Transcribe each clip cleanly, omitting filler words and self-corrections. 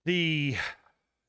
The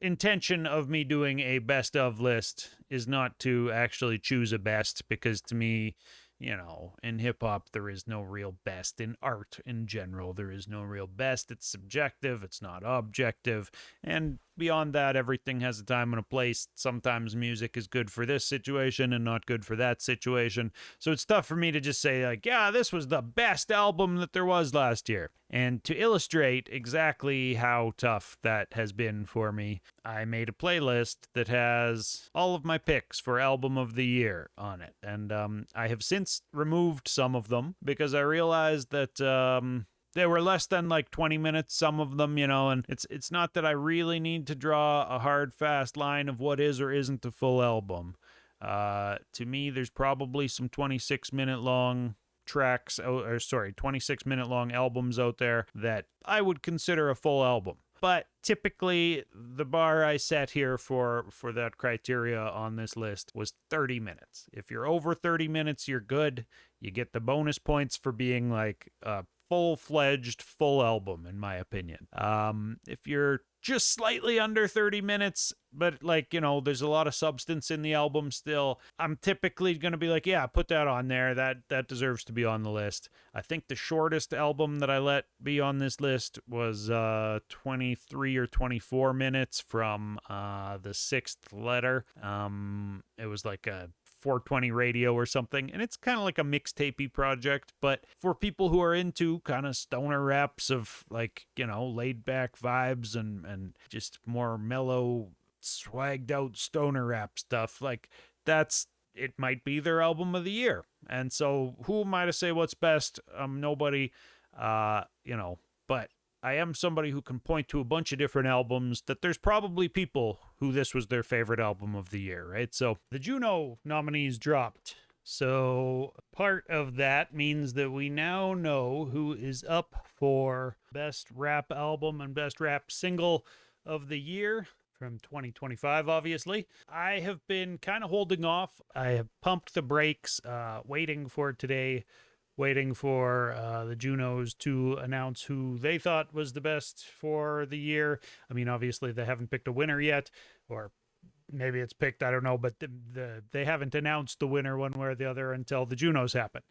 intention of me doing a best of list is not to actually choose a best, because to me, in hip hop, there is no real best. In art in general, there is no real best. It's subjective, it's not objective. And beyond that, everything has a time and a place. Sometimes music is good for this situation and not good for that situation. So it's tough for me to just say, like, yeah, this was the best album that there was last year. And to illustrate exactly how tough that has been for me, I made a playlist that has all of my picks for album of the year on it. And I have since removed some of them because I realized that they were less than like 20 minutes, some of them, and it's not that I really need to draw a hard, fast line of what is or isn't a full album. To me, there's probably some 26-minute long tracks, 26-minute long albums out there that I would consider a full album. But typically, the bar I set here for that criteria on this list was 30 minutes. If you're over 30 minutes, you're good. You get the bonus points for being like a full-fledged full album, in my opinion. If you're just slightly under 30 minutes, but there's a lot of substance in the album still, I'm typically going to be like, yeah, put that on there. That deserves to be on the list. I think the shortest album that I let be on this list was 23 or 24 minutes from The Sixth Letter. It was like a 420 radio or something, and it's kind of like a mixtapey project, but for people who are into kind of stoner raps of laid back vibes and just more mellow, swagged out stoner rap stuff, it might be their album of the year. And so who am I to say what's best? I'm nobody, but I am somebody who can point to a bunch of different albums that there's probably people who this was their favorite album of the year, right? So the Juno nominees dropped. So part of that means that we now know who is up for best rap album and best rap single of the year from 2025, obviously. I have been kind of holding off. I have pumped the brakes, waiting for today, waiting for the Junos to announce who they thought was the best for the year. I mean, obviously, they haven't picked a winner yet, or maybe it's picked, I don't know, but they haven't announced the winner one way or the other until the Junos happen.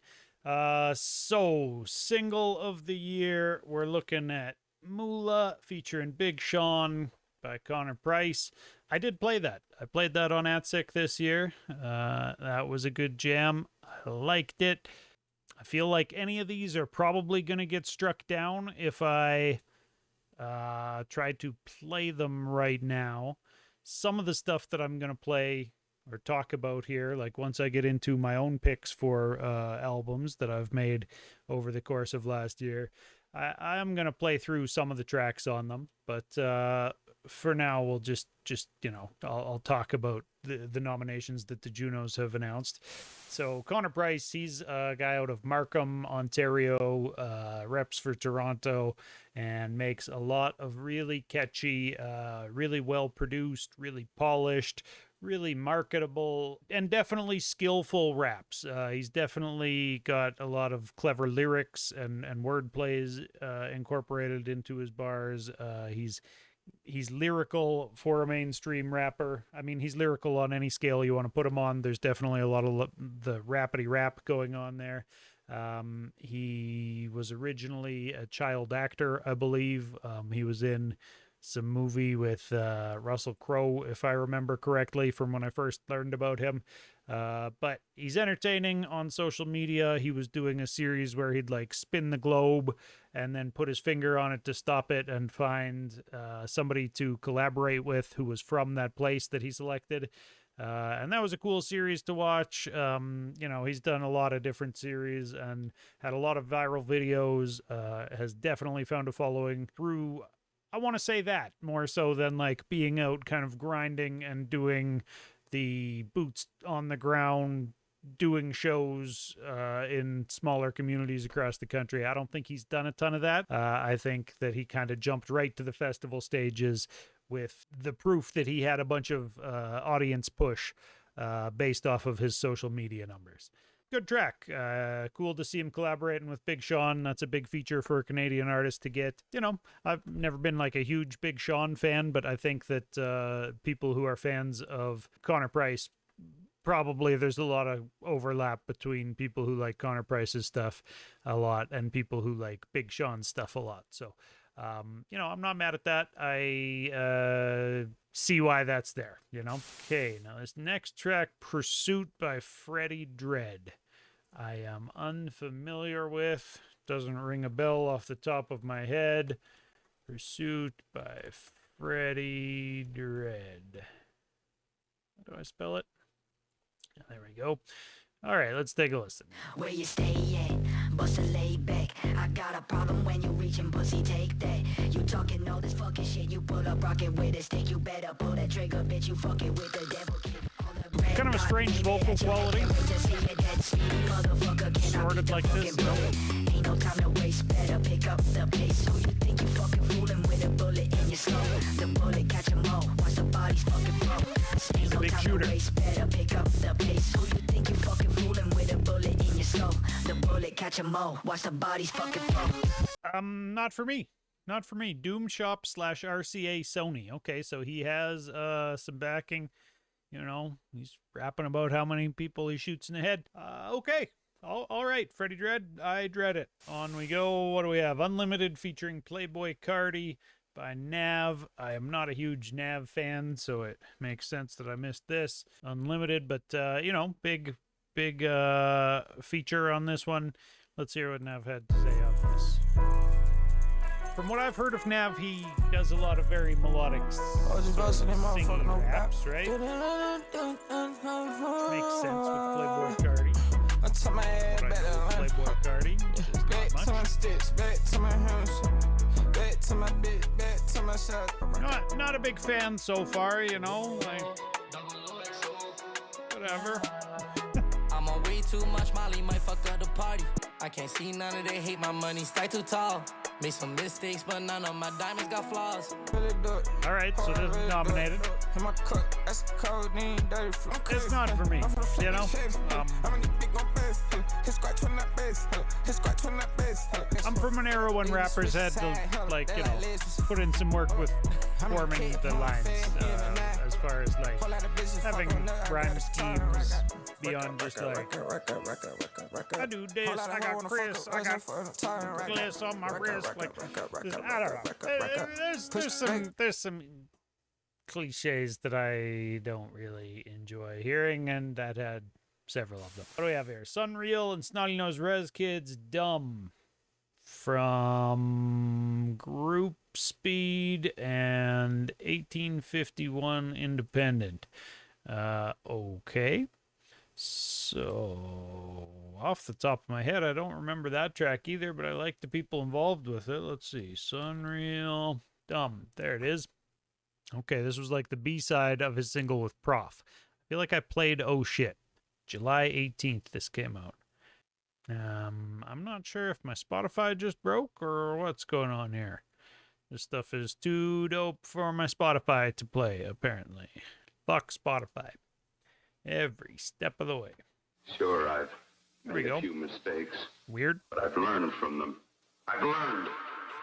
So, single of the year, we're looking at Moolah featuring Big Sean by Connor Price. I did play that. I played that on ATSIC this year. That was a good jam. I liked it. I feel like any of these are probably going to get struck down if I try to play them right now. Some of the stuff that I'm going to play or talk about here, like once I get into my own picks for albums that I've made over the course of last year, I'm going to play through some of the tracks on them. But for now, we'll just I'll talk about the nominations that the Junos have announced. So Connor Price, he's a guy out of Markham, Ontario, reps for Toronto, and makes a lot of really catchy, really well produced, really polished, really marketable, and definitely skillful raps. He's definitely got a lot of clever lyrics and wordplays incorporated into his bars. He's lyrical for a mainstream rapper. I mean, he's lyrical on any scale you want to put him on. There's definitely a lot of the rappity rap going on there. He was originally a child actor, I believe. He was in some movie with Russell Crowe, if I remember correctly, from when I first learned about him. But he's entertaining on social media. He was doing a series where he'd spin the globe and then put his finger on it to stop it and find somebody to collaborate with who was from that place that he selected. And that was a cool series to watch. He's done a lot of different series and had a lot of viral videos, has definitely found a following through, I want to say that, more so than being out kind of grinding and doing the boots on the ground, doing shows in smaller communities across the country. I don't think he's done a ton of that. I think that he kind of jumped right to the festival stages with the proof that he had a bunch of audience push based off of his social media numbers. good track. Cool to see him collaborating with Big Sean. That's a big feature for a Canadian artist to get. You know, I've never been like a huge Big Sean fan, but I think that people who are fans of Connor Price, probably there's a lot of overlap between people who like Connor Price's stuff a lot and people who like Big Sean's stuff a lot. So, you know, I'm not mad at that. I see why that's there, you know? Okay, now this next track, Pursuit by Freddie Dread. I am unfamiliar with, doesn't ring a bell off the top of my head. Pursuit by Freddie Dread. How do I spell it? There we go. All right, let's take a listen. Where you stay at? Bust a lay back. I got a problem when you reaching pussy, take that. You talking all this fucking shit, you pull up rocket with a stick. You better pull that trigger, bitch, you fucking with the devil kid. Kind of a strange vocal quality. Sorted like this, no? Ain't no time to waste, better pick up the pace. Who you think you fucking fooling with a bullet in your skull? The bullet catch 'em all, watch the bodies fucking flow. He's a big shooter. Better pick up the pace. Who you think you fucking fooling with a bullet in your skull? The bullet catch 'em all, watch the bodies fucking flow. Not for me. Not for me. Doom Shop / RCA Sony. Okay, so he has some backing. You know, he's rapping about how many people he shoots in the head. Okay. All right, Freddie Dread. I dread it. On we go. What do we have? Unlimited featuring Playboy Cardi by Nav. I am not a huge Nav fan, so it makes sense that I missed this. Unlimited, but, you know, big feature on this one. Let's hear what Nav had to say on this. From what I've heard of Nav, he does a lot of very melodic singing raps, right? Makes sense with Playboy Cardi. What I know of Playboy Cardi, not a big fan so far, you know, like, whatever. I'm on way too much Molly, might fuck up the party. I can't see none of they hate my money, stay too tall. Made some mistakes, but none of my diamonds got flaws. All right, so this is nominated. It's not for me, you know? I'm from an era when rappers had to, like, you know, put in some work with forming the lines, as far as, like, having rhyme schemes beyond just, like, I do this, I got Chris, I got Bliss on my wrist. Like, I don't know. There's some cliches that I don't really enjoy hearing, and that had several of them. What do we have here? Sunreal and Snotty Nose Rez Kids, Dumb from Group Speed and 1851 Independent. Okay. So, off the top of my head, I don't remember that track either, but I like the people involved with it. Let's see. Sunreal. Dumb. There it is. Okay, this was like the B-side of his single with Prof. I feel like I played Oh Shit. July 18th this came out. I'm not sure if my Spotify just broke or what's going on here. This stuff is too dope for my Spotify to play, apparently. Fuck Spotify. Every step of the way. Sure, I've There we made go. a few mistakes, Weird. but I've learned from them. I've learned.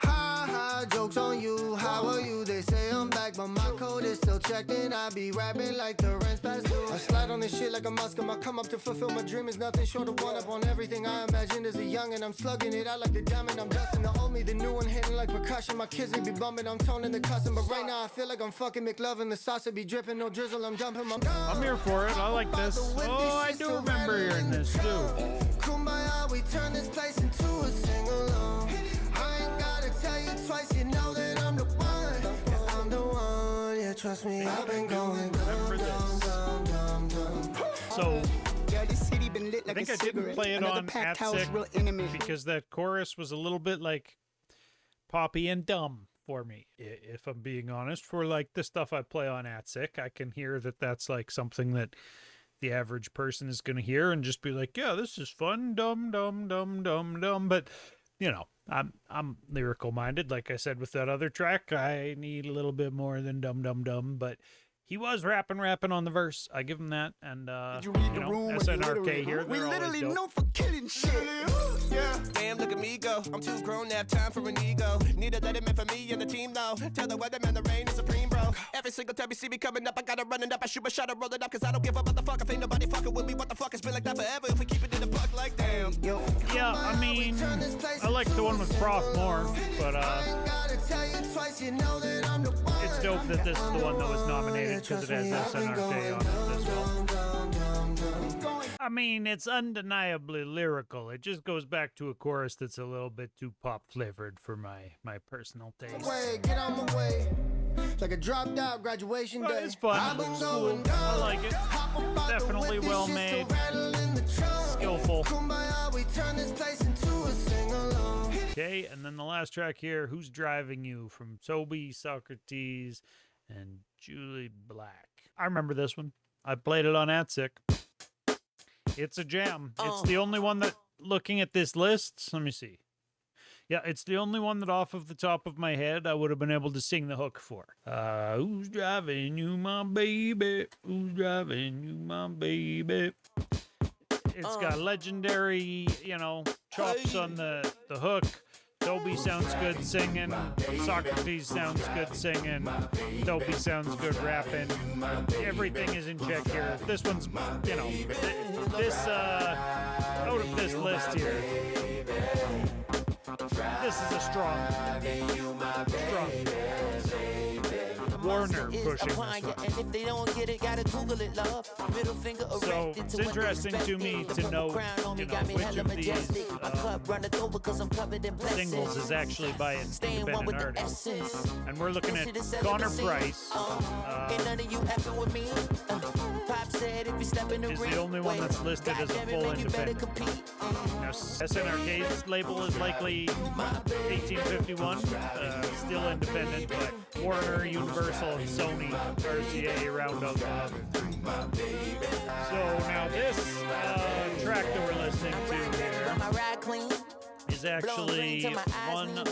Ha ha, jokes on you, how are you? They say I'm back, but my code is still checked in. I be rapping like the rent's past due. I slide on this shit like a Muslim. I come up to fulfill my dream is nothing short of one up on everything I imagined as a young, and I'm slugging it out like the diamond. I'm dusting the old me, the new one hitting like percussion. My kids they be bumping, I'm toning the custom, but right now I feel like I'm fucking McLovin. The sauce be dripping, no drizzle, I'm dumping my. I'm here for it. I like this. Oh, I do remember hearing this too. Kumbaya, we turn this place into a sing-along. I ain't gotta tell you twice, you know that I'm the one. Yeah, I'm the one, yeah, trust me, I've been going dumb, dumb, dumb, dumb, dumb. So, Yeah, this city been lit I like think a I didn't cigarette. play it Another on packed at house, Sick real intimate. because that chorus was a little bit like poppy and dumb for me, if I'm being honest. For like the stuff I play on at Sick, I can hear that that's like something that the average person is going to hear and just be like, yeah, this is fun, dumb, dumb, dumb, dumb, dumb. But, you know, I'm lyrical minded. Like I said with that other track, I need a little bit more than dumb, dumb, dumb. But he was rapping on the verse. I give him that. And, Did you read the know, room when you SNRK literally- here. We They're always literally dope. known for killing shit. Yeah. Damn, look at me go. I'm too grown to have time for an ego. Need a let it for me and the team though. Tell the weatherman the rain is supreme, bro. Every single time you see me coming up, I gotta run it up. I shoot my shot and roll it up, cause I don't give a motherfucker. Ain't nobody fucking with me. What the fuck? It's been like that forever. If we keep it in the buck like damn. Yo. Yeah, I mean, I like the one with Prof more, but it's dope that this is the one that was nominated because it has SNRK on it as well. I mean, it's undeniably lyrical. It just goes back to a chorus that's a little bit too pop flavored for my personal taste. Get on my way. Like a dropped out graduation But day. it's fun. It's cool. I like it. Definitely well made. Skillful. Okay, and then the last track here, Who's Driving You, from Toby, Socrates, and Julie Black. I remember this one. I played it on ATSIC. It's a jam. It's the only one that, looking at this list, let me see. Yeah, it's the only one that off of the top of my head I would have been able to sing the hook for. Who's driving you, my baby? Who's driving you, my baby? It's got legendary, chops on the hook. Toby sounds good singing. Socrates sounds good singing. Toby sounds good rapping. Everything is in check here. This one's, this, out of this list here, this is a strong. Warner pushing this one. So it's interesting to me to know, which of these singles is actually by an independent artist. And we're looking at Connor Price, is the only one that's listed as a full independent. Now, SNRK's label is likely 1851, still independent, but Warner, Universal, and Sony, RCA round out the other. So now this track that we're listening to here is actually one of...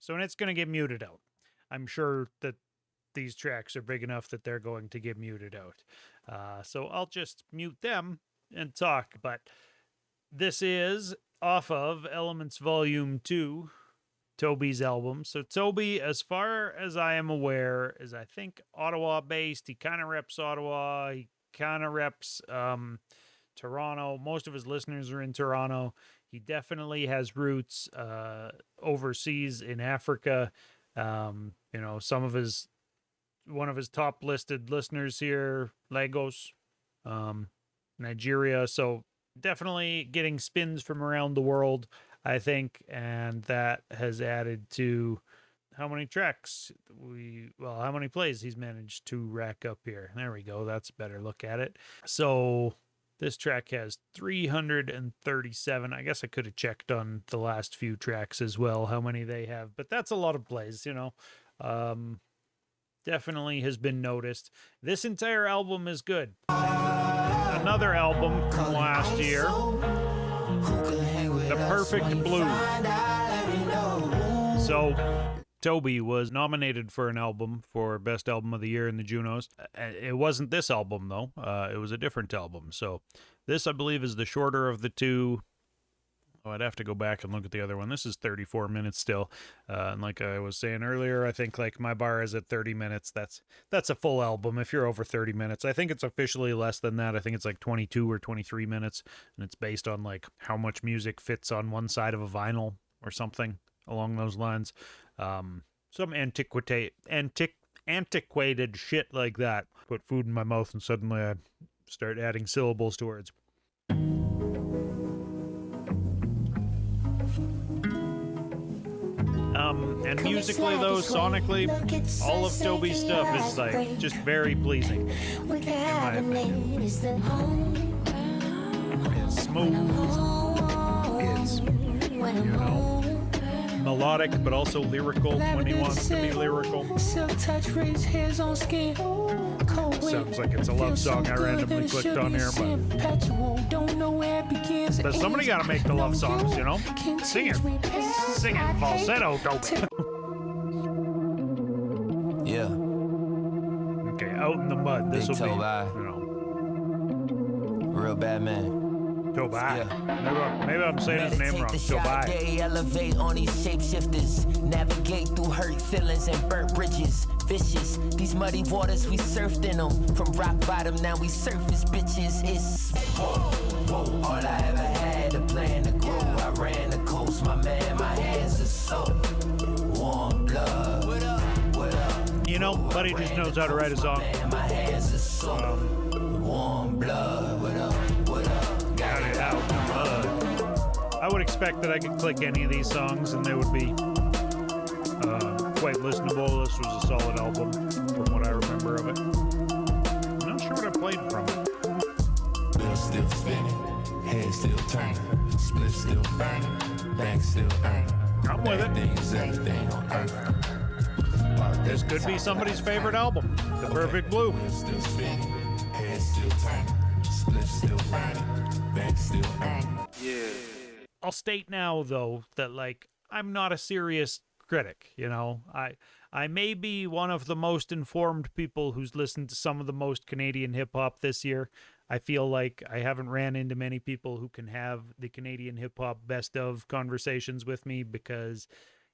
So it's going to get muted out. I'm sure that these tracks are big enough that they're going to get muted out. So I'll just mute them and talk. But this is off of Elements Volume 2, Toby's album. So Toby, as far as I am aware, is, I think, Ottawa-based. He kind of reps Ottawa. He kind of reps Toronto. Most of his listeners are in Toronto. He definitely has roots overseas in Africa. One of his top listed listeners here, Lagos, Nigeria. So definitely getting spins from around the world, I think, and that has added to how many tracks how many plays he's managed to rack up here. There we go. That's a better look at it. So this track has 337. I guess I could have checked on the last few tracks as well, how many they have, but that's a lot of plays, definitely has been noticed. This entire album is good. Another album from last year, The Perfect Blue. So Toby was nominated for an album for Best Album of the Year in the Junos. It wasn't this album, though. It was a different album. So this, I believe, is the shorter of the two. Oh, I'd have to go back and look at the other one. This is 34 minutes still. And like I was saying earlier, I think like my bar is at 30 minutes. That's a full album if you're over 30 minutes. I think it's officially less than that. I think it's like 22 or 23 minutes. And it's based on like how much music fits on one side of a vinyl or something along those lines. Some antiquated shit like that. Put food in my mouth and suddenly I start adding syllables to words. And musically though, sonically, all of Toby's stuff is like just very pleasing, in my opinion. It's smooth, it's, melodic, but also lyrical when he wants to be lyrical. Sounds like it's a love song I randomly clicked on here, but somebody gotta make the love songs, Sing it falsetto, Toby. the mud. This will be, Toba. you know, Real bad man. Tobai. Yeah. Maybe I'm saying his name wrong. Meditate the shot, Tobai. they elevate on these shapeshifters. Navigate through hurt feelings and burnt bridges. Vicious, these muddy waters, we surfed in them. From rock bottom, now we surface bitches. It's whoa. All I ever had, a plan to grow. I ran the coast, my man, my hands are so warm blood. What up? You know, Buddy just knows how to write a song. My hands are so warm blood. What up? Got it out. I would expect that I could click any of these songs and they would be quite listenable. This was a solid album from what I remember of it. I'm not sure what I played from it. Wheels still spinning, head still turning, split still burning, bank still earning. I'm with it. Everything is everything on earth. This could be somebody's favorite album, The Perfect Blue. Wheels still spinning, head still turning, split still burning, bank still earning. I'll state now, though, that, like, I'm not a serious critic, you know? I may be one of the most informed people who's listened to some of the most Canadian hip-hop this year. I feel like I haven't ran into many people who can have the Canadian hip-hop best-of conversations with me because,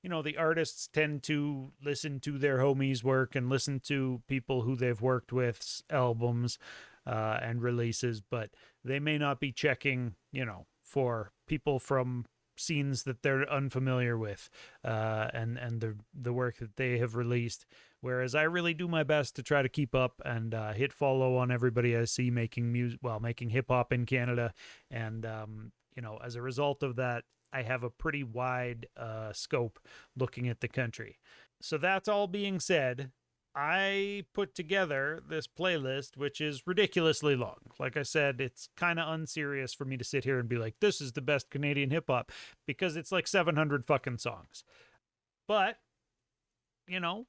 you know, the artists tend to listen to their homies' work and listen to people who they've worked with's albums and releases, but they may not be checking, you know, for people from scenes that they're unfamiliar with and the work that they have released, whereas I really do my best to try to keep up and hit follow on everybody I see making music, making hip-hop in Canada, and you know, as a result of that, I have a pretty wide scope looking at the country. So that's all being said, I put together this playlist, which is ridiculously long. Like I said, it's kind of unserious for me to sit here and be like, this is the best Canadian hip-hop, because it's like 700 fucking songs. But, you know,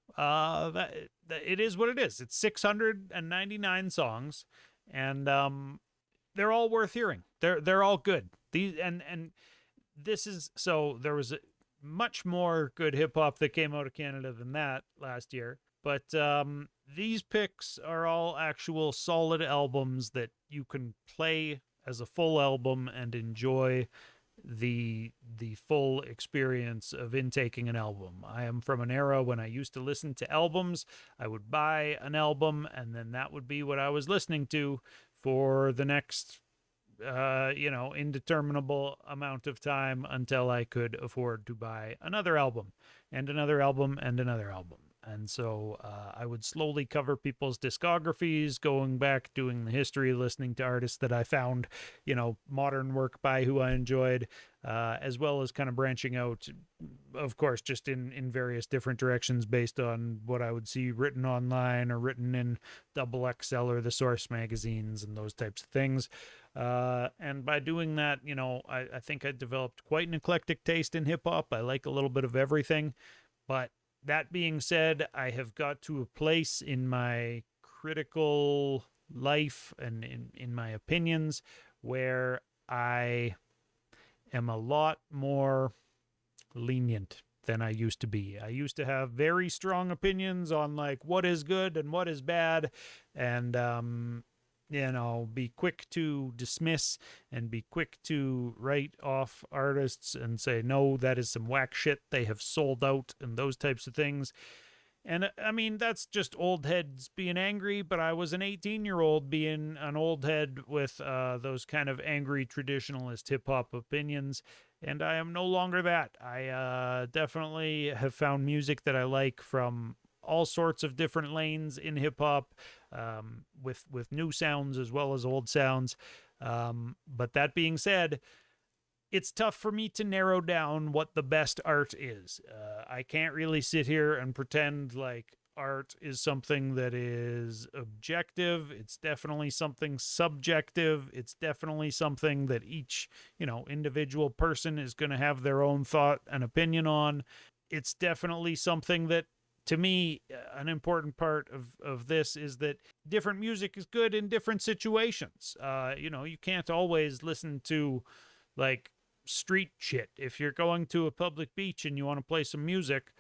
it is what it is. It's 699 songs, and they're all worth hearing. They're all good. This is, so there was much more good hip-hop that came out of Canada than that last year. But these picks are all actual solid albums that you can play as a full album and enjoy the full experience of intaking an album. I am from an era when I used to listen to albums. I would buy an album, and then that would be what I was listening to for the next, indeterminable amount of time until I could afford to buy another album and another album and another album. And so I would slowly cover people's discographies, going back, doing the history, listening to artists that I found, you know, modern work by who I enjoyed, as well as kind of branching out, of course, just in various different directions based on what I would see written online or written in XXL or the Source magazines and those types of things. And by doing that, you know, I think I developed quite an eclectic taste in hip-hop. I like a little bit of everything, but that being said, I have got to a place in my critical life and in my opinions where I am a lot more lenient than I used to be. I used to have very strong opinions on like what is good and what is bad, and be quick to dismiss and be quick to write off artists and say, no, that is some whack shit, they have sold out, and those types of things. And I mean, that's just old heads being angry, but I was an 18-year-old being an old head with those kind of angry traditionalist hip-hop opinions, and I am no longer that. I definitely have found music that I like from all sorts of different lanes in hip-hop, with new sounds as well as old sounds. But that being said, it's tough for me to narrow down what the best art is. I can't really sit here and pretend like art is something that is objective. It's definitely something subjective. It's definitely something that each, individual person is going to have their own thought and opinion on. It's definitely something that, to me, an important part of this is that different music is good in different situations. You can't always listen to, like, street shit. If you're going to a public beach and you want to play some music,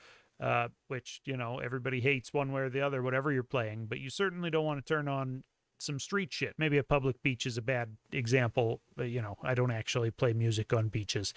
which, you know, everybody hates one way or the other, whatever you're playing, but you certainly don't want to turn on some street shit. Maybe a public beach is a bad example, but, you know, I don't actually play music on beaches.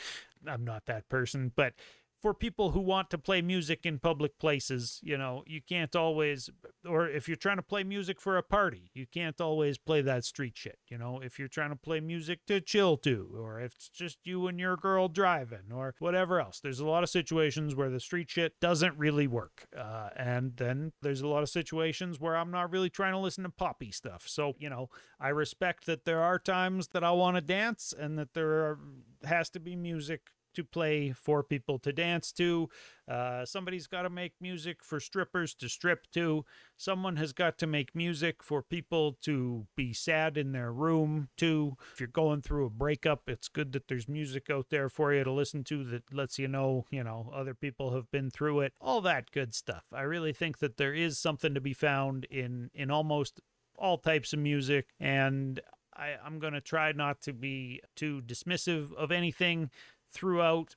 I'm not that person, but for people who want to play music in public places, you know, you can't always, or if you're trying to play music for a party, you can't always play that street shit. You know, if you're trying to play music to chill to, or if it's just you and your girl driving, or whatever else. There's a lot of situations where the street shit doesn't really work. And then there's a lot of situations where I'm not really trying to listen to poppy stuff. So, you know, I respect that there are times that I want to dance and that has to be music to play for people to dance to. Somebody's got to make music for strippers to strip to. Someone has got to make music for people to be sad in their room to. If you're going through a breakup, it's good that there's music out there for you to listen to that lets you know, other people have been through it. All that good stuff. I really think that there is something to be found in almost all types of music, and I'm going to try not to be too dismissive of anything throughout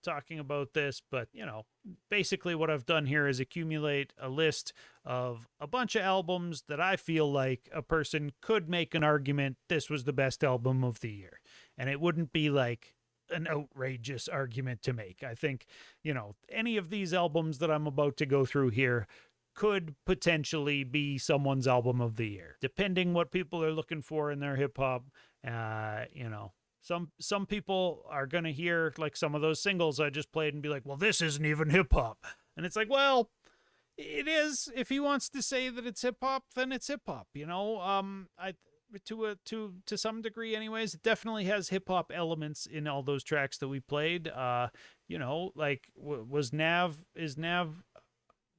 talking about this, but, you know, basically what I've done here is accumulate a list of a bunch of albums that I feel like a person could make an argument this was the best album of the year, and it wouldn't be like an outrageous argument to make. I think, you know, any of these albums that I'm about to go through here could potentially be someone's album of the year, depending what people are looking for in their hip-hop. You know, some people are going to hear like some of those singles I just played and be like, well, this isn't even hip hop. And it's like, well, it is. If he wants to say that it's hip hop, then it's hip hop, you know. To some degree anyways, it definitely has hip hop elements in all those tracks that we played. You know, like is Nav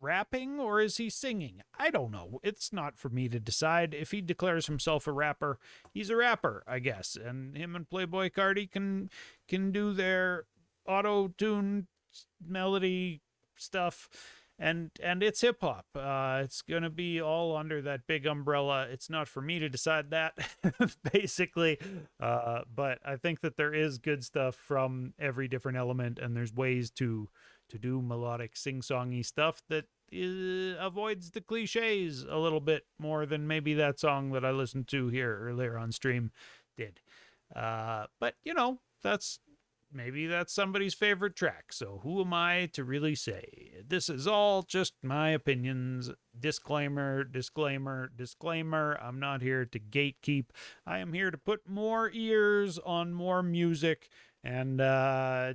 rapping or is he singing? I don't know. It's not for me to decide. If he declares himself a rapper, he's a rapper, I guess. And him and Playboy Cardi can do their auto-tune melody stuff, and it's hip hop. It's gonna be all under that big umbrella. It's not for me to decide that, basically. But I think that there is good stuff from every different element, and there's ways to do melodic sing-songy stuff that avoids the cliches a little bit more than maybe that song that I listened to here earlier on stream did. But, you know, maybe that's somebody's favorite track, so who am I to really say? This is all just my opinions. Disclaimer, disclaimer, disclaimer. I'm not here to gatekeep. I am here to put more ears on more music and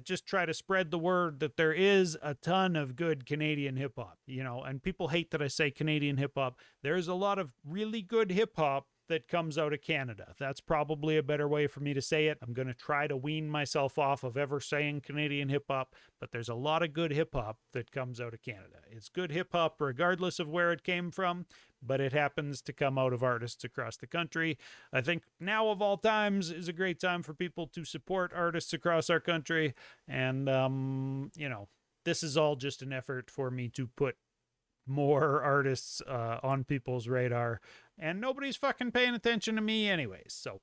just try to spread the word that there is a ton of good Canadian hip-hop, you know, and people hate that I say Canadian hip-hop. There's a lot of really good hip-hop that comes out of Canada. That's probably a better way for me to say it. I'm going to try to wean myself off of ever saying Canadian hip-hop, but there's a lot of good hip-hop that comes out of Canada. It's good hip-hop regardless of where it came from, but it happens to come out of artists across the country. I think now of all times is a great time for people to support artists across our country, and, you know, this is all just an effort for me to put more artists on people's radar, and nobody's fucking paying attention to me anyways. So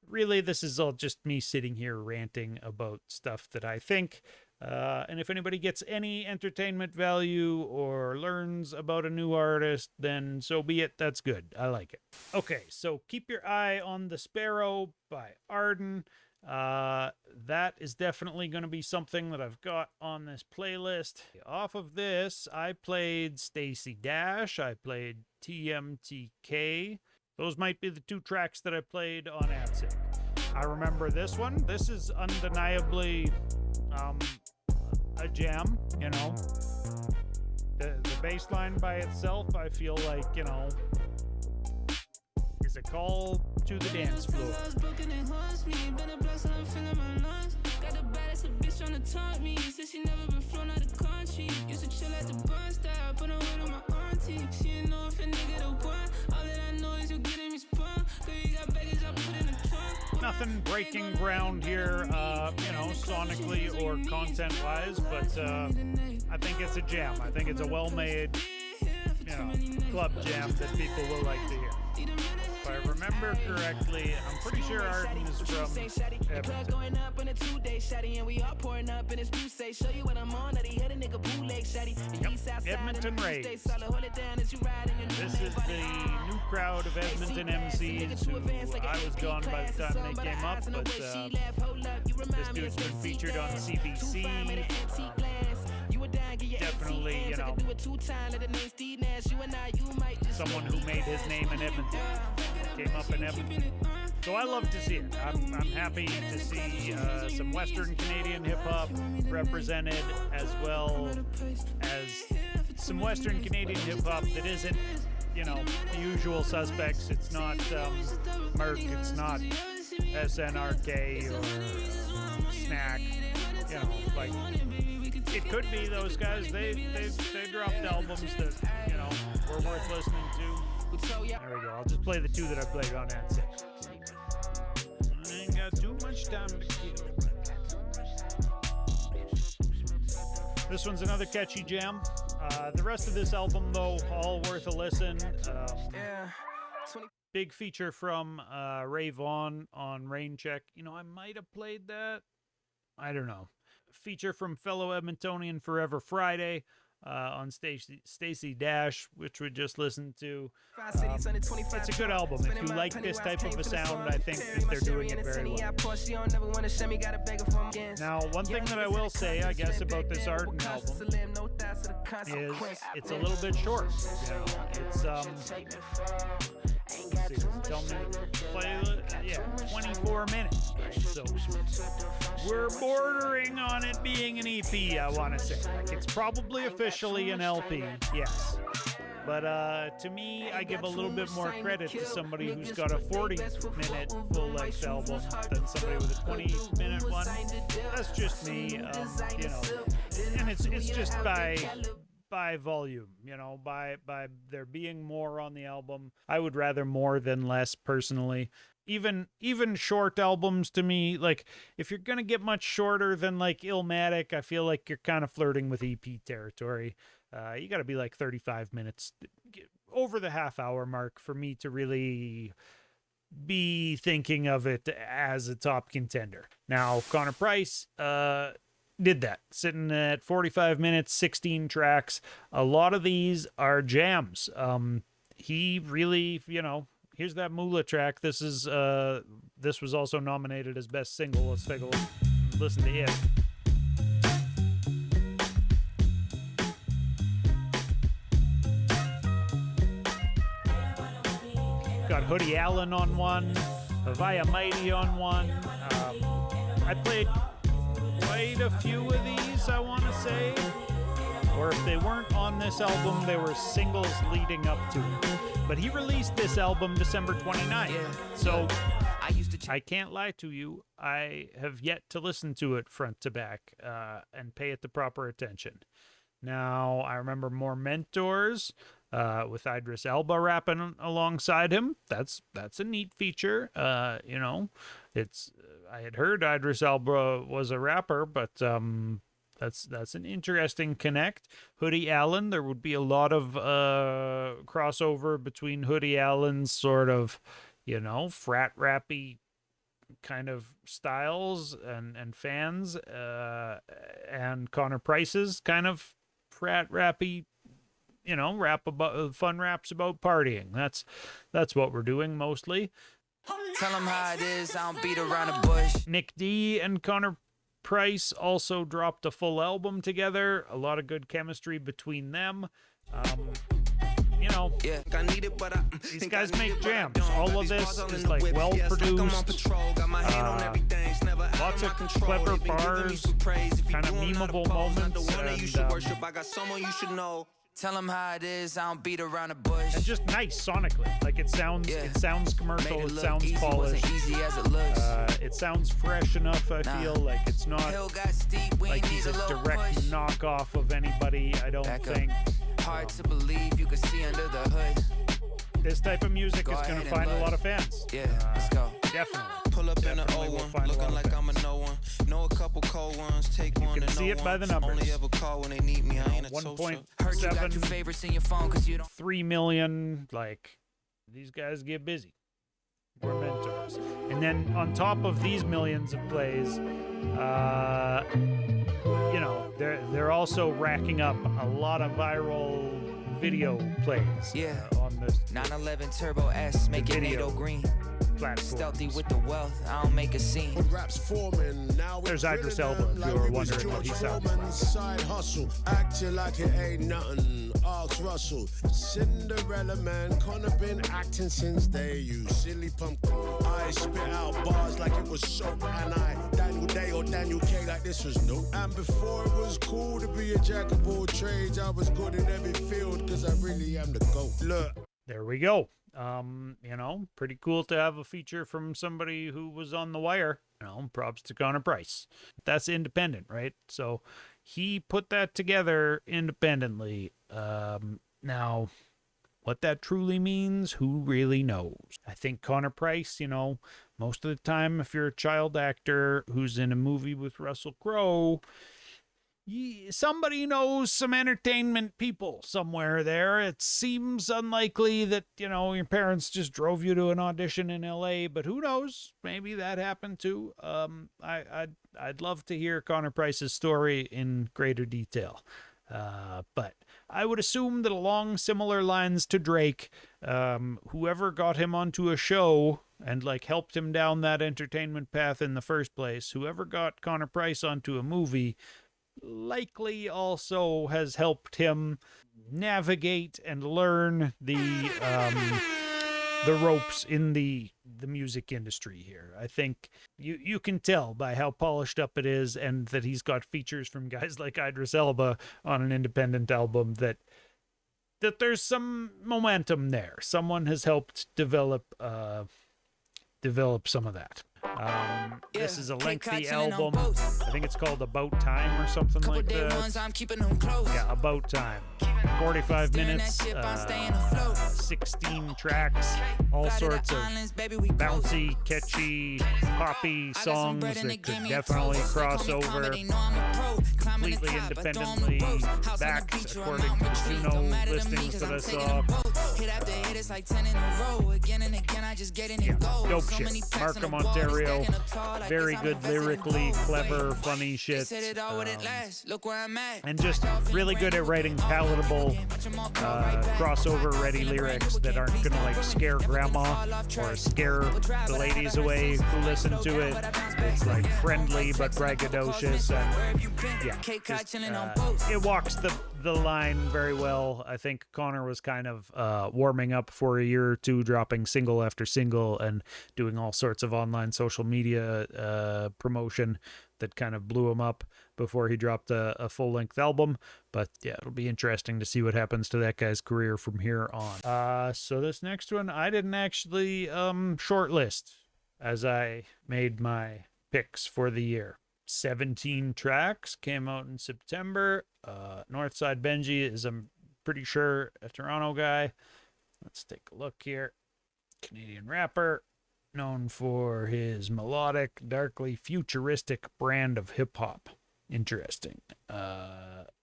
really, this is all just me sitting here ranting about stuff that I think. And if anybody gets any entertainment value or learns about a new artist, then so be it. That's good. I like it. Okay, so Keep Your Eye on the Sparrow by Arden. That is definitely going to be something that I've got on this playlist. Off of this, I played Stacy Dash. I played TMTK. Those might be the two tracks that I played on AOTY. I remember this one. This is undeniably a jam, you know. The bass line by itself, I feel like, you know, is a call to the dance floor. Nothing breaking ground here, you know, sonically or content-wise, but I think it's a jam. I think it's a well-made, you know, club jam that people will like to hear. If I remember correctly, I'm pretty sure Arden is from Edmonton. Yep. Edmonton raised. This is the new crowd of Edmonton MCs who I was gone by the time they came up, but this dude's been featured on CBC. Definitely, you know, someone who made his name in Edmonton, came up in Edmonton. So I love to see it. I'm happy to see some Western Canadian hip-hop represented, as well as some Western Canadian hip-hop that isn't, you know, the usual suspects. It's not Merc, it's not SNRK or Snack, you know, like, it could be those guys. They dropped albums that, you know, were worth listening to. There we go. I'll just play the two that I played on that set. I ain't got too much time to kill. This one's another catchy jam. The rest of this album, though, all worth a listen. Big feature from Ray Vaughn on Rain Check. You know, I might have played that. I don't know. Feature from fellow Edmontonian Forever Friday on Stacey Dash, which we just listened to. It's a good album. If you like this type of a sound, I think that they're doing it very well. Now, one thing that I will say, I guess, about this Arden album is it's a little bit short. You know, it's tell me to play, yeah, 24 minutes. So we're bordering on it being an EP, I want to say. Like, it's probably officially an LP, yes. But to me, I give a little bit more credit to somebody who's got a 40-minute full-length album than somebody with a 20-minute one. That's just me, you know. And it's just by volume, you know, by there being more on the album. I would rather more than less, personally. Even short albums, to me, like, if you're gonna get much shorter than like Illmatic, I feel like you're kind of flirting with EP territory. You gotta be like 35 minutes, over the half-hour mark, for me to really be thinking of it as a top contender. Now, Connor Price did that, sitting at 45 minutes, 16 tracks. A lot of these are jams. He really, you know, here's that Moolah track. This was also nominated as best single. Let's take a listen to it. Got Hoodie Allen on one, Avaya Mighty on one. I played quite a few of these, I want to say. Or if they weren't on this album, they were singles leading up to it. But he released this album December 29th. So I can't lie to you, I have yet to listen to it front to back and pay it the proper attention. Now, I remember More Mentors with Idris Elba rapping alongside him. That's a neat feature. You know, it's I had heard Idris Elba was a rapper, but that's an interesting connect. Hoodie Allen, there would be a lot of crossover between Hoodie Allen's sort of, you know, frat rappy kind of styles and fans, and Connor Price's kind of frat rappy, you know, fun raps about partying. That's what we're doing mostly. Tell them how it is, I don't beat around the bush. Nick D and Connor Price also dropped a full album together. A lot of good chemistry between them. You know, these guys make jams. All of this is like well produced. Lots of clever bars, kind of memeable moments, and Tell them how it is, I don't beat around the bush. And just nice sonically. Like, it sounds commercial, it sounds polished. Easy as it looks. It sounds fresh enough, I feel. Like, it's not like he's a direct knockoff of anybody, I don't think. Hard to believe you can see under the hood. This type of music is going to find a lot of fans. Yeah, let's go. Definitely. Pull up in an old one, looking like I'm a no one. Know a couple cold ones, take one You can see it by the numbers. Only ever call when they need me, I ain't a toaster. 3 million, like, these guys get busy. We're mentors. And then on top of these millions of plays, you know, they're also racking up a lot of viral video plays on this 911 Turbo S, make it video NATO green. platform. Stealthy with the wealth, I don't make a scene. Raps forming, now There's Idris Elba, if you were wondering what he sounds like. Side hustle, acting like it ain't nothing. Ask Russell, Cinderella man, Connor been acting since day. You silly pumpkin, I spit out bars like it was soap, and I Daniel Day or Daniel K like this was no. And before it was cool to be a jack of all trades, I was good in every field, cause I really am the GOAT. Look. There we go. You know, pretty cool to have a feature from somebody who was on The Wire. You know, props to Connor Price. That's independent, right? So he put that together independently. Now, what that truly means, who really knows? I think Connor Price, you know, most of the time, if you're a child actor who's in a movie with Russell Crowe, somebody knows some entertainment people somewhere there. It seems unlikely that, you know, your parents just drove you to an audition in LA, but who knows? Maybe that happened too. I'd love to hear Connor Price's story in greater detail. But I would assume that along similar lines to Drake, whoever got him onto a show and like helped him down that entertainment path in the first place, whoever got Connor Price onto a movie likely also has helped him navigate and learn the ropes in the music industry here. I think you can tell by how polished up it is, and that he's got features from guys like Idris Elba on an independent album, that there's some momentum there. Someone has helped develop some of that. This is a lengthy album. I think it's called About Time or something like that. Yeah, About Time. 45 minutes, 16 tracks, all sorts of bouncy, catchy, poppy songs that could definitely cross over. Completely independently backed, according to the Juno listings that I saw. Yeah, dope shit. Markham, Ontario. Very good lyrically, clever, funny shit. And just really good at writing palatable, crossover-ready lyrics that aren't gonna like scare grandma or scare the ladies away who listen to it. It's like friendly but braggadocious, and yeah, just, it walks the line very well. I think Connor was kind of warming up for a year or two, dropping single after single and doing all sorts of online social media promotion that kind of blew him up before he dropped a full-length album. But yeah, it'll be interesting to see what happens to that guy's career from here on. So this next one, I didn't actually shortlist as I made my picks for the year. 17 tracks, came out in September. Northside Benji is, I'm pretty sure, a Toronto guy. Let's take a look here. Canadian rapper, known for his melodic, darkly futuristic brand of hip-hop. Interesting.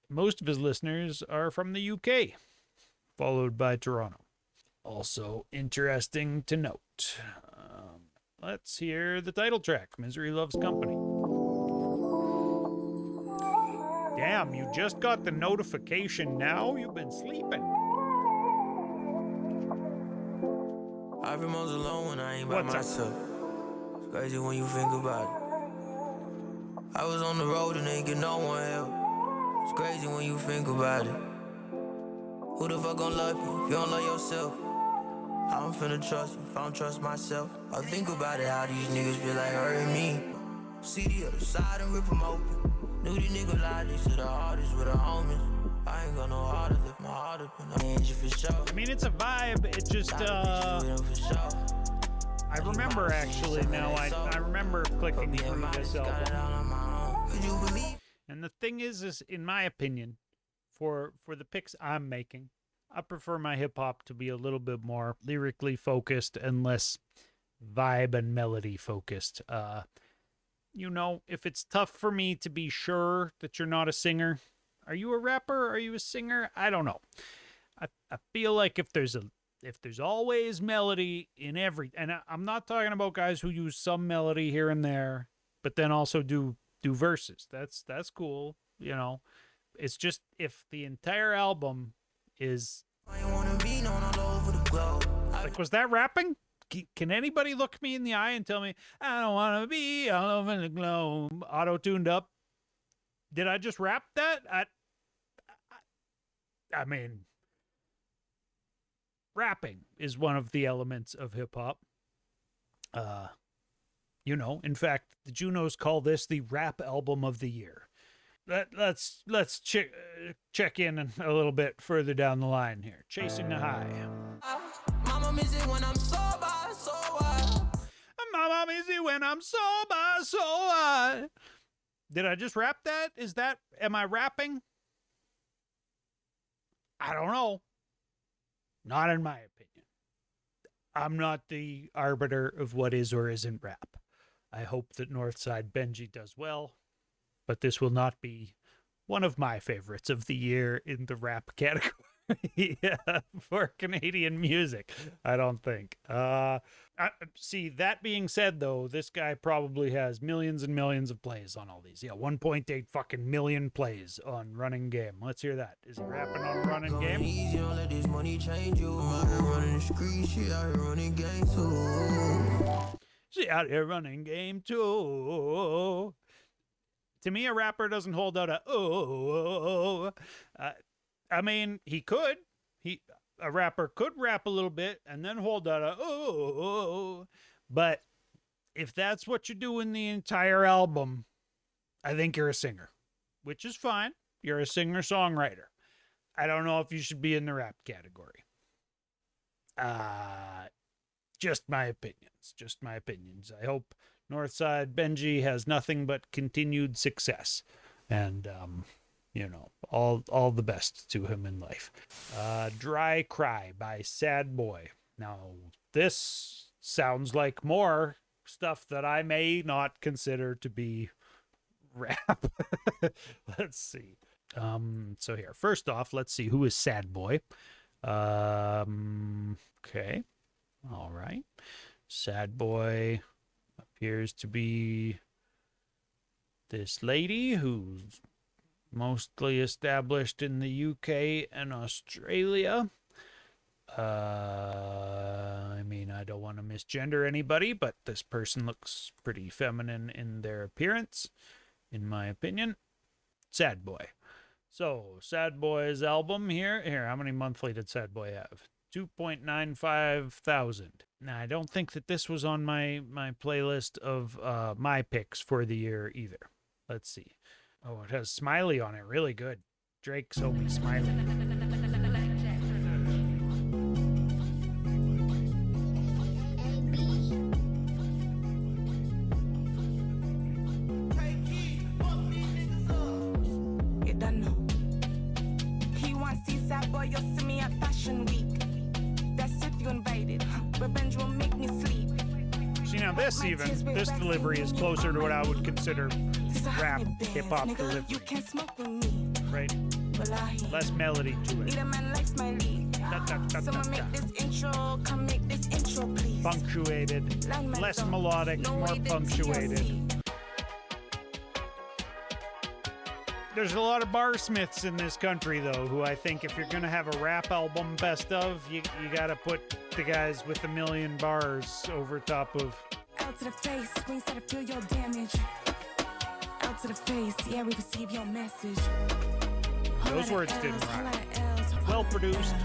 Most of his listeners are from the UK, followed by Toronto. Also interesting to note. Let's hear the title track, Misery Loves Company. Damn, you just got the notification now? You've been sleeping. I feel most alone when I ain't by myself. It's crazy when you think about it. I was on the road and ain't get no one help. It's crazy when you think about it. Who the fuck gon' love you if you don't love yourself? I don't finna trust you if I don't trust myself. I think about it, how these niggas feel like hurting me. See the other side and rip them open. Knew these niggas lie, they to the hardest with the homies. I ain't got no heart to lift my heart up and I need you for sure. I mean, it's a vibe. It just, I remember actually now, I remember clicking through this album. And the thing is in my opinion, for the picks I'm making, I prefer my hip-hop to be a little bit more lyrically focused and less vibe and melody focused. You know, if it's tough for me to be sure that you're not a singer, are you a rapper? Are you a singer? I don't know. I feel like if there's always melody in every, and I'm not talking about guys who use some melody here and there, but then also do verses. That's cool. you know. It's just if the entire album is like, was that rapping? Can anybody look me in the eye and tell me I don't want to be all over the globe, auto-tuned up? Did I just rap that? I mean, rapping is one of the elements of hip hop. You know, in fact, the Junos call this the rap album of the year. Let's check in a little bit further down the line here. Chasing the High. Mama miss it when I'm sober, so what? Mama miss it when I'm sober, so what? Did I just rap that? Am I rapping? I don't know. Not in my opinion. I'm not the arbiter of what is or isn't rap. I hope that Northside Benji does well, but this will not be one of my favorites of the year in the rap category for Canadian music, I don't think. See, that being said, though, this guy probably has millions and millions of plays on all these. Yeah, 1.8 fucking million plays on Running Game. Let's hear that. Is he rapping on Running Game? Easy, don't let this money change you. I'm out here running the street, shit out here running game too. She out here running game too. To me, a rapper doesn't hold out a I mean, he could. A rapper could rap a little bit and then hold out a but if that's what you do in the entire album, I think you're a singer, which is fine. You're a singer-songwriter. I don't know if you should be in the rap category. Just my opinions. Just my opinions. I hope Northside Benji has nothing but continued success. And, you know, all the best to him in life. Dry Cry by Sad Boy. Now, this sounds like more stuff that I may not consider to be rap. Let's see. So here, first off, let's see who is Sad Boy. Okay. All right. Sad Boy appears to be this lady who's mostly established in the UK and Australia. I mean, I don't want to misgender anybody, but this person looks pretty feminine in their appearance, in my opinion. Sad Boy. So, Sad Boy's album here. Here, how many monthly did Sad Boy have? 2.95 thousand. Now, I don't think that this was on my playlist of my picks for the year either. Let's see. Oh, it has Smiley on it. Really good. Drake's homie Smiley. You don't know. He wants to see Sad Boy, you'll see me at Fashion Week. That's if you invited. Revenge will make me sleep. See, now this delivery is closer to what I would consider rap, hip-hop delivery. You can smoke with me. Right? Less melody to it. Man likes my lead. Someone make this intro, come make this intro, please. Punctuated, less melodic, more punctuated. There's a lot of barsmiths in this country, though, who I think if you're going to have a rap album best of, you got to put the guys with 1 million bars over top of... Out to the face, wings that feel your damage. Out to the face, yeah, we receive your message. Those words didn't rhyme. Well produced.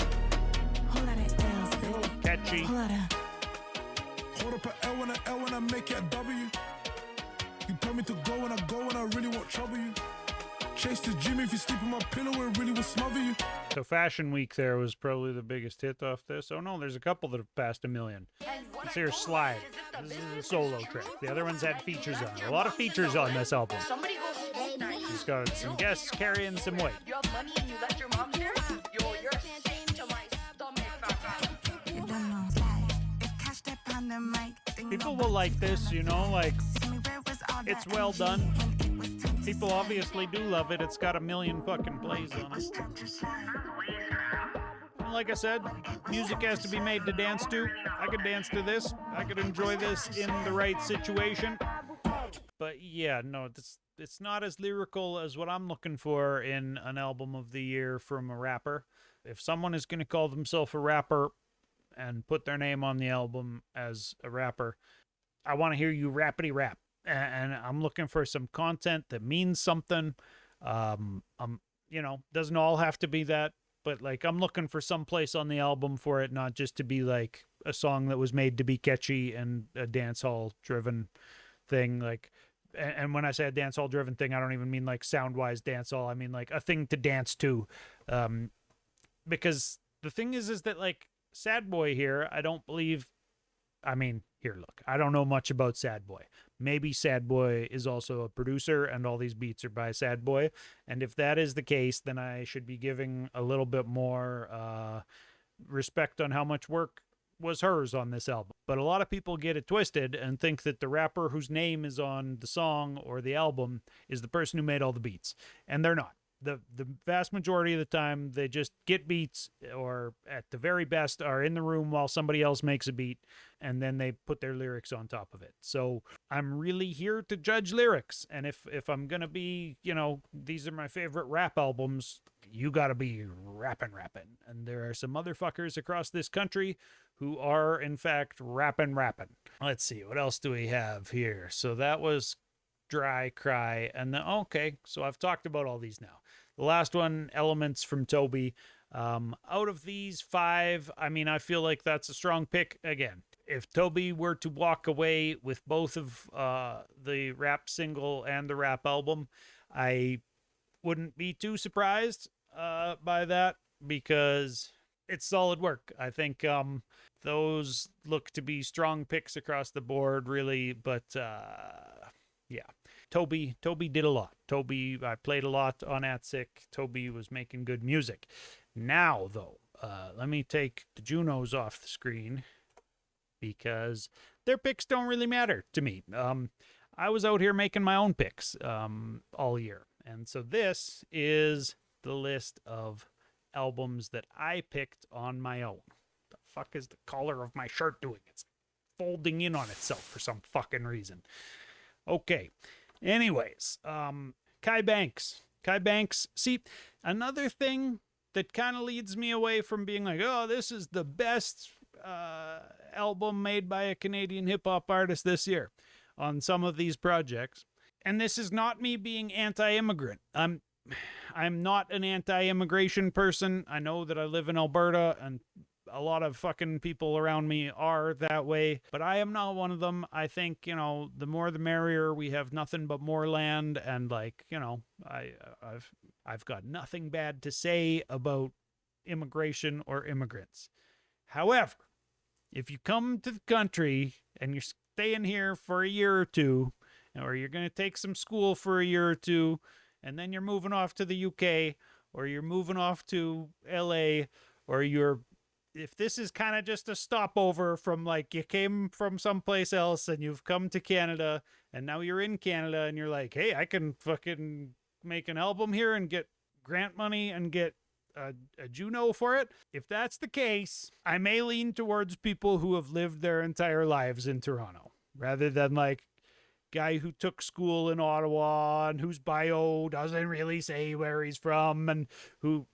Catchy. Hold up an L and an L when I make it a W. You tell me to go and I go and I really won't trouble you. Chase the gym if you sleep on my pillow and really will smother you. So Fashion Week there was probably the biggest hit off this. Oh no, there's a couple that have passed 1 million. Let's hear Slide. This is a solo track. The other ones had features on it. A lot of features on this album. She's got some guests carrying some weight. You have money and you left your mom here? Yo, you're a shame to my stomach. People will like this, you know, like, it's well done. People obviously do love it. It's got 1 million fucking plays on it. And like I said, music has to be made to dance to. I could dance to this. I could enjoy this in the right situation. But yeah, no, it's not as lyrical as what I'm looking for in an album of the year from a rapper. If someone is going to call themselves a rapper and put their name on the album as a rapper, I want to hear you rappity rap. And I'm looking for some content that means something. Doesn't all have to be that, but like I'm looking for some place on the album for it not just to be like a song that was made to be catchy and a dance hall driven thing. Like, and when I say a dance hall driven thing, I don't even mean like sound wise dance hall. I mean like a thing to dance to. Because the thing is that like Sad Boy here, I don't believe. I mean, here, look, I don't know much about Sad Boy. Maybe Sad Boy is also a producer and all these beats are by Sad Boy. And if that is the case, then I should be giving a little bit more respect on how much work was hers on this album. But a lot of people get it twisted and think that the rapper whose name is on the song or the album is the person who made all the beats. And they're not. The vast majority of the time, they just get beats or at the very best are in the room while somebody else makes a beat and then they put their lyrics on top of it. So I'm really here to judge lyrics. And if I'm going to be, these are my favorite rap albums, you got to be rapping. And there are some motherfuckers across this country who are, in fact, rapping. Let's see, what else do we have here? So that was Dry Cry. And then, okay, so I've talked about all these now. The last one, Elements from Toby. Out of these 5, I mean, I feel like that's a strong pick. Again, if Toby were to walk away with both of the rap single and the rap album, I wouldn't be too surprised by that because it's solid work. I think those look to be strong picks across the board, really. But yeah. Toby did a lot. I played a lot on ATSIC. Toby was making good music. Now, though, let me take the Junos off the screen because their picks don't really matter to me. I was out here making my own picks all year. And so this is the list of albums that I picked on my own. The fuck is the collar of my shirt doing? It's folding in on itself for some fucking reason. Okay. Anyways, Kai Banks. See, another thing that kind of leads me away from being like, oh, this is the best album made by a Canadian hip-hop artist this year on some of these projects. And this is not me being anti-immigrant. I'm not an anti-immigration person. I know that I live in Alberta and a lot of fucking people around me are that way, but I am not one of them. I think, the more the merrier. We have nothing but more land, and like, I've got nothing bad to say about immigration or immigrants. However, if you come to the country and you're staying here for a year or two, or you're going to take some school for a year or two, and then you're moving off to the UK, or you're moving off to LA, or if this is kind of just a stopover from like you came from someplace else and you've come to Canada and now you're in Canada and you're like, hey, I can fucking make an album here and get grant money and get a Juno for it. If that's the case, I may lean towards people who have lived their entire lives in Toronto rather than like guy who took school in Ottawa and whose bio doesn't really say where he's from and who,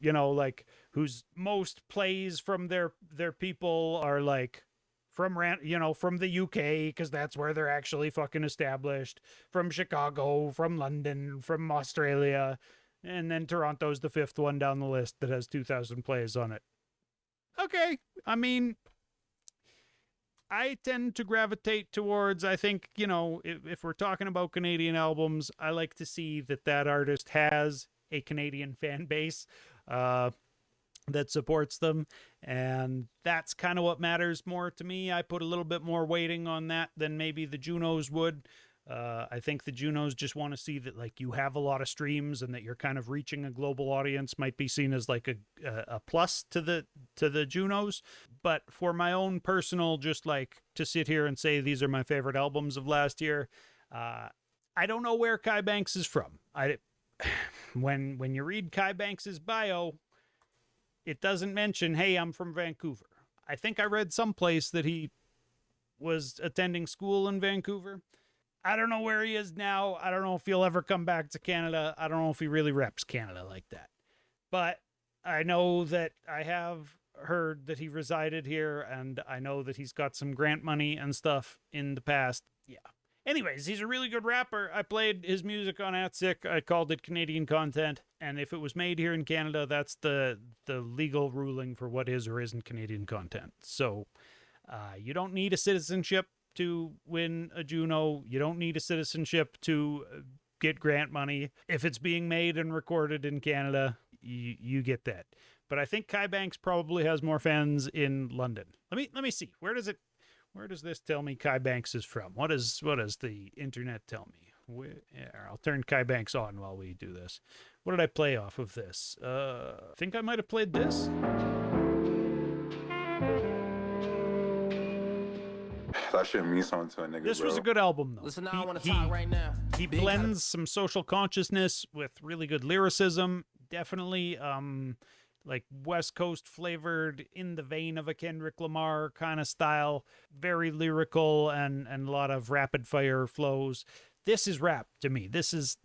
whose most plays from their people are like from the UK because that's where they're actually fucking established, from Chicago, from London, from Australia, and then Toronto's the 5th one down the list that has 2,000 plays on it. Okay, I mean, I tend to gravitate towards, I think, if we're talking about Canadian albums, I like to see that artist has a Canadian fan base that supports them. And that's kind of what matters more to me. I put a little bit more weighting on that than maybe the Junos would. I think the Junos just want to see that like you have a lot of streams and that you're kind of reaching a global audience might be seen as like a plus to the Junos. But for my own personal, just like to sit here and say these are my favorite albums of last year, I don't know where Kai Banks is from. When you read Kai Banks's bio, it doesn't mention, hey, I'm from Vancouver. I think I read someplace that he was attending school in Vancouver. I don't know where he is now. I don't know if he'll ever come back to Canada. I don't know if he really reps Canada like that. But I know that I have heard that he resided here, and I know that he's got some grant money and stuff in the past. Yeah. Anyways, he's a really good rapper. I played his music on ATSIC. I called it Canadian content. And if it was made here in Canada, that's the legal ruling for what is or isn't Canadian content. So you don't need a citizenship to win a Juno. You don't need a citizenship to get grant money. If it's being made and recorded in Canada, you get that. But I think Kai Banks probably has more fans in London. Let me see. Where does this tell me Kai Banks is from? What does the internet tell me? I'll turn Kai Banks on while we do this. What did I play off of this? I think I might have played this. That shit means something to a nigga, This bro. was a good album, though. Listen, I want to talk right now. He blends some social consciousness with really good lyricism. Definitely, like West Coast flavored, in the vein of a Kendrick Lamar kind of style. Very lyrical and a lot of rapid fire flows. This is rap to me. This is,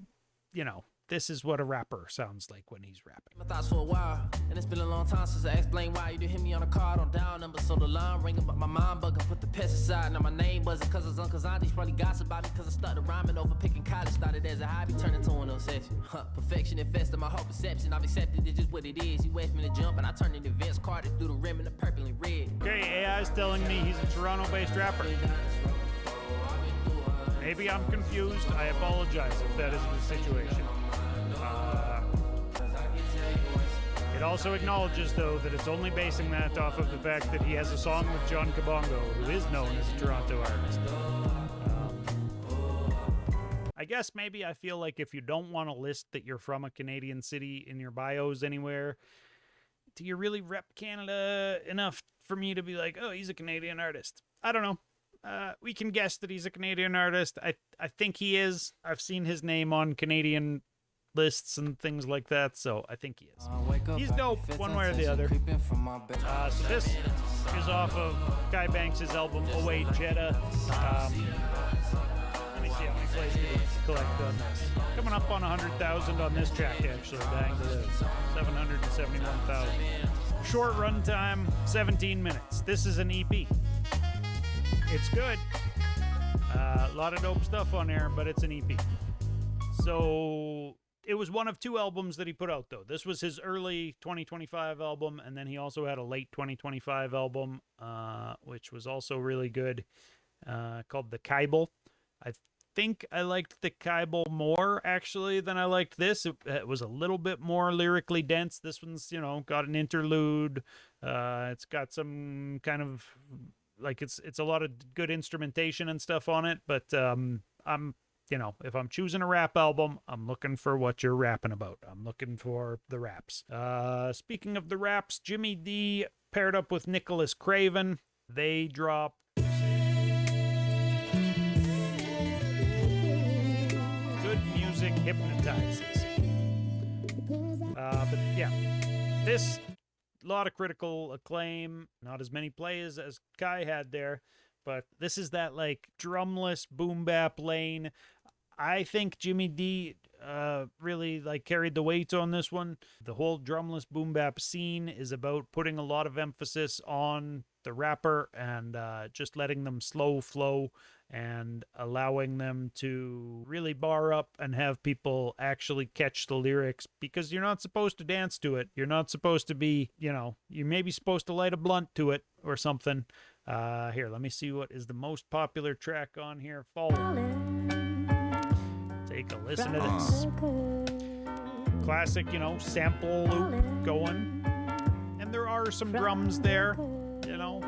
this is what a rapper sounds like when he's rapping. My thoughts for a while, and it's been a long time since I explained why you didn't hit me on a card on dial number. So the line ringing, but my mind bugging. Put the pesticide. Now my name buzzing, cause it's uncles, aunties probably gossip about me, cause I started rhyming over picking college. Started as a hobby, turned into an obsession. Perfection infested my whole perception. I've accepted it just what it is. You asked me to jump, and I turned into Vince Carter through the rim in the purple and red. Okay, AI's telling me he's a Toronto-based rapper. Maybe I'm confused. I apologize if that is the situation. It also acknowledges, though, that it's only basing that off of the fact that he has a song with John Kabongo, who is known as a Toronto artist. I guess maybe I feel like if you don't want to list that you're from a Canadian city in your bios anywhere, do you really rep Canada enough for me to be like, oh, he's a Canadian artist? I don't know. We can guess that he's a Canadian artist. I think he is. I've seen his name on Canadian lists and things like that, so I think he is. He's dope, one way or the other. So this is off of Kai Banks' album, Oh Wait, JETTA. Let me see how many plays did he collect on this. Coming up on 100,000 on this track, actually. Bang, 771,000. Short runtime, 17 minutes. This is an EP. It's good. A lot of dope stuff on there, but it's an EP. So it was one of two albums that he put out, though. This was his early 2025 album, and then he also had a late 2025 album, which was also really good, called The Kryple. I think I liked The Kryple more, actually, than I liked this. It was a little bit more lyrically dense. This one's, got an interlude. It's got some kind of, like, it's a lot of good instrumentation and stuff on it, but if I'm choosing a rap album, I'm looking for what you're rapping about. I'm looking for the raps. Speaking of the raps, Jimmy D paired up with Nicholas Craven. They dropped Good Music Hypnotizes. But yeah, this, a lot of critical acclaim. Not as many plays as Kai had there, but this is that like drumless boom bap lane. I think Jimmy D really carried the weight on this one. The whole drumless boom bap scene is about putting a lot of emphasis on the rapper and just letting them slow flow and allowing them to really bar up and have people actually catch the lyrics, because you're not supposed to dance to it. You're not supposed to be, you're maybe supposed to light a blunt to it or something. Here, let me see what is the most popular track on here. Take a listen to this. Classic, sample loop going. And there are some drums there,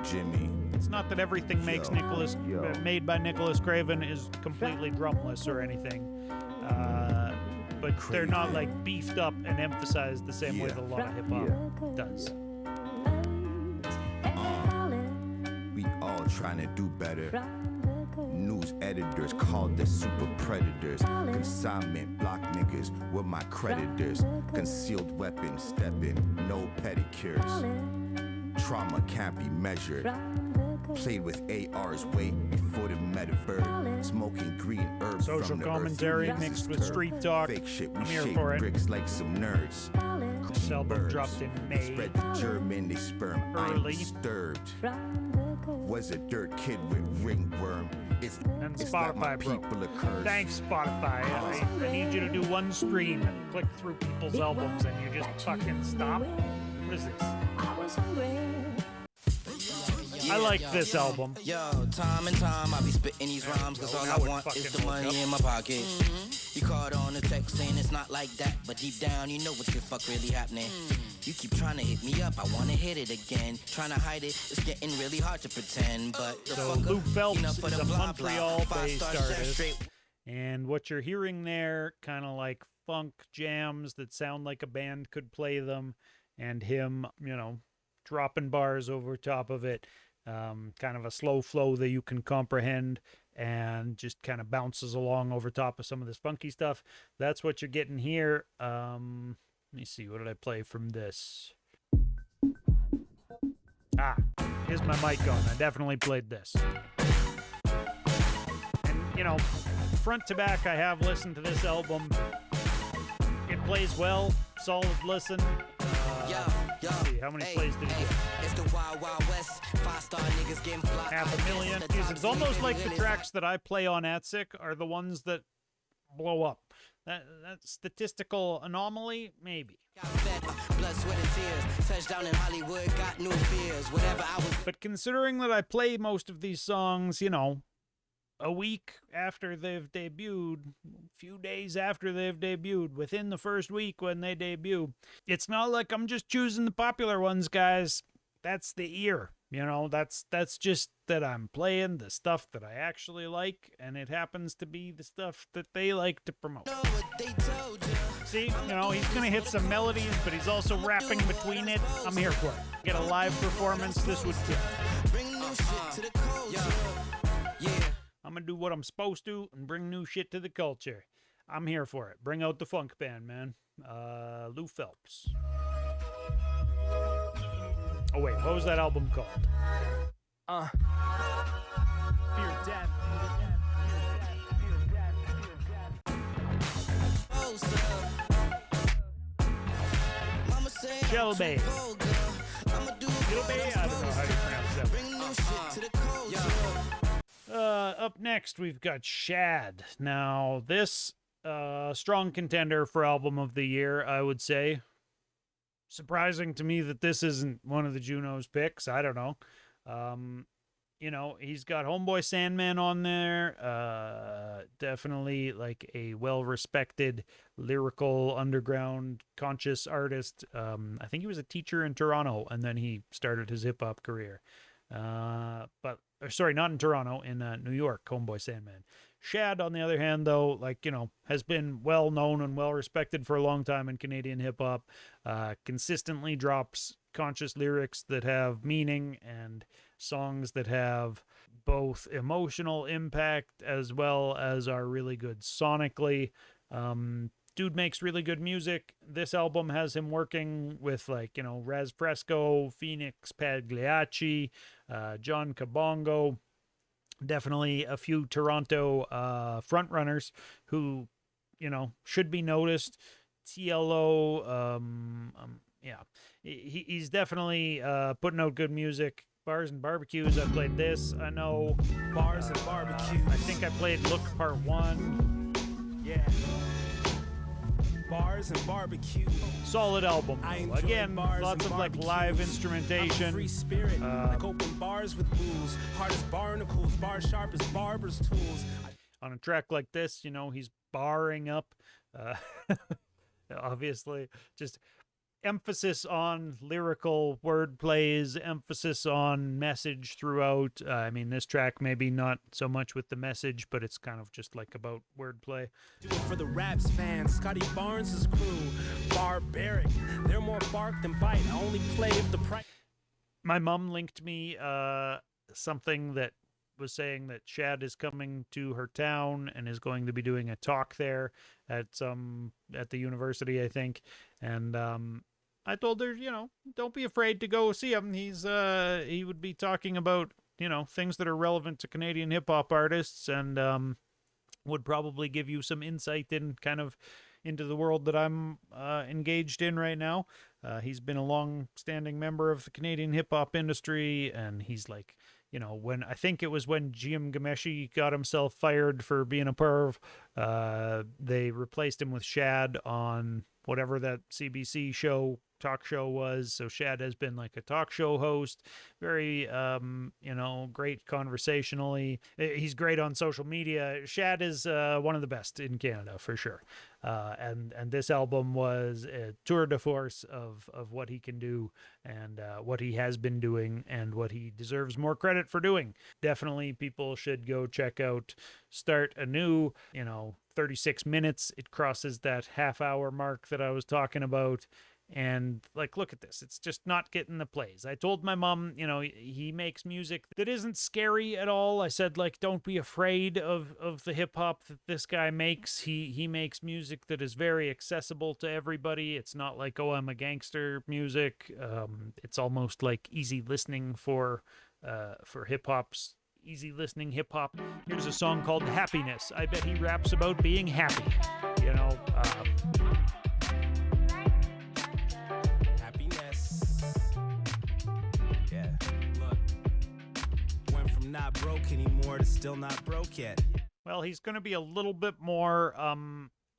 Jimmy. It's not that everything made by Nicholas Craven is completely drumless or anything. But they're not beefed up and emphasized the same way that a lot of hip hop does. We all trying to do better. News editors called us super predators. Consignment block niggas with my creditors. Concealed weapons stepping, no pedicures. Trauma can't be measured. Played with ARs way before the metaverse. Smoking green herbs Social from the commentary earth. mixed with street talk. Fake shit, we I'm here shape for it. bricks like some nerds. This album Birds. dropped in May. Spread the germ, they sperm. Early. I'm disturbed. Was a dirt kid with ringworm. It's And it's like my Spotify broke. people are cursed. Thanks, Spotify. I need you to do one stream and click through people's albums and you just fucking stop. What is this? I like this album. Yo, time and time I be spitting these rhymes, cause all I want is the money in my pocket. You caught on the text saying it's not like that, but deep down you know what the fuck really happening. You keep trying to hit me up, I wanna hit it again. Trying to hide it, it's getting really hard to pretend. But the So fucker, Lou Phelps enough for is the a blah, blah. Montreal-based Five-star chef artist. straight. And what you're hearing there, kind of like funk jams that sound like a band could play them, and him, dropping bars over top of it. Kind of a slow flow that you can comprehend and just kind of bounces along over top of some of this funky stuff. That's what you're getting here. Let me see, what did I play from this? Here's my mic on. I definitely played this. And, front to back, I have listened to this album. It plays well, solid listen. Let's see, how many plays did it get? It's the Wild Wild West. 5-star niggas getting fly. 500,000. Jeez, it's almost like the tracks that I play on ATSIC are the ones that blow up. That statistical anomaly, maybe. Blood, sweat, and tears. Touchdown in Hollywood, got new fears. Whatever I was. But considering that I play most of these songs, a week after they've debuted, a few days after they've debuted, within the first week when they debut, it's not like I'm just choosing the popular ones, guys. That's the ear. That's just that I'm playing the stuff that I actually like, and it happens to be the stuff that they like to promote. See, he's gonna hit some melodies, but he's also rapping between it. I'm here for it. Get a live performance, this would kill. I'm gonna do what I'm supposed to and bring new shit to the culture. I'm here for it. Bring out the funk band, man. Lou Phelps. Oh wait, what was that album called? Fear Death. Chelbe. Chelbe? I don't know how you pronounce that. Up next, we've got Shad. Now, this strong contender for Album of the Year, I would say. Surprising to me that this isn't one of the Junos picks. I don't know. He's got Homeboy Sandman on there. Definitely like a well-respected lyrical underground conscious artist. I think he was a teacher in Toronto, and then he started his hip-hop career. Sorry, not in Toronto, in New York, Homeboy Sandman. Shad, on the other hand, though, has been well known and well respected for a long time in Canadian hip hop. Consistently drops conscious lyrics that have meaning and songs that have both emotional impact as well as are really good sonically. Dude makes really good music. This album has him working with Raz Fresco, Phoenix Pagliacci, John Kabongo. Definitely a few Toronto frontrunners who, should be noticed. TLO, he's definitely putting out good music. Bars and Barbecues, I played this. I know. Bars and Barbecues. I think I played Look Part 1. Yeah. Bars and Barbecue. Solid album. Again, lots of live instrumentation. I'm a free spirit, like open bars with booze. Hardest barnacles, bar sharp as barber's tools. On a track like this, he's barring up. Obviously, just emphasis on lyrical word plays, emphasis on message throughout. This track maybe not so much with the message, but it's kind of just about wordplay. Do it for the Raps fans. Scotty Barnes' crew, barbaric. They're more bark than bite. I only play if the price. My mom linked me something that was saying that Shad is coming to her town and is going to be doing a talk there at the university, I think. And I told her, don't be afraid to go see him. He would be talking about you know, things that are relevant to Canadian hip-hop artists, and would probably give you some insight into the world that I'm engaged in right now. He's been a long-standing member of the Canadian hip-hop industry, and he's like, you know, when GM Gameshi got himself fired for being a perv, they replaced him with Shad on whatever that CBC talk show was. So Shad has been like a talk show host, very, you know, great conversationally. He's great on social media. Shad is one of the best in Canada for sure. And this album was a tour de force of what he can do, and what he has been doing, and what he deserves more credit for doing. Definitely people should go check out Start Anew. You know, 36 minutes. It crosses that half-hour mark that I was talking about. And like, look at this. It's just not getting the plays. I told my mom, you know, he makes music that isn't scary at all. I said, like, don't be afraid of the hip hop that this guy makes. He makes music that is very accessible to everybody. It's not like, oh, I'm a gangster music. It's almost like easy listening for hip hop's easy listening hip hop. Here's a song called Happiness. I bet he raps about being happy. You know, not broke anymore to still not broke yet. Well, he's going to be a little bit more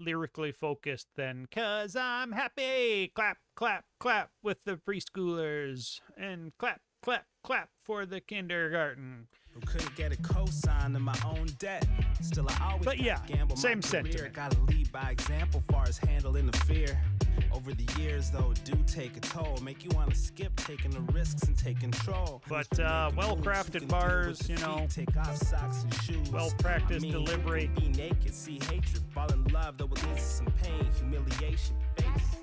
lyrically focused than "'Cause I'm happy, clap, clap, clap with the preschoolers, and clap, clap, clap for the kindergarten." Who couldn't get a cosign to my own debt. Still, I always gamble same my sentiment. career. Gotta lead by example far as handling the fear. Over the years, though, do take a toll. Make you want to skip taking the risks and take control. But well-crafted bars, you know, take off socks and shoes. Well-practiced delivery. Be naked, see hatred, fall in love, though it leads to some pain, humiliation, face.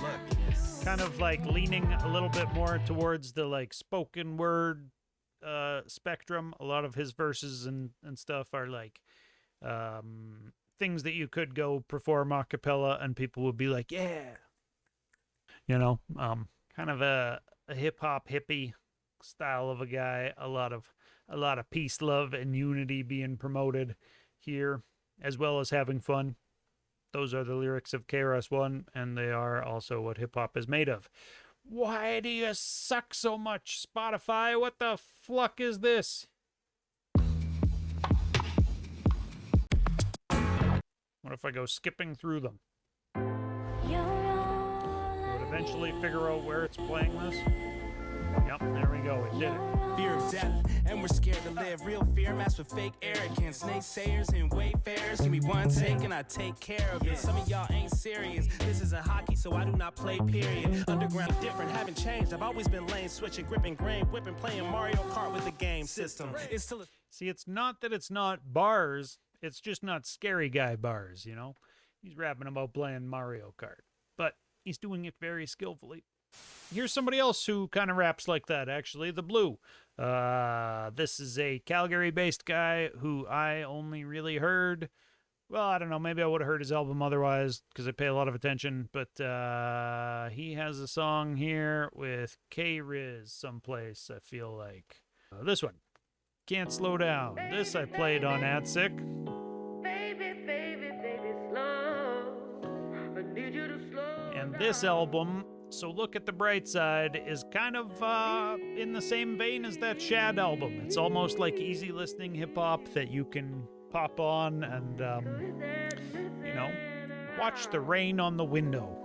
Look, kind of like leaning a little bit more towards the like spoken word spectrum. A lot of his verses and stuff are like things that you could go perform a cappella and people would be like, yeah, you know, kind of a hip-hop hippie style of a guy. A lot of peace, love, and unity being promoted here, as well as having fun. Those are the lyrics of KRS-One, and they are also what hip-hop is made of. Why do you suck so much, Spotify? What the fuck is this? What if I go skipping through them? Would eventually figure out where it's playing this. Yep, there we go. It did it. Fear of death, and we're scared to live. Real fear masked with fake arrogance. Naysayers and wayfarers. Give me one take and I take care of it. Some of y'all ain't serious. This isn't hockey, so I do not play, period. Underground different, haven't changed. I've always been lane switching, gripping grain, whipping, playing Mario Kart with the game system. It's still See, it's not that it's not bars. It's just not scary guy bars, you know? He's rapping about playing Mario Kart. But he's doing it very skillfully. Here's somebody else who kind of raps like that, actually. The Blue. This is a Calgary-based guy who I only really heard... Well, I don't know. Maybe I would have heard his album otherwise because I pay a lot of attention. But he has a song here with K-Riz someplace, I feel like. This one. Can't Slow Down. This I played on AdSick. And this album, So Look at the Bright Side, is kind of in the same vein as that Shad album. It's almost like easy listening hip-hop that you can pop on and, you know, watch the rain on the window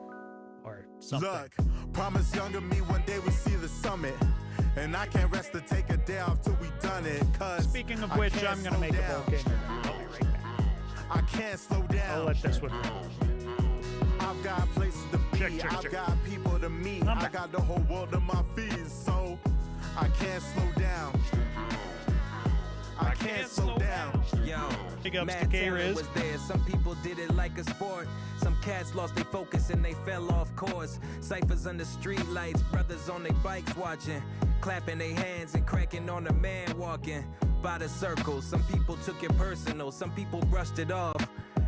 or something. Look, promise younger me one day we see the summit. And I can't rest to take a day off till we done it. Cause speaking of which, I'm gonna make a volcano. I'll be right back. I can't slow down. I'll let this one roll. I've got places to be. I've got people to meet. I got the whole world at my feet. So I can't slow down. I can't slow down. Yo, big ups to Matt K-Riz. was there. Some people did it like a sport. Some cats lost their focus and they fell off course. Ciphers under street lights, brothers on their bikes watching, clapping their hands and cracking on a man walking by the circle. Some people took it personal, some people brushed it off.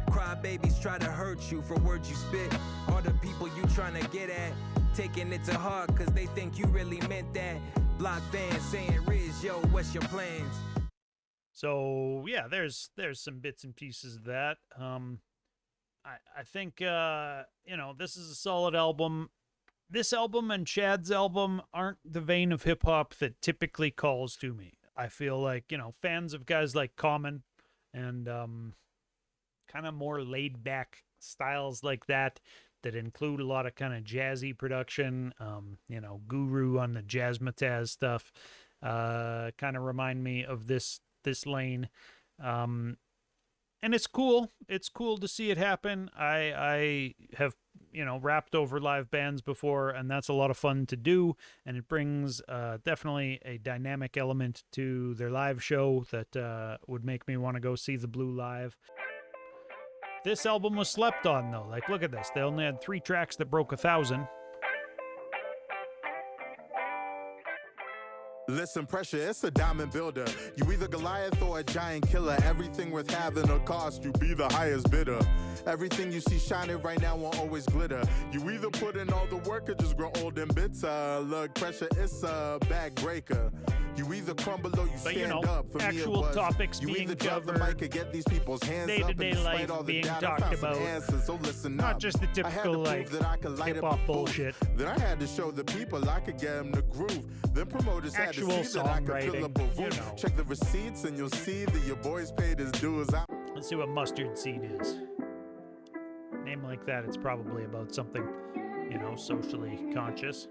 Crybabies try to hurt you for words you spit. All the people you trying to get at, taking it to heart cause they think you really meant that. Block fans saying, Riz, yo, what's your plans? So yeah, there's some bits and pieces of that. I think this is a solid album. This album and Shad's album aren't the vein of hip hop that typically calls to me. I feel like, fans of guys like Common and kind of more laid back styles like that include a lot of kind of jazzy production, Guru on the Jazzmatazz stuff, kind of remind me of this lane. And it's cool. It's cool to see it happen. I have, rapped over live bands before, and that's a lot of fun to do. And it brings definitely a dynamic element to their live show that would make me want to go see the Blue live. This album was slept on, though. Like, look at this. They only had 3 tracks that broke 1,000. Listen, pressure, it's a diamond builder. You either Goliath or a giant killer. Everything worth having or cost, you be the highest bidder. Everything you see shining right now won't always glitter. You either put in all the work or just grow old and bitter. Look, pressure, it's a backbreaker. You either crumble or you stand up. For actual me it was, topics you being either drop the covered, mic or get these people's hands day-to-day up. And life all the being doubt, talked I found some about. answers, so listen Not up. just the typical, hip-hop bullshit. Then I had to show the people I could get them to groove. Then promoters Actual had to see that I could fill up a room. Check the receipts and you'll see that your boys paid his dues. Let's see what Mustard Seed is. Name like that, it's probably about something, socially conscious.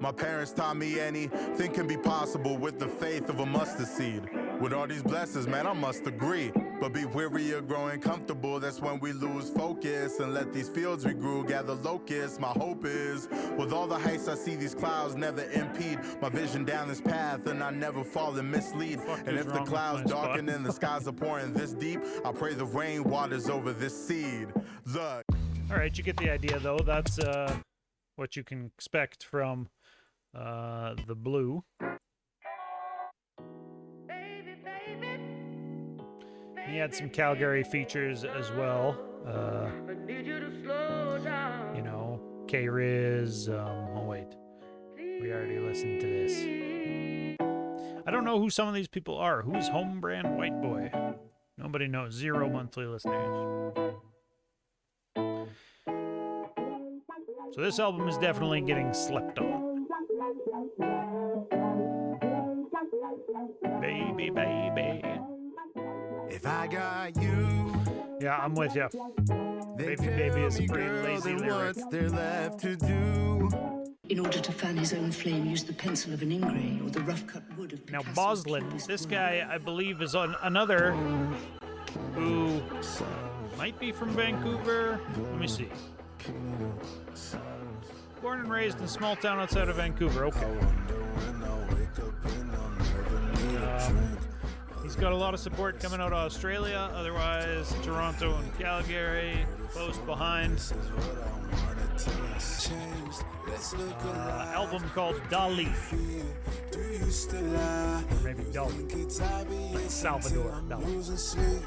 My parents taught me anything can be possible with the faith of a mustard seed. With all these blessings, man, I must agree. But be weary of growing comfortable, that's when we lose focus. And let these fields we grew gather locusts. My hope is, with all the heights I see, these clouds never impede my vision down this path, and I never fall and mislead. And if the clouds darken and the skies are pouring this deep, I pray the rain waters over this seed. Look. All right, you get the idea, though. That's what you can expect from the Blue. He had some Calgary features as well. K-Riz. Oh, wait. We already listened to this. I don't know who some of these people are. Who's Home Brand White Boy? Nobody knows. 0 monthly listeners. So this album is definitely getting slept on. Baby, baby. If I got you, yeah, I'm with you. Baby, baby is a pretty lazy lyric. What's there left to do? In order to fan his own flame, use the pencil of an Ingray or the rough-cut wood of Picasso. Now, Boslen, this guy, I believe, is on another who might be from Vancouver. Let me see. Born and raised in a small town outside of Vancouver. Okay. He's got a lot of support coming out of Australia. Otherwise, Toronto and Calgary close behind. Album called Dali. Or maybe Dali. Like Salvador Dali.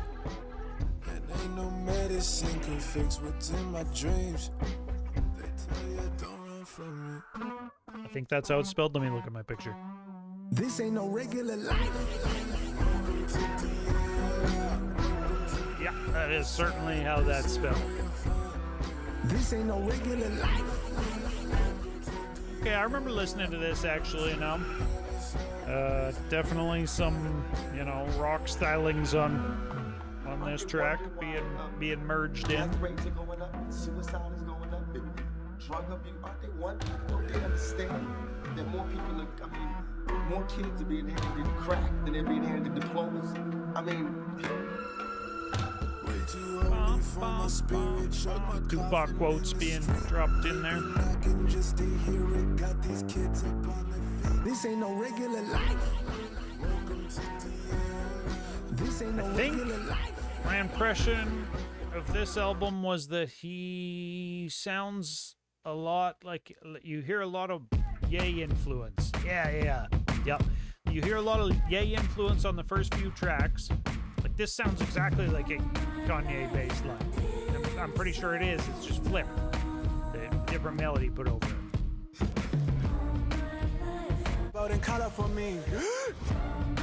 Ain't no medicine can fix what's in my dreams. They tell you don't run from me. I think that's how it's spelled. Let me look at my picture. This ain't no regular life. Yeah, that is certainly how that's spelled. This ain't no regular life. Okay, I remember listening to this actually, definitely some, rock stylings on this track being merged in. Rates are going up, suicide is going up, and drug abuse. Aren't they one? Don't they understand that more people are, more kids are being handed crack than they're being handed diplomas? Tupac quotes being dropped in there. This ain't no regular life. This ain't no regular life. My impression of this album was that he sounds a lot like, you hear a lot of Ye influence. Yep. You hear a lot of Ye influence on the first few tracks. Like, this sounds exactly like a Kanye bass line. I'm pretty sure it is. It's just flipped. The different melody put over it.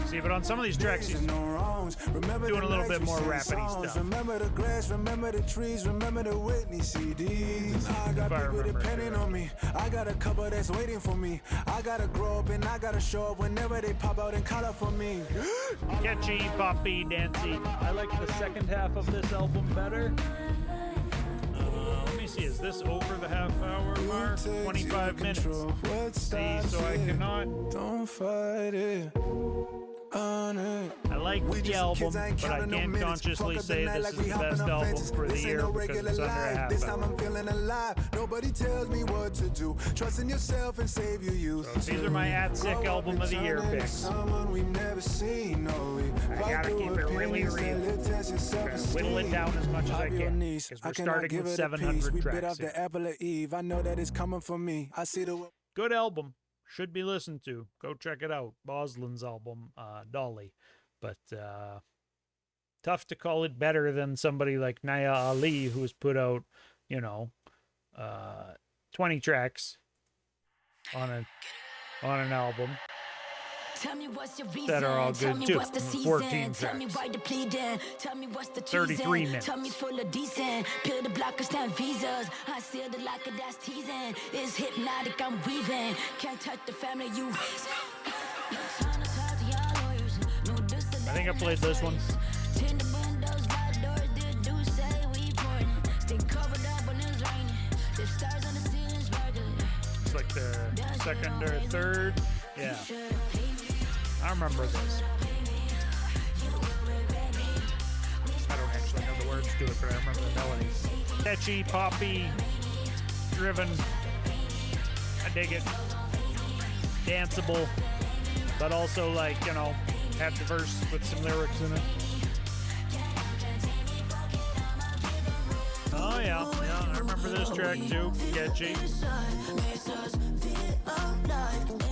See, but on some of these tracks, he's doing a little bit more rapidy stuff. Remember the grass, remember the trees, remember the Whitney CDs. I got people depending on me. I got a couple that's waiting for me. I gotta grow up and I gotta show up whenever they pop out and call up for me. Catchy, poppy, dancey. I like the second half of this album better. Let me see, is this over the half-hour mark? 25 minutes. See, so I cannot. Don't fight it. I like the album, but I can't consciously say this is the best album for the year because it's under a half This time hour. I'm feeling alive. Nobody tells me what to do. Trust in yourself and save your youth. These are my at-sick album of the year picks. Someone we've never seen, no, I gotta keep it really real. Whittle it down as much as I can because we're starting with 700 tracks here. The apple of Eve. I know that it's coming for me. I see the Good album. Should be listened to. Go check it out. Boslen's album, Dali. But tough to call it better than somebody like Naya Ali, who's put out, 20 tracks on an album. Tell me what's your reason. That are all Tell good me too. what's the season. 14 Tell me tracks. why the pleading. Tell me what's the 33 teasing. minutes. Tell me full of decent. Peel the blockers, stand visas. I seal the locker, that's teasing. It's hypnotic, I'm weaving. Can't touch the family, you. I think I played this one. It's like the second or third. Yeah. I remember this. I don't actually know the words to it, but I remember the melody. Catchy, poppy, driven. I dig it. Danceable, but also have the verse with some lyrics in it. Oh yeah, I remember this track too. Catchy.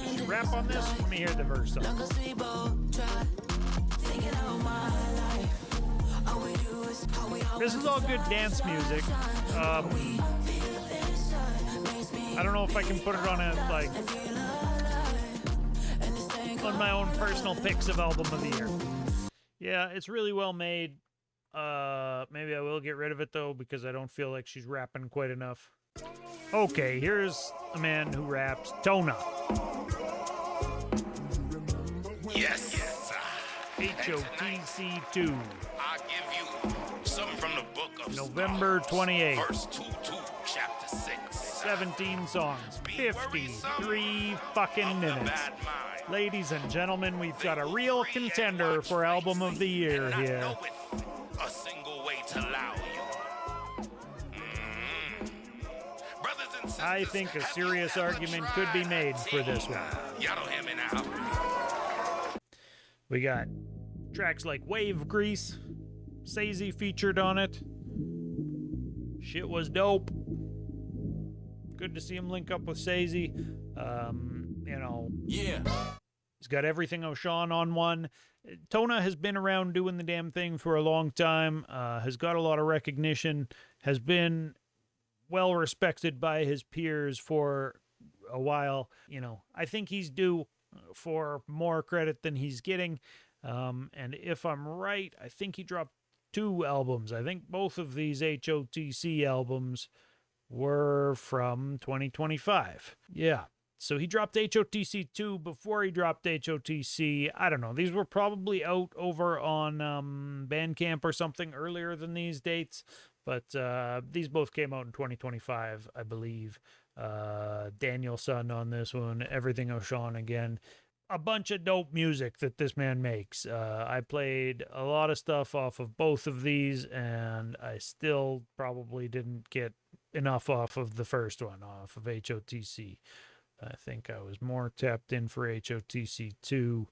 Did you rap on this? Let me hear the verse on it. This is all good dance music. I don't know if I can put it on on my own personal picks of album of the year. Yeah, it's really well made. Maybe I will get rid of it though because I don't feel like she's rapping quite enough. Okay, here's a man who raps, Tona. Yes. HOTC 2. I'll give you something from the book of November 28th. Verse 2, chapter 6. 17 songs, 53 fucking minutes. Ladies and gentlemen, we've got a real contender for album of the year here. A single way to allow you. I think a serious argument could be made for this one. Y'all don't hear me now. We got tracks like Wave Grease, Sazy featured on it. Shit was dope. Good to see him link up with Sazy. Yeah. He's got Everything O'Shawn on one. Tona has been around doing the damn thing for a long time, has got a lot of recognition, has been well respected by his peers for a while. I think he's due for more credit than he's getting. And if I'm right, I think he dropped 2 albums. I think both of these HOTC albums were from 2025. Yeah. So he dropped HOTC 2 before he dropped HOTC. I don't know. These were probably out over on Bandcamp or something earlier than these dates. But these both came out in 2025, I believe. Danielson on this one. Everything O'Shawn again. A bunch of dope music that this man makes. I played a lot of stuff off of both of these, and I still probably didn't get enough off of the first one, off of HOTC. I think I was more tapped in for HOTC 2.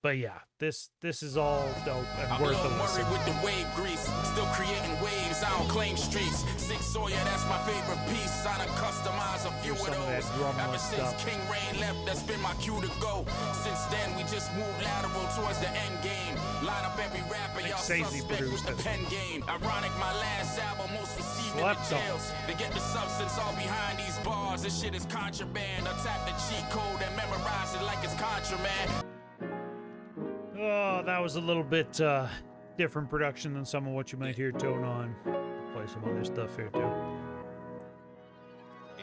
But yeah, this is all dope and worth a listen. With the wave grease, still creating waves, I don't claim streaks. Six Sawyer, that's my favorite piece. I done customized a few of those. Ever since King Rain left, that's been my cue to go. Since then, we just moved lateral towards the end game. Line up every rapper, y'all suspect with the pen game. Ironic, my last album, most received in the jails. They get the substance all behind these bars. This shit is contraband. Attack the cheat code and memorize it like it's contraband. Oh, that was a little bit different production than some of what you might hear Tona on. Play some other stuff here too.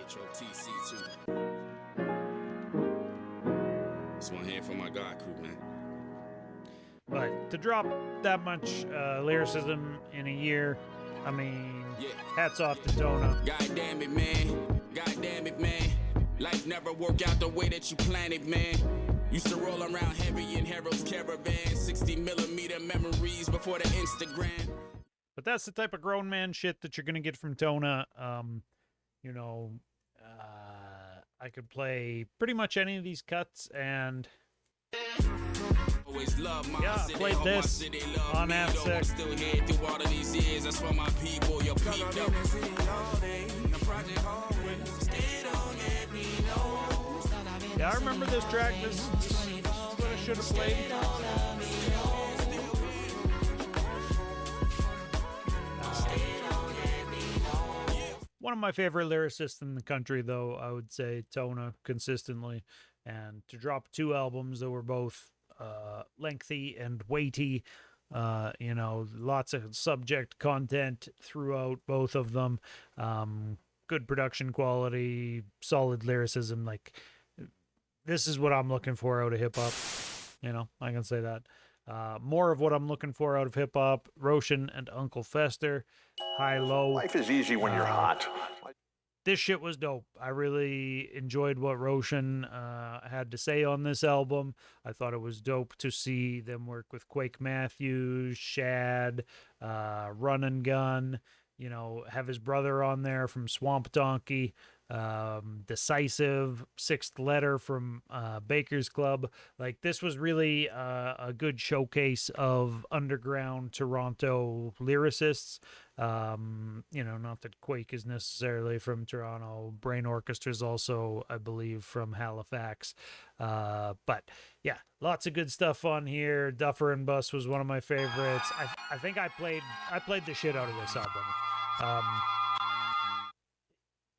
HOTC too. This one here for my God crew, man. But to drop that much lyricism in a year, I mean, hats off to Tona. God damn it, man. God damn it, man. Life never work out the way that you planned it, man. Used to roll around heavy in Harold's Caravan, 60mm memories before the Instagram. But that's the type of grown man shit that you're gonna get from Tona. You know, I could play pretty much any of these cuts, and yeah, I played this on AOTY. Still here through all of these years. That's for my people. Your people. Yeah, I remember this track. This is what I should have played. One of my favorite lyricists in the country, though, I would say Tona consistently. And to drop 2 albums that were both lengthy and weighty, you know, lots of subject content throughout both of them, good production quality, solid lyricism, like... This is what I'm looking for out of hip-hop. You know, I can say that. More of what I'm looking for out of hip-hop. Roshin and Uncle Fester. High-low. Life is easy when you're hot. This shit was dope. I really enjoyed what Roshin had to say on this album. I thought it was dope to see them work with Quake Matthews, Shad, Run and Gun. You know, have his brother on there from Swamp Donkey. Decisive, Sixth Letter from Baker's Club. Like, this was really a good showcase of underground Toronto lyricists. You know, not that Quake is necessarily from Toronto. Brain Orchestra is also, I believe, from Halifax. But yeah, lots of good stuff on here. Duffer and Bus was one of my favorites. I think I played the shit out of this album.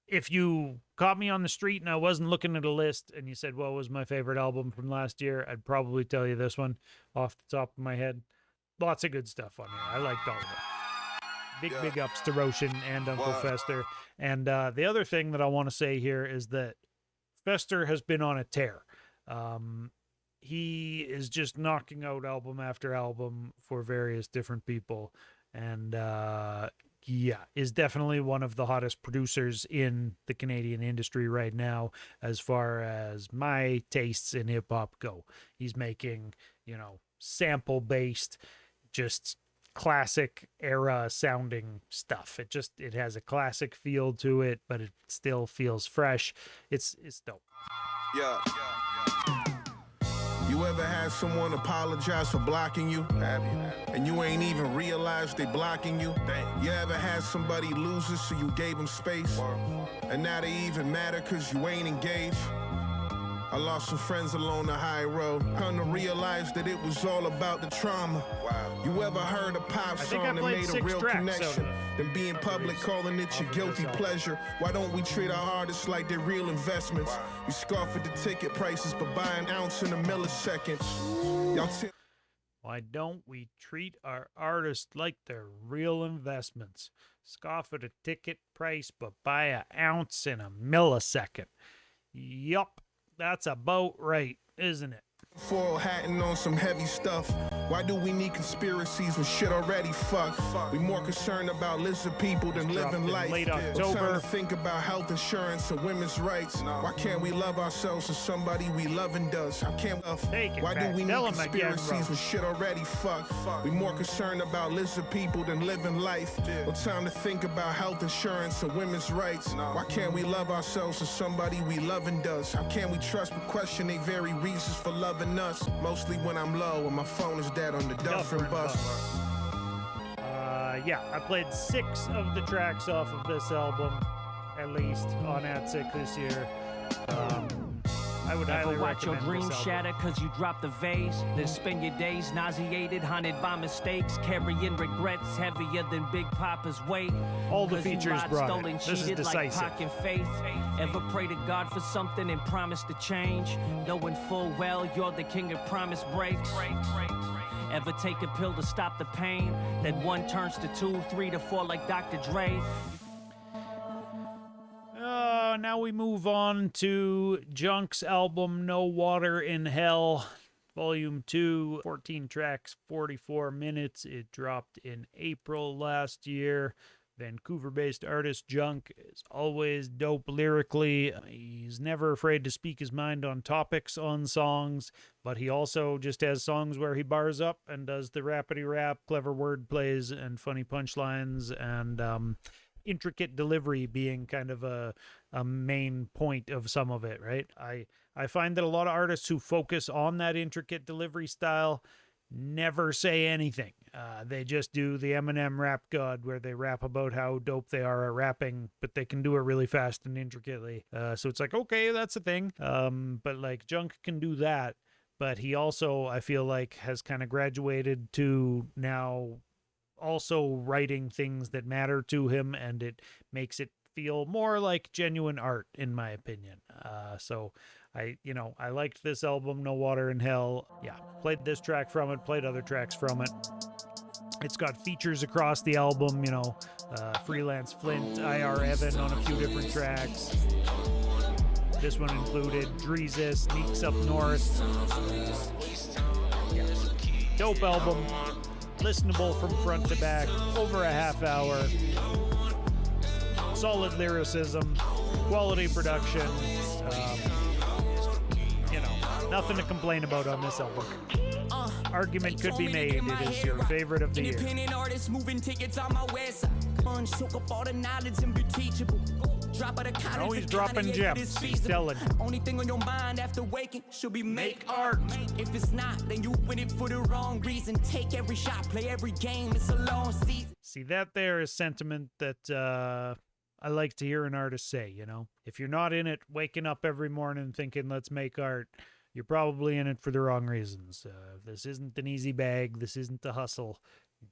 If you caught me on the street and I wasn't looking at a list and you said, what was my favorite album from last year, I'd probably tell you this one off the top of my head. Lots of good stuff on here. I liked all of it. Big ups to Roshin and Uncle Fester. And the other thing that I want to say here is that Fester has been on a tear. He is just knocking out album after album for various different people. And yeah, is definitely one of the hottest producers in the Canadian industry right now, as far as my tastes in hip hop go. He's making, you know, sample based, just classic era sounding stuff. It has a classic feel to it, but it still feels fresh. It's dope. Yeah. You ever had someone apologize for blocking you? Have you? And you ain't even realized they blocking you? Dang. You ever had somebody lose it so you gave them space? And now they even matter cause you ain't engaged? I lost some friends along the high road. Come to realize that it was all about the trauma. Wow. You ever heard a pop song that made a real connection? Then be in public calling it your guilty pleasure. Why don't we treat our artists like they're real investments? Wow. We scoff at the ticket prices, but buy an ounce in a milliseconds. Why don't we treat our artists like they're real investments? Scoff at a ticket price, but buy an ounce in a millisecond. Yup. That's about right, isn't it? Foil hatting on some heavy stuff. Why do we need conspiracies when shit already fucked? We more concerned about lizard people than living life. Late October. Time to think about health insurance and women's rights. Why can't we love ourselves as somebody we loving does? How can't why do we need conspiracies when shit already fucked? We more concerned about lizard people than living life. No time to think about health insurance and women's rights. Why can't we love ourselves as somebody we loving does? How can we trust but question their very reasons for loving us? Mostly when I'm low and my phone is dead on the Duffer and Bus. Yeah, I played 6 of the tracks off of this album, at least on AOTC this year. I would highly Ever watch your recommend dreams this shatter cause you dropped the vase? Then spend your days nauseated, haunted by mistakes, carrying regrets heavier than Big Papa's weight. All the 'Cause you features lied, brought stolen, it. This is cheated like decisive. Pac and Faith. Ever pray to God for something and promise to change, knowing full well you're the king of promise breaks? Ever take a pill to stop the pain? Then one turns to 2, 3 to 4 like Dr. Dre. Now we move on to Junk's album No Water in Hell, Volume 2, 14 tracks, 44 minutes. It dropped in April last year. Vancouver-based artist Junk is always dope lyrically. He's never afraid to speak his mind on topics on songs, but he also just has songs where he bars up and does the rappity rap, clever word plays, and funny punchlines, and intricate delivery being kind of a main point of some of it, right? I find that a lot of artists who focus on that intricate delivery style never say anything. They just do the Eminem rap god where they rap about how dope they are at rapping, but they can do it really fast and intricately. So it's like, okay, that's a thing. But like Junk can do that, but he also, I feel like, has kind of graduated to now also writing things that matter to him, and it makes it feel more like genuine art, in my opinion. So I liked this album, No Water in Hell. Yeah, played this track from it, played other tracks from it. It's got features across the album, Freelance Flint, IR Evan on a few different tracks. This one included Dreezus, Neeks Up North. Dope album. Listenable from front to back, over a half hour. Solid lyricism, quality production. Nothing to complain about on this album. Argument could be made. It is your favorite of the year. Independent artists moving tickets on my website. Sponge soak up all the knowledge and be teachable. Drop out of college. No, he's dropping gems. He's telling you. Only thing on your mind after waking should be make art. If it's not, then you win it for the wrong reason. Take every shot, play every game. It's a long season. See, that there is sentiment that I like to hear an artist say, If you're not in it, waking up every morning thinking, let's make art, you're probably in it for the wrong reasons. This isn't an easy bag. This isn't the hustle.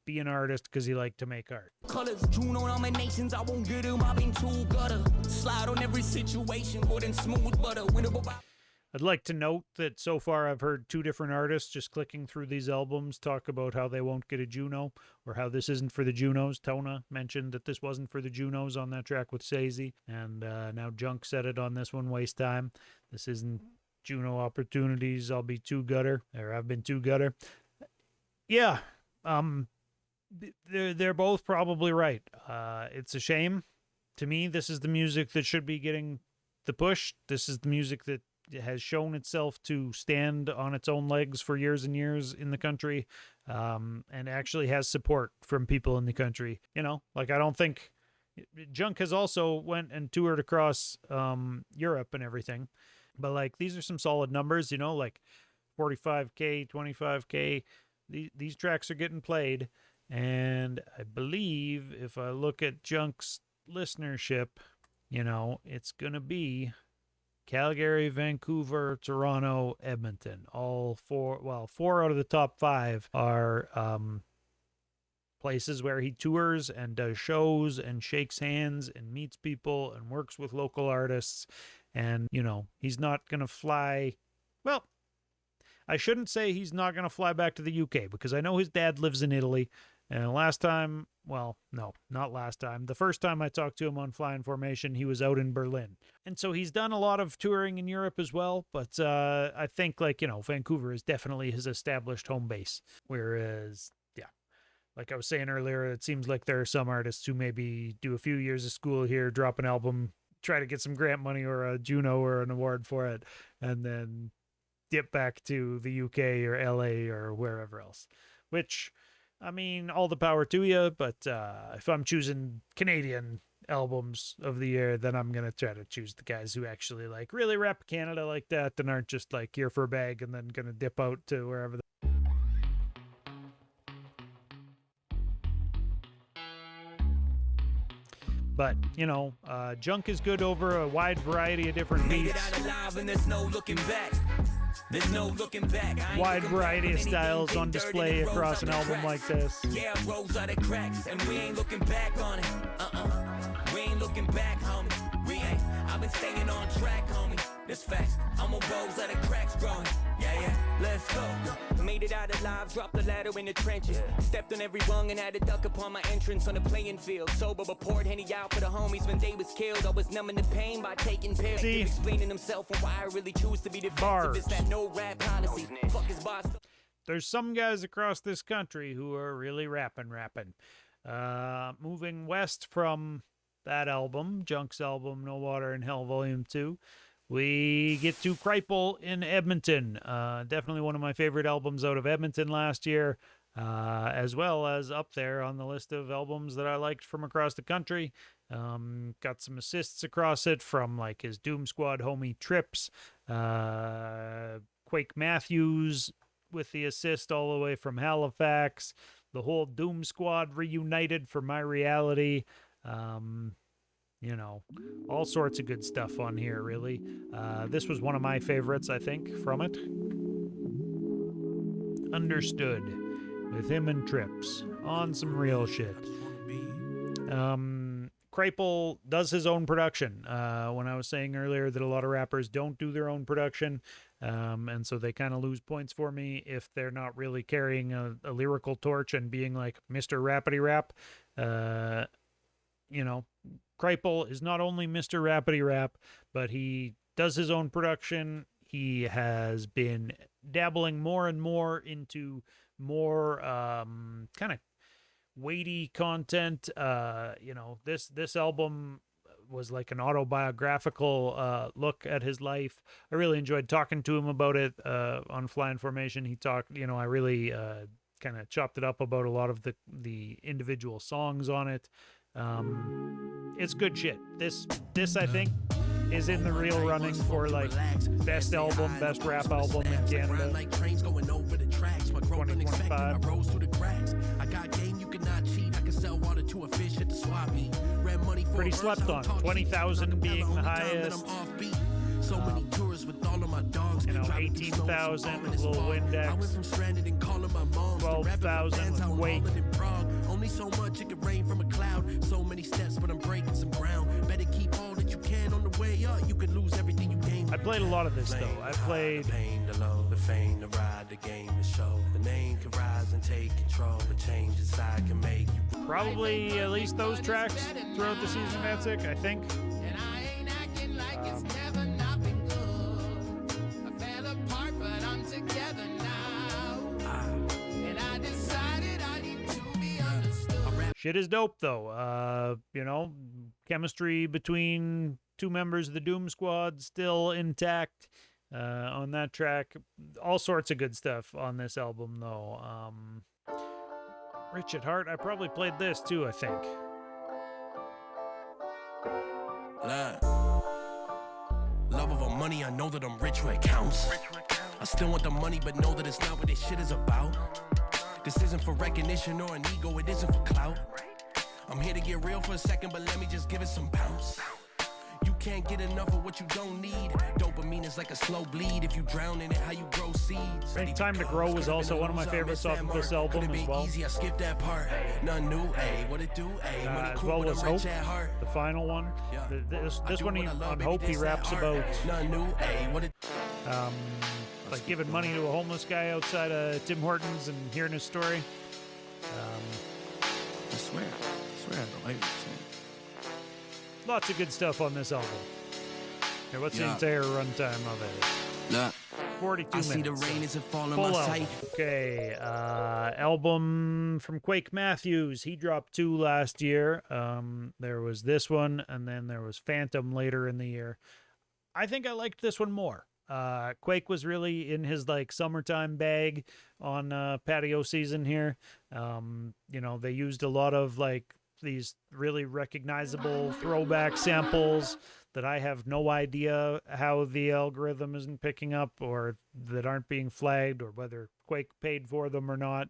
Be an artist because you like to make art. Colors, Juno nominations, I won't get them. I've been too gutter. Slide on every situation, more than smooth butter. I'd like to note that so far I've heard two different artists just clicking through these albums talk about how they won't get a Juno or how this isn't for the Junos. Tona mentioned that this wasn't for the Junos on that track with Sazy, and now Junk said it on this one, Waste Time. This isn't Juno opportunities. I've been too gutter. Yeah, they're both probably right. It's a shame. To me, this is the music that should be getting the push. This is the music that has shown itself to stand on its own legs for years and years in the country, and actually has support from people in the country. I don't think Junk has also went and toured across Europe and everything, but these are some solid numbers, 45K, 25K. These tracks are getting played, and I believe if I look at Junk's listenership, it's gonna be Calgary, Vancouver, Toronto, Edmonton. All four out of the top 5 are places where he tours and does shows and shakes hands and meets people and works with local artists. And, he's not going to fly. Well, I shouldn't say he's not going to fly back to the UK because I know his dad lives in Italy. And last time, well, no, not last time. The first time I talked to him on Fly Information, he was out in Berlin. And so he's done a lot of touring in Europe as well. But I think, Vancouver is definitely his established home base. Whereas, yeah, like I was saying earlier, it seems like there are some artists who maybe do a few years of school here, drop an album, try to get some grant money or a Juno or an award for it, and then dip back to the UK or LA or wherever else. Which, I mean, all the power to you, but if I'm choosing Canadian albums of the year, then I'm going to try to choose the guys who actually really rep Canada like that and aren't just here for a bag and then going to dip out to wherever. But, you know, junk is good over a wide variety of different Made it beats. out alive and there's no looking back. There's no looking back. I ain't Wide looking variety back of on styles anything on dirty display that rolls across out an the album cracks. like this. Yeah, it rolls out of cracks, and we ain't looking back on it. We ain't looking back, homie. We ain't. I've been staying on track, homie. This facts. I'm a rolls out of cracks growing. Yeah, let's go. Made it out alive, dropped the ladder in the trenches. Stepped on every rung and had a duck upon my entrance on the playing field. Sober, but poured Henny out for the homies when they was killed. I was numbing the pain by taking pills. Explaining himself and why I really choose to be defensive. It's that no rap policy. Fuck his boss. There's some guys across this country who are really rapping. Moving west from that album, Junk's album, No Water in Hell Volume 2, we get to Kryple in Edmonton. Definitely one of my favorite albums out of Edmonton last year, as well as up there on the list of albums that I liked from across the country. Got some assists across it from like his Doom Squad homie Trips, Quake Matthews with the assist all the way from Halifax, the whole Doom Squad reunited for My Reality. You know, all sorts of good stuff on here, really. This was one of my favorites, I think, from it. Understood, with him and Trips, on some real shit. Kryple does his own production. When I was saying earlier that a lot of rappers don't do their own production, and so they kind of lose points for me if they're not really carrying a lyrical torch and being like Mr. Rappity Rap. You know, Kryple is not only Mr. Rappity Rap, but he does his own production. He has been dabbling more and more into more kind of weighty content. You know, this album was like an autobiographical look at his life. I really enjoyed talking to him about it on Flying Formation. He talked, you know, I really kind of chopped it up about a lot of the individual songs on it. It's good shit. This I think is in the real running for like best album, best rap album in Canada. 2025. I rose through the cracks. I got game you cannot cheat. I can sell water to a fish at the swap meet. Red money for pretty slept on. 20,000 being the highest. So many tourists with all of my dogs. You know, 18,000 with Lil Windex. I went from stranded and calling my mom. 12,000 with Quake. Only so much it could rain from a cloud. So many steps, but I'm breaking some ground. Better keep all that you can on the way up. You could lose everything you gain. I played a lot of this though. I played the pain, the low, the fame, the ride, the game, the show. The name can rise and take control, but change inside can make you. Probably at least those tracks throughout the season. That's it, I think. Shit is dope though. You know, chemistry between two members of the Doom Squad still intact on that track. All sorts of good stuff on this album though. Rich at Heart, I probably played this too, I think. Love over money, I know that I'm rich where it counts. I still want the money, but know that it's not what this shit is about. This isn't for recognition or an ego, it isn't for clout. I'm here to get real for a second, but let me just give it some bounce. You can't get enough of what you don't need. Dopamine is like a slow bleed. If you drown in it, how you grow seeds. Time to Grow was also one of my favorites off of this album as well. Easy, I skipped that part. Nothing new, what it do, as well as Hope, the final one. This one on Hope, he raps about like giving money to a homeless guy outside of Tim Hortons and hearing his story. I swear I don't like this. Lots of good stuff on this album. Here, what's the entire runtime of it? Look, 42 minutes. I see the rain as it fall in Full my album. sight. Okay, album from Quake Matthews. He dropped 2 last year. There was this one, and then there was Phantom later in the year. I think I liked this one more. Quake was really in his like summertime bag on Patio season here. You know, they used a lot of like these really recognizable throwback samples that I have no idea how the algorithm isn't picking up, or that aren't being flagged, or whether Quake paid for them or not.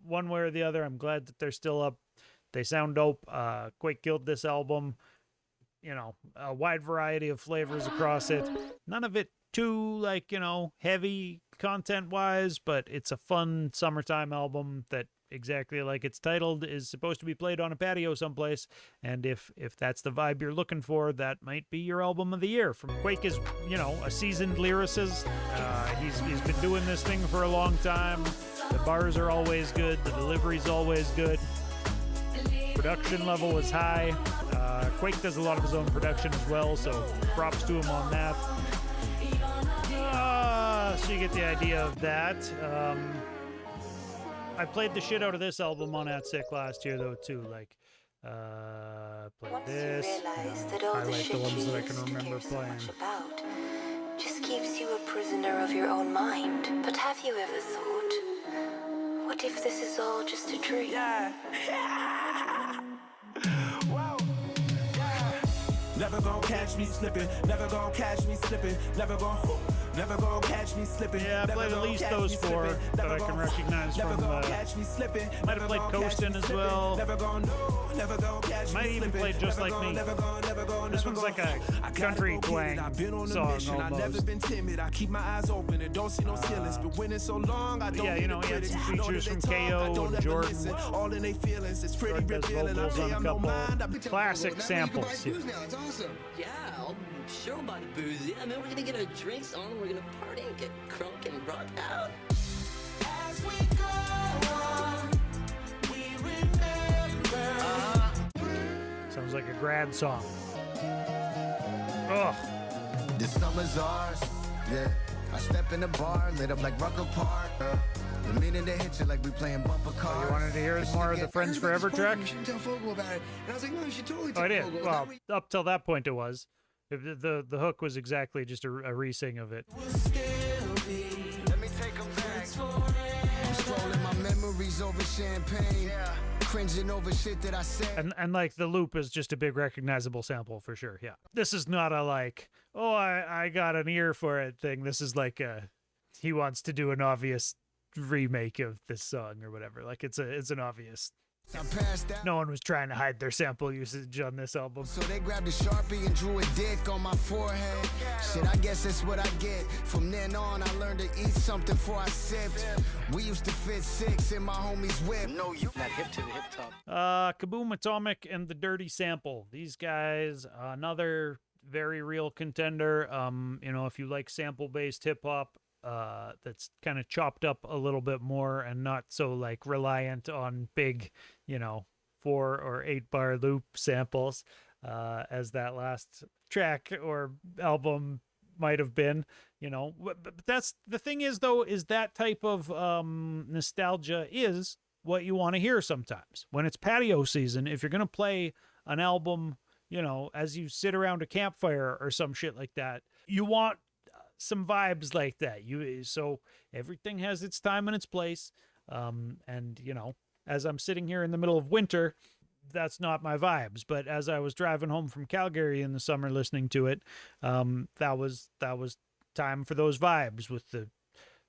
One way or the other, I'm glad that they're still up They sound dope. Quake killed this album. You know, a wide variety of flavors across it. None of it too, like, you know, heavy content-wise, but it's a fun summertime album that, exactly like it's titled, is supposed to be played on a patio someplace. And if that's the vibe you're looking for, that might be your album of the year. From Quake is, you know, a seasoned lyricist. He's been doing this thing for a long time. The bars are always good. The delivery's always good. Production level is high. Quake does a lot of his own production as well, so props to him on that. So you get the idea of that. I played the shit out of this album on At Sick last year, though, too. Like, played this. Highlight the ones that I can remember playing. Just keeps you a prisoner of your own mind. But have you ever thought, what if this is all just a dream? Whoa. Never gonna catch me slipping, never gonna catch me slipping, never gonna catch me slipping. Yeah, I played at least those four that I can recognize from. Might have played Coastin' as well. Might even played Just Like Me. This one's like a country twang song almost. I keep my eyes open and don't see no ceilings. Been winning so long, I don't. Yeah, you know, he had some features from KO and Jordan. All in their feelings, it's pretty revealing. I pay no mind. Classic samples here. It's awesome. Yeah, I'm sure about the booze. Yeah, man, we're gonna get our drinks on, we're gonna party and get crunk and rock out. As we go on, we remember. Sounds like a grad song. Ugh. The summer's ours, yeah. I step in the bar, lit up like RUGA.PIE. The meaning they hit you like we playing bumper cars. You wanted to hear more of the Friends Forever track? You shouldn't tell Fogle about it. And I was like, no, you should totally Oh, tell I did. Fogle. Well, up till that point it was. The hook was exactly just a re-sing of it. Let me take them back. I'm scrolling my memories over champagne. Yeah. Cringing over shit that I said. And like the loop is just a big recognizable sample for sure. Yeah. This is not a like, oh, I got an ear for it thing. This is like he wants to do an obvious remake of this song or whatever. Like it's an obvious. No one was trying to hide their sample usage on this album. So they grabbed a Sharpie and drew a dick on my forehead. Shit, I guess that's what I get. From then on, I learned to eat something before I sipped. We used to fit 6 in my homie's whip. No, you not hip to the hip top. Kaboom, Atomic, and The Dirty Sample. These guys, another very real contender. You know, if you like sample-based hip-hop, that's kind of chopped up a little bit more and not so like reliant on big, you know, 4 or 8 bar loop samples, as that last track or album might have been, you know. But that's the thing is though, is that type of nostalgia is what you want to hear sometimes when it's patio season. If you're going to play an album, you know, as you sit around a campfire or some shit like that, you want some vibes like that. So everything has its time and its place. And you know, as I'm sitting here in the middle of winter, that's not my vibes. But as I was driving home from Calgary in the summer listening to it, that was time for those vibes with the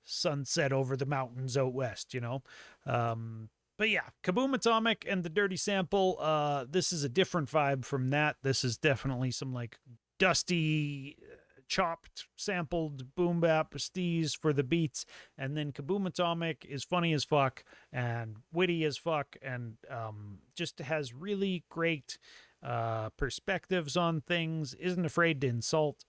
sunset over the mountains out west, you know. But yeah, Kaboom, Atomic, and The Dirty Sample, this is a different vibe from that. This is definitely some like dusty, chopped, sampled boom bap steez for the beats, and then Kaboom Atomic is funny as fuck and witty as fuck and just has really great perspectives on things, isn't afraid to insult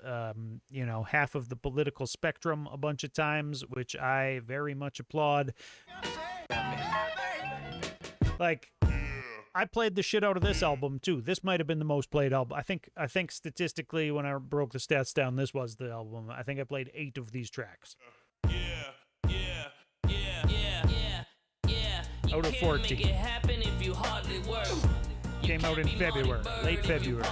you know, half of the political spectrum a bunch of times, which I very much applaud. Like, I played the shit out of this album too. This might have been the most played album. I think statistically, when I broke the stats down, this was the album. I think I played 8 of these tracks. Out of 14. Came out in February, late February.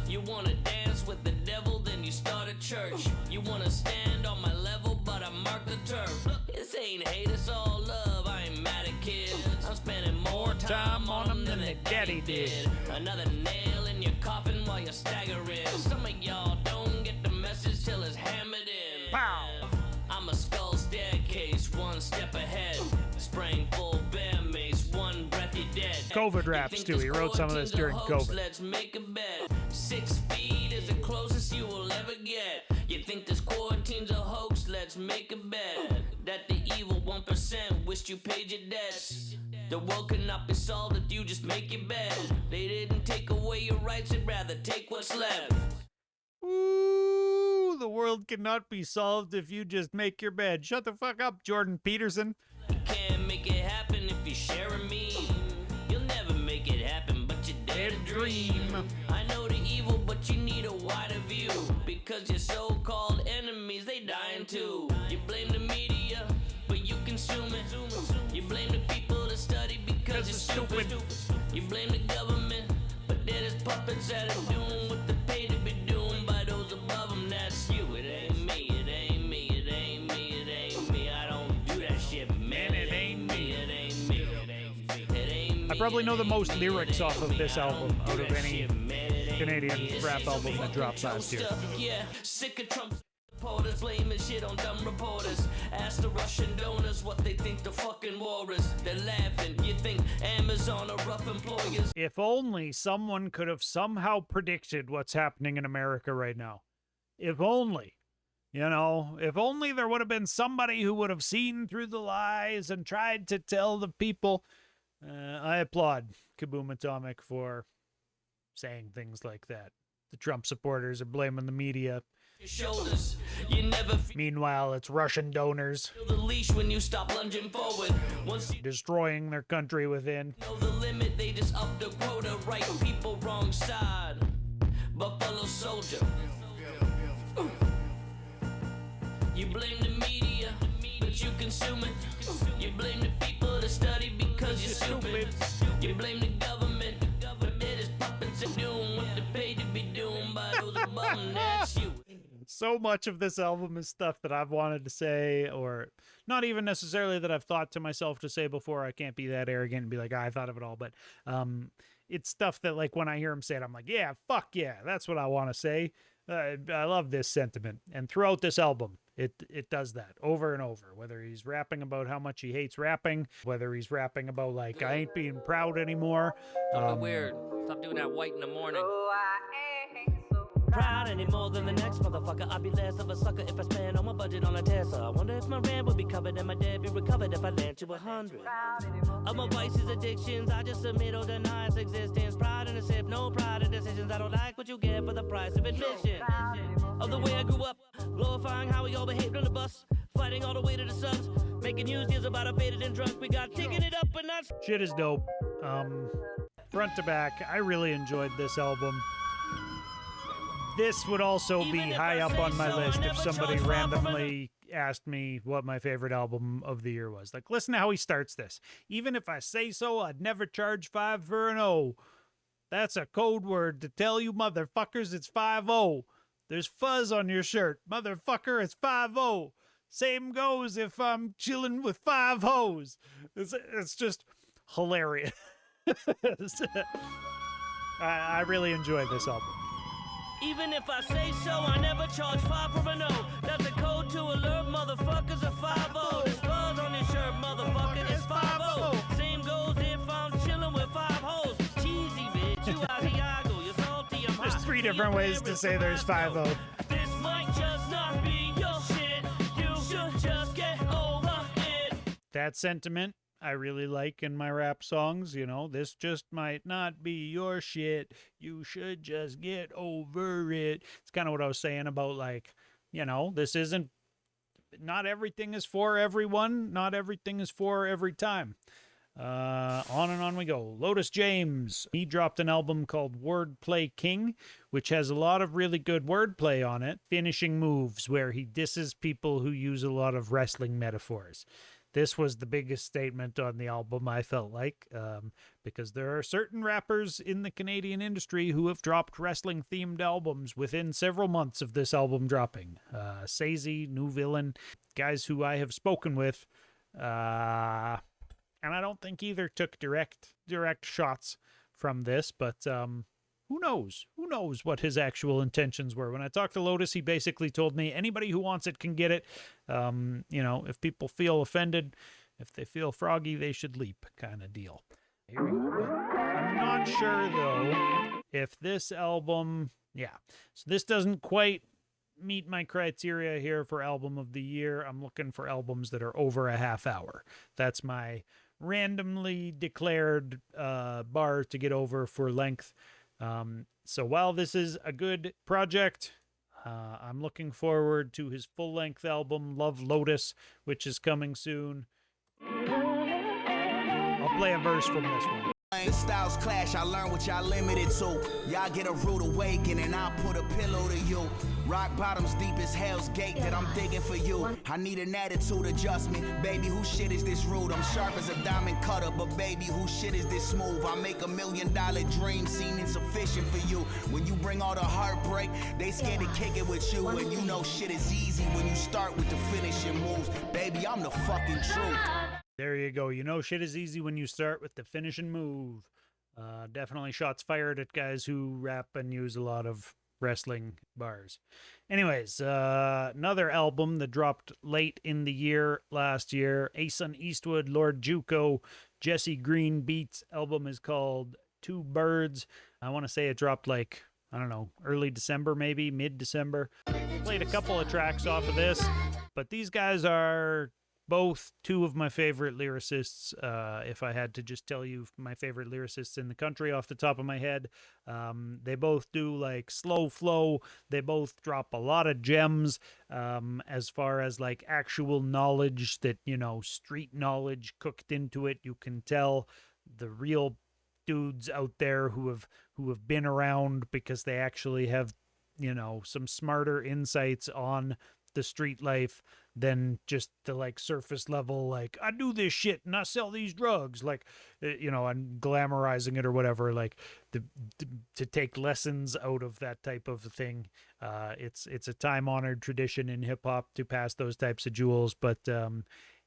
You wanna dance with the devil, then you start a church. You wanna stand on my level, but I mark the turf. This ain't hate, it's all love. I ain't mad at kids. I'm spending more time on them than their daddy did. Another nail in your coffin while you're staggering. Some of y'all don't get the message till it's hammered in. Pow! I'm a skull staircase, one step ahead. Spraying full bear mace, one breath you dead. COVID raps too. He wrote some of this during COVID. Let's make a bet. 6 feet is the closest you will ever get. You think this quarantine's a hoax? Let's make a bet that the evil 1% wished you paid your debts. The world cannot be solved if you just make your bed. They didn't take away your rights, they'd rather take what's left. Ooh, the world cannot be solved if you just make your bed. Shut the fuck up, Jordan Peterson. You can't make it happen if you share a me. You'll never make it happen, but you dare to dream. I know the evil, but you need a wider view. Because your so-called enemies, they dying too. You blame the media, but you consume it. You blame the people that study because you're stupid. You blame the government, but they're just puppets that are doing what they pay to be doing by those above them. That's you. It ain't me, it ain't me, it ain't me, it ain't me. I don't do that shit, man. It ain't me, it ain't me, it ain't me, it ain't me. I probably know the most lyrics off of this album out of any Canadian rap album that dropped last year. Yeah, sick of Trump supporters blaming shit on dumb reporters. Ask the Russian donors what they think the fucking war is. They're laughing. You think Amazon are rough employers? If only someone could have somehow predicted what's happening in America right now. If only. You know, if only there would have been somebody who would have seen through the lies and tried to tell the people. I applaud Kaboom Atomic for saying things like that. The Trump supporters are blaming the media. Shoulders. You never Meanwhile, it's Russian donors feel the leash when you stop lunging forward. Once you destroying their country within. know the limit, they just up the quota. Right people, wrong side. Buffalo Soldier. You blame the media, but you consume it. You blame the people that study because you're stupid. You blame the government, but they're just puppets and doing what they pay to be doing by those above them. That's you. So much of this album is stuff that I've wanted to say, or not even necessarily that I've thought to myself to say before. I can't be that arrogant and be like, I thought of it all, but it's stuff that, like, when I hear him say it, I'm like, yeah, fuck yeah, that's what I want to say. I love this sentiment. And throughout this album, it does that over and over, whether he's rapping about how much he hates rapping, whether he's rapping about, like, I ain't being proud anymore. Don't be weird. Stop doing that white in the morning. Proud any more than the next motherfucker. I'd be less of a sucker if I spend all my budget on a Tesla. I wonder if my rent would be covered and my debt be recovered if I lent you 100. Of my vices, addictions, I just submit or deny its existence. Pride in a sip, no pride in decisions. I don't like what you get for the price of admission. Of the way I grew up, glorifying how we all behaved on the bus, fighting all the way to the subs, making news deals about a faded and drunk. We got taking it up and not. Shit is dope. Front to back, I really enjoyed this album. This would also be high up on my list if somebody randomly asked me what my favorite album of the year was. Like, listen to how he starts this. Even if I say so, I'd never charge 5 for an O. That's a code word to tell you motherfuckers it's 5-0. There's fuzz on your shirt. Motherfucker, it's 5-0. Same goes if I'm chilling with 5 hoes. It's just hilarious. I really enjoyed this album. Even if I say so, I never charge 5 for a no. That's a code to alert motherfuckers at 5-0. There's fuzz on your shirt, motherfucker, it's 5-0. Same goes if I'm chilling with 5 hoes. Cheesy bitch, you Asiago, you're salty, I'm hot. There's 3 different ways to say there's 5-0. This might just not be your shit. You should just get over it. That sentiment I really like in my rap songs. You know, this just might not be your shit. You should just get over it. It's kind of what I was saying about, like, you know, this isn't, not everything is for everyone. Not everything is for every time. On and on we go. Lotus James, he dropped an album called Wordplay King, which has a lot of really good wordplay on it. Finishing moves, where he disses people who use a lot of wrestling metaphors. This was the biggest statement on the album, I felt like, because there are certain rappers in the Canadian industry who have dropped wrestling-themed albums within several months of this album dropping. Sazy, New Villain, guys who I have spoken with, and I don't think either took direct shots from this, but who knows? Who knows what his actual intentions were? When I talked to Lotus, he basically told me anybody who wants it can get it. You know, if people feel offended, if they feel froggy, they should leap, kind of deal. Here we go. I'm not sure, though, if this album... Yeah, so this doesn't quite meet my criteria here for album of the year. I'm looking for albums that are over a half hour. That's my randomly declared bar to get over for length. So while this is a good project, I'm looking forward to his full-length album, Love Lotus, which is coming soon. I'll play a verse from this one. The styles clash, I learn what y'all limited to. Y'all get a rude awakening, and I'll put a pillow to you. Rock bottoms deep as hell's gate that I'm digging for you. I need an attitude adjustment. Baby, who shit is this rude? I'm sharp as a diamond cutter, but baby, who shit is this smooth? I make $1 million dream seem insufficient for you. When you bring all the heartbreak, they scared to kick it with you. And you know shit is easy when you start with the finishing moves. Baby, I'm the fucking truth. There you go. You know shit is easy when you start with the finishing move. Definitely shots fired at guys who rap and use a lot of wrestling bars. Anyways, another album that dropped late in the year last year. Asun, Eastwood, Lord Juco, Jesse Green Beats. Album is called Two Birds. I want to say it dropped like, I don't know, early December, maybe mid-December. Played a couple of tracks off of this, but these guys are both two of my favorite lyricists. If I had to just tell you my favorite lyricists in the country off the top of my head, they both do like slow flow. They both drop a lot of gems as far as like actual knowledge that, you know, street knowledge cooked into it. You can tell the real dudes out there who have been around because they actually have, you know, some smarter insights on the street life than just the like surface level, like I do this shit and I sell these drugs, like, you know, I'm glamorizing it or whatever, like to take lessons out of that type of thing. It's a time-honored tradition in hip-hop to pass those types of jewels, but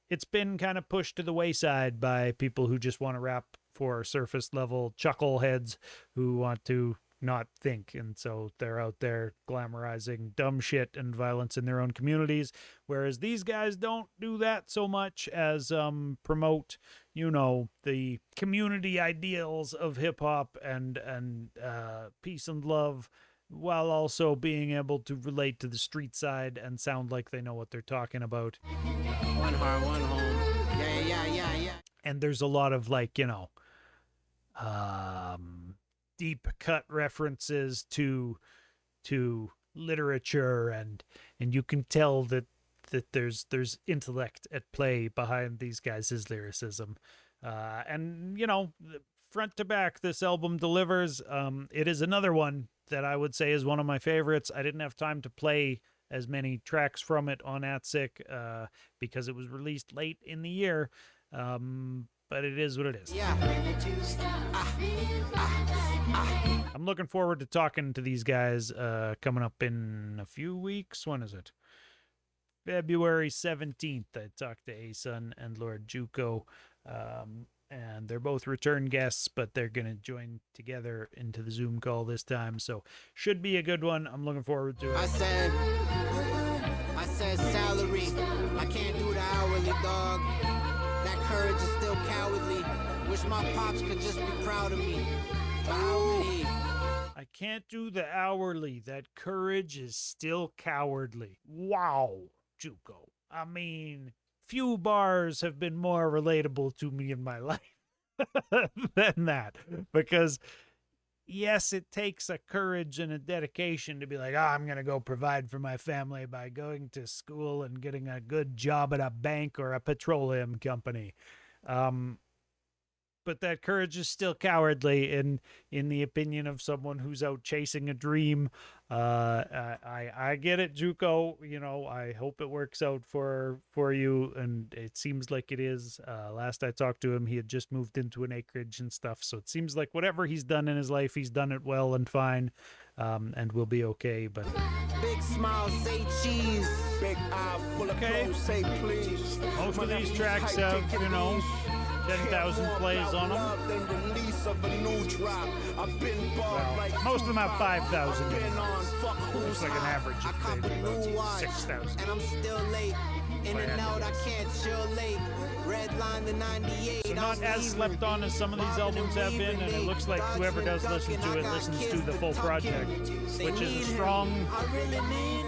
it's been kind of pushed to the wayside by people who just want to rap for surface level chuckleheads who want to not think, and so they're out there glamorizing dumb shit and violence in their own communities, whereas these guys don't do that so much as promote, you know, the community ideals of hip-hop and peace and love, while also being able to relate to the street side and sound like they know what they're talking about. One heart, one home. Yeah. And there's a lot of, like, you know, deep cut references to literature, and you can tell that there's intellect at play behind these guys' lyricism, and you know, front to back, this album delivers. It is another one that I would say is one of my favorites. I didn't have time to play as many tracks from it on ATSIC because it was released late in the year, but it is what it is. I'm looking forward to talking to these guys coming up in a few weeks. When is it? February 17th. I talked to Asun and Lord Juco, and they're both return guests, but they're going to join together into the Zoom call this time, so should be a good one. I'm looking forward to it. I said salary. I can't do the hourly, dog. That courage is still cowardly. Wish my pops could just be proud of me. But how could he? I can't do the hourly. That courage is still cowardly. Wow, Juco. I mean, few bars have been more relatable to me in my life than that. Because, yes, it takes a courage and a dedication to be like, I'm going to go provide for my family by going to school and getting a good job at a bank or a petroleum company. But that courage is still cowardly in the opinion of someone who's out chasing a dream. I get it, Juco. You know, I hope it works out for you, and it seems like it is. Last I talked to him, he had just moved into an acreage and stuff, so it seems like whatever he's done in his life, he's done it well and fine, and will be okay. But big smile, say cheese. Big eye full of clothes, say please. Most of these tracks have, you know, 10,000 plays on them. promise of a new drop. I've been barred like most of them have 5,000. Been on, fuck Looks like an average of maybe 6,000. And I'm still late. In and out, I can't chill late. Red line the 98. So not as slept on as some of these albums have been, and it looks like whoever does listen to it listens to the full project, which is a strong,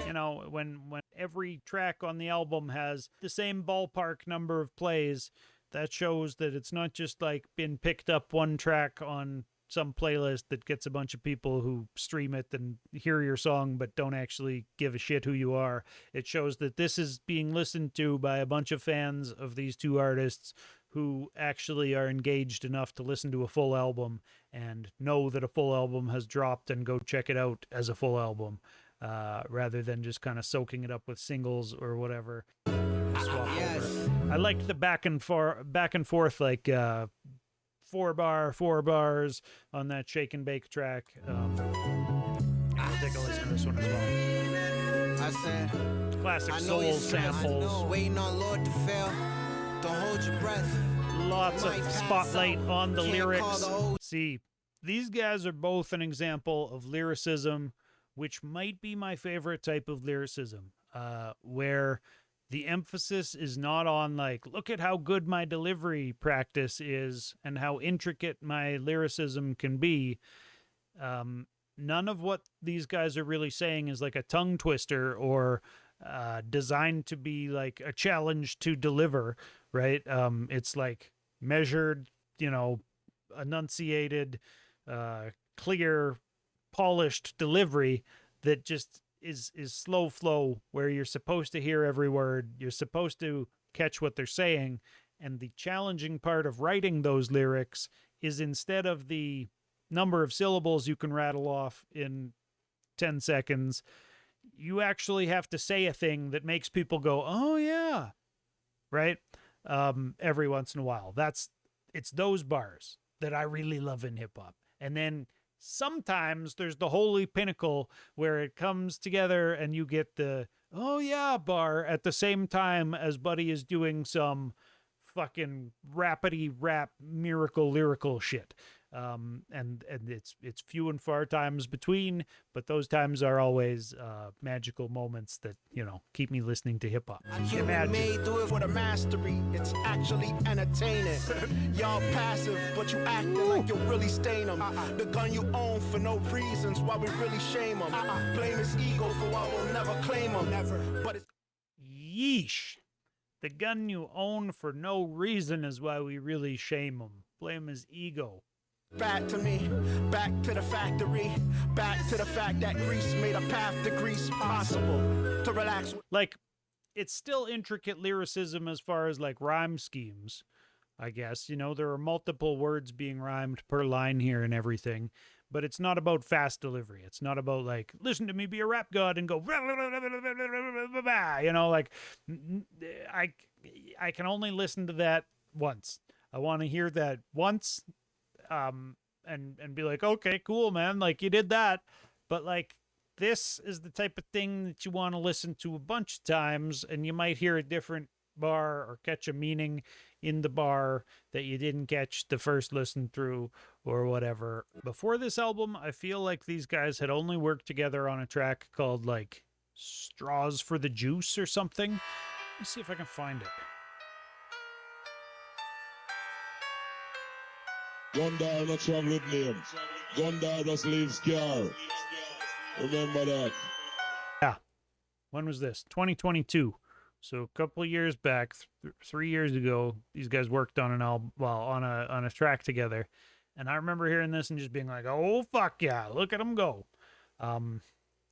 you know, when every track on the album has the same ballpark number of plays, that shows that it's not just like been picked up one track on some playlist that gets a bunch of people who stream it and hear your song but don't actually give a shit who you are. It shows that this is being listened to by a bunch of fans of these two artists who actually are engaged enough to listen to a full album and know that a full album has dropped and go check it out as a full album, rather than just kind of soaking it up with singles or whatever. Swap over. I liked the back and forth, like 4 bars on that Shake and Bake track. I'll take a listen to this one as well. I said, classic soul samples. Waiting on Lord to fail. Don't hold your breath. Lots of spotlight on the lyrics. See, these guys are both an example of lyricism, which might be my favorite type of lyricism, where the emphasis is not on, like, look at how good my delivery practice is and how intricate my lyricism can be. None of what these guys are really saying is like a tongue twister or designed to be like a challenge to deliver, right? It's like measured, you know, enunciated, clear, polished delivery that just is slow flow, where you're supposed to hear every word, you're supposed to catch what they're saying, and the challenging part of writing those lyrics is, instead of the number of syllables you can rattle off in 10 seconds, you actually have to say a thing that makes people go, oh yeah, right? Every once in a while. It's those bars that I really love in hip-hop. And then sometimes there's the holy pinnacle where it comes together and you get the oh yeah bar at the same time as Buddy is doing some fucking rappity rap miracle lyrical shit. And it's few and far times between, but those times are always magical moments that, you know, keep me listening to hip hop. Made do it for the mastery. It's actually entertaining. Y'all passive, but you acting like you really stain them. The gun you own for no reasons, why we really shame them. Blame his ego for why we'll never claim him. Never. But it's yeesh. The gun you own for no reason is why we really shame him. Blame his ego. Back to me, back to the factory, back to the fact that grease made a path to grease possible. To relax. Like, it's still intricate lyricism as far as like rhyme schemes, I guess. You know, there are multiple words being rhymed per line here and everything, but it's not about fast delivery. It's not about like, listen to me be a rap god and go, you know, like, I can only listen to that once. I want to hear that once. And be like, okay, cool, man. Like, you did that. But like, this is the type of thing that you want to listen to a bunch of times, and you might hear a different bar or catch a meaning in the bar that you didn't catch the first listen through or whatever. Before this album, I feel like these guys had only worked together on a track called like Straws for the Juice or something. Let me see if I can find it. Gundar not travel with name. Gundar just leaves scar. Remember that. Yeah. When was this? 2022. So a couple of years back, 3 years ago, these guys worked on an album, well, on a track together. And I remember hearing this and just being like, oh, fuck yeah, look at them go. And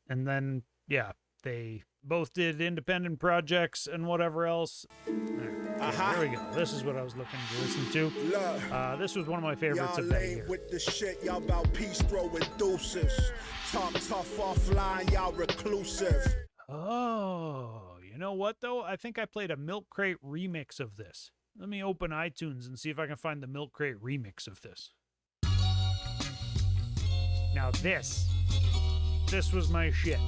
then, yeah, they both did independent projects and whatever else. There we go. This is what I was looking to listen to. This was one of my favorites of that year. With the shit, y'all about peace throwing deuces. Talk tough offline, y'all reclusive. Oh, you know what though? I think I played a Milk Crate remix of this. Let me open iTunes and see if I can find the Milk Crate remix of this. Now this was my shit.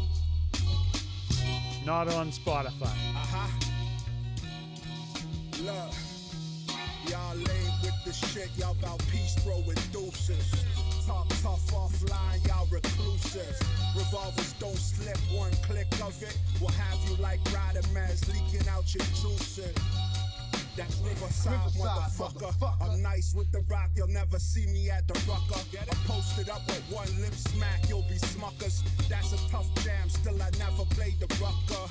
Not on Spotify. Look, y'all lame with the the shit, y'all bout peace throwing deuces. Talk tough offline, y'all reclusive. Revolvers don't slip, one click of it will have you like Radamas leaking out your juicing. That's Riverside, motherfucker. I'm nice with the rock, you'll never see me at the rucker. I'm posted up with one lip smack, you'll be smuckers. That's a tough jam, still I never played the rucker.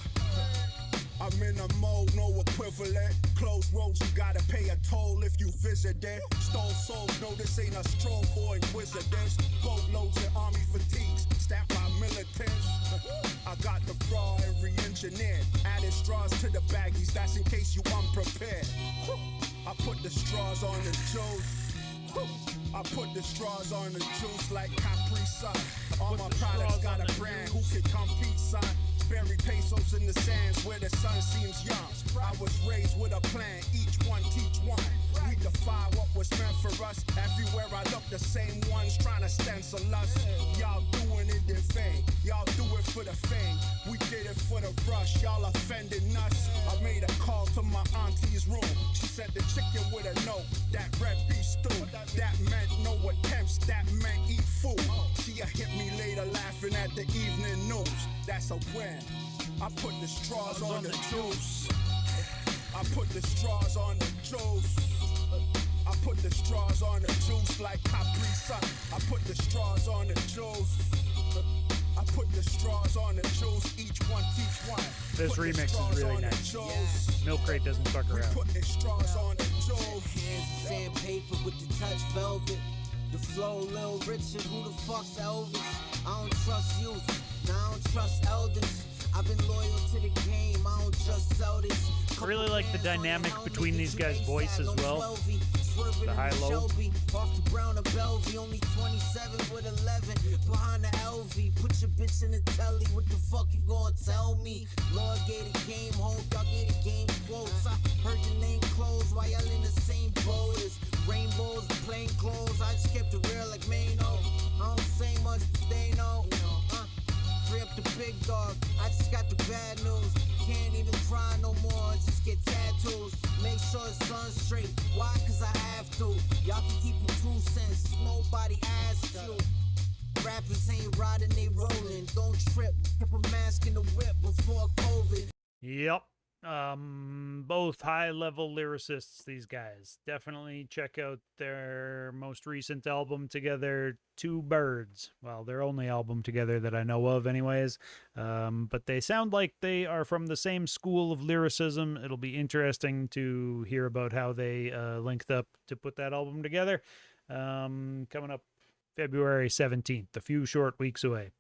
I'm in a mode, no equivalent. Closed roads, you gotta pay a toll if you visit it. Stole souls, no, this ain't a stroll for inquisitors. Boatloads and army fatigues, stamped by militants. I got the fraud and re-engineered. Added straws to the baggies, that's in case you unprepared. I put the straws on the juice. I put the straws on the juice like Capri Sun. All my products got a brand, who can compete, son? Bury pesos in the sands where the sun seems young. I was raised with a plan, each one teach one. We defy what was meant for us. Everywhere I look, the same ones trying to stencil us. Y'all doing it in vain. Y'all do it for the fame. We did it for the rush. Y'all offending us. I made a call to my auntie's room. She said the chicken with a note, that red beef stew. That meant no attempts, that meant eat food. She hit me later laughing at the evening news. That's a win. I put the straws on the juice. I put the straws on the juice. I put the straws on the juice like Capri Sun. I put the straws on the juice. I put the straws on the juice. Each one teach one. This remix is really nice. Milk Crate doesn't fuck around. Put the straws on the juice. Hands of sandpaper with the touch velvet. The flow, Lil Richard, who the fuck's Elvis? I don't trust youth, now I don't trust elders. I've been loyal to the game, I don't just sell this. I really like the dynamic between these guys' voice as well. The high-low. Off the brown of Belvy, only 27 with 11 behind the LV. Put your bitch in the telly, what the fuck you gonna tell me? Lord gave the game hope, y'all gave the game quotes. I heard your name closed while y'all in the same boat as rainbows and plain clothes. I just kept it real like Mano. I don't say much, but they know. Free up the big dog, I just got the bad news. Can't even cry no more, just get tattoos. Make sure it's sun straight, why? Cause I have to. Y'all can keep your 2 cents, nobody asked you. Rappers ain't riding, they rolling. Don't trip, keep a mask in the whip before COVID. Yep. Both high-level lyricists, these guys. Definitely check out their most recent album together, Two Birds. Well, their only album together that I know of anyways. But they sound like they are from the same school of lyricism. It'll be interesting to hear about how they linked up to put that album together. Coming up February 17th, a few short weeks away.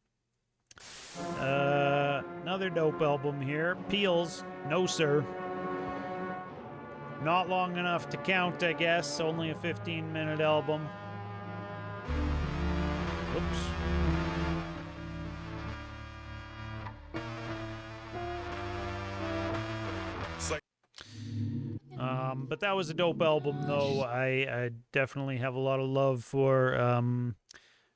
Another dope album here. Peels, Nohsur. Not long enough to count, I guess. Only a 15-minute album. Oops. But that was a dope album, though. I definitely have a lot of love for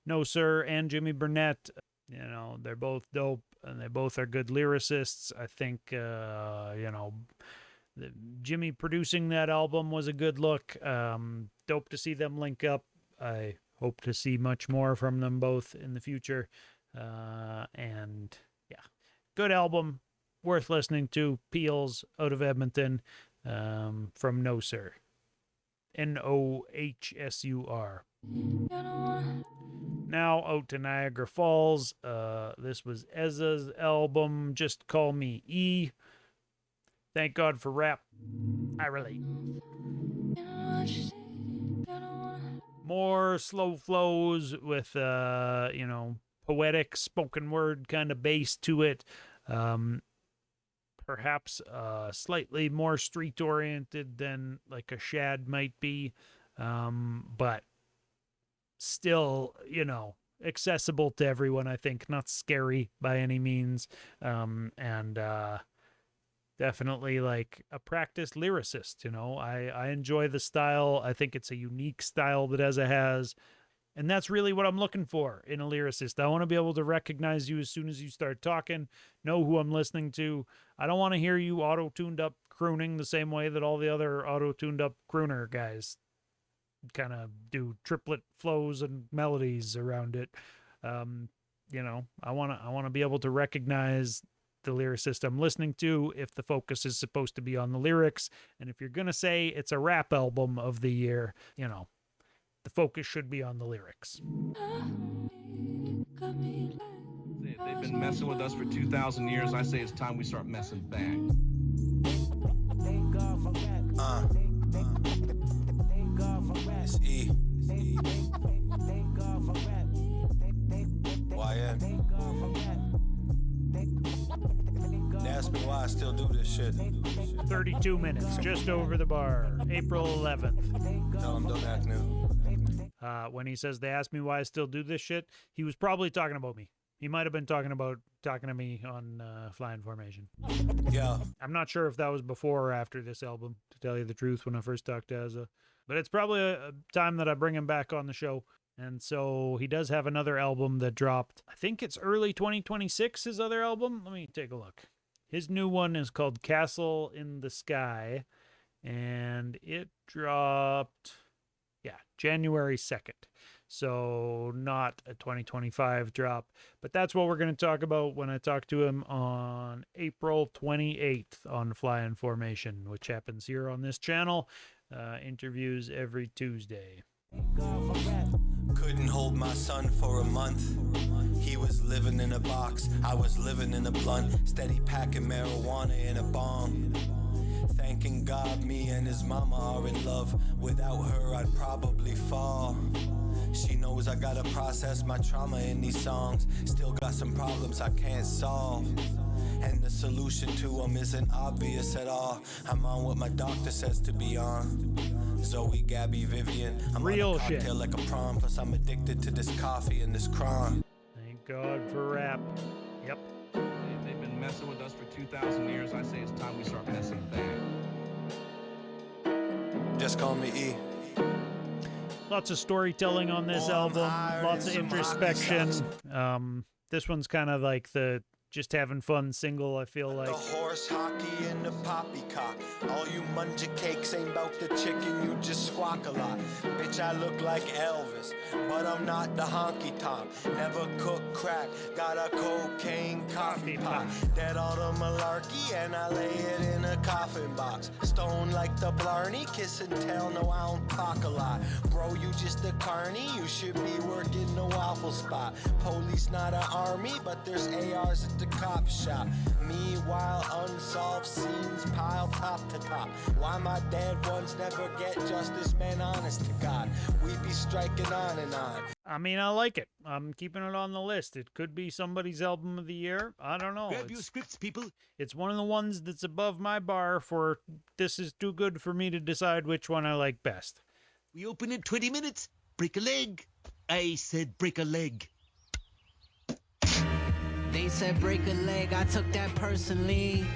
Nohsur and Jimmy Burnett. You know, they're both dope, and they both are good lyricists. I think, you know, Jimmy producing that album was a good look. Dope to see them link up. I hope to see much more from them both in the future. And, yeah, good album. Worth listening to. Peels out of Edmonton from Nohsur. Nohsur. Now out to Niagara Falls. This was Ezza's album, Just Call Me E. Thank God for rap. I relate. More slow flows with, you know, poetic spoken word kind of bass to it. Perhaps slightly more street oriented than like a Shad might be. But still, you know, accessible to everyone, I think. Not scary by any means. And definitely like a practiced lyricist, you know. I enjoy the style. I think it's a unique style that Ezza has. And that's really what I'm looking for in a lyricist. I want to be able to recognize you as soon as you start talking, know who I'm listening to. I don't want to hear you auto-tuned up crooning the same way that all the other auto-tuned up crooner guys kind of do triplet flows and melodies around it. You know, I want to be able to recognize the lyricist I'm listening to if the focus is supposed to be on the lyrics. And if you're going to say it's a rap album of the year, you know, the focus should be on the lyrics. They've been messing with us for 2,000 years. I say it's time we start messing back. It's E. YN. They ask me why I still do this shit. 32 minutes, just over the bar, April 11th. Tell them don't act new. When he says they asked me why I still do this shit, he was probably talking about me. He might have been talking to me on Flying Formation. Yeah. I'm not sure if that was before or after this album, to tell you the truth, when I first talked to Ezza. But it's probably a time that I bring him back on the show. And so he does have another album that dropped. I think it's early 2026, his other album. Let me take a look. His new one is called Castle in the Sky. And it dropped, January 2nd. So not a 2025 drop. But that's what we're going to talk about when I talk to him on April 28th on Fly-In Formation, which happens here on this channel. Interviews every Tuesday. Couldn't hold my son for a month. He was living in a box, I was living in a blunt. Steady packing marijuana in a bong. Thanking God me and his mama are in love. Without her I'd probably fall. She knows I gotta process my trauma in these songs. Still got some problems I can't solve. And the solution to them isn't obvious at all. I'm on what my doctor says to be on. Zoe, Gabby, Vivian. I'm real on a cocktail shit. Like a prom. Plus I'm addicted to this coffee and this crime. Thank God for rap. Yep. They've been messing with us for 2,000 years. I say it's time we start messing back. Just call me E. Lots of storytelling on this album. Lots of introspection. This one's kind of like the just having fun single, I feel like. The horse hockey and the poppycock. All you munja cakes ain't about the chicken, you just squawk a lot. Bitch, I look like Elvis, but I'm not the honky tonk. Never cook crack, got a cocaine coffee pot. Dead all the malarkey and I lay it in a coffin box. Stone like the Blarney, kiss and tell, no I don't talk a lot. Bro, you just a carny, you should be working the waffle spot. Police not an army, but there's ARs at the cop shop. Meanwhile, unsolved scenes pile top to top. Why my dead ones never get justice, man, honest to God. We be striking on and on. I mean, I like it. I'm keeping it on the list. It could be somebody's album of the year. I don't know. Grab your scripts, people. It's one of the ones that's above my bar for this is too good for me to decide which one I like best. We open in 20 minutes. Break a leg. I said break a leg. They said break a leg, I took that personally.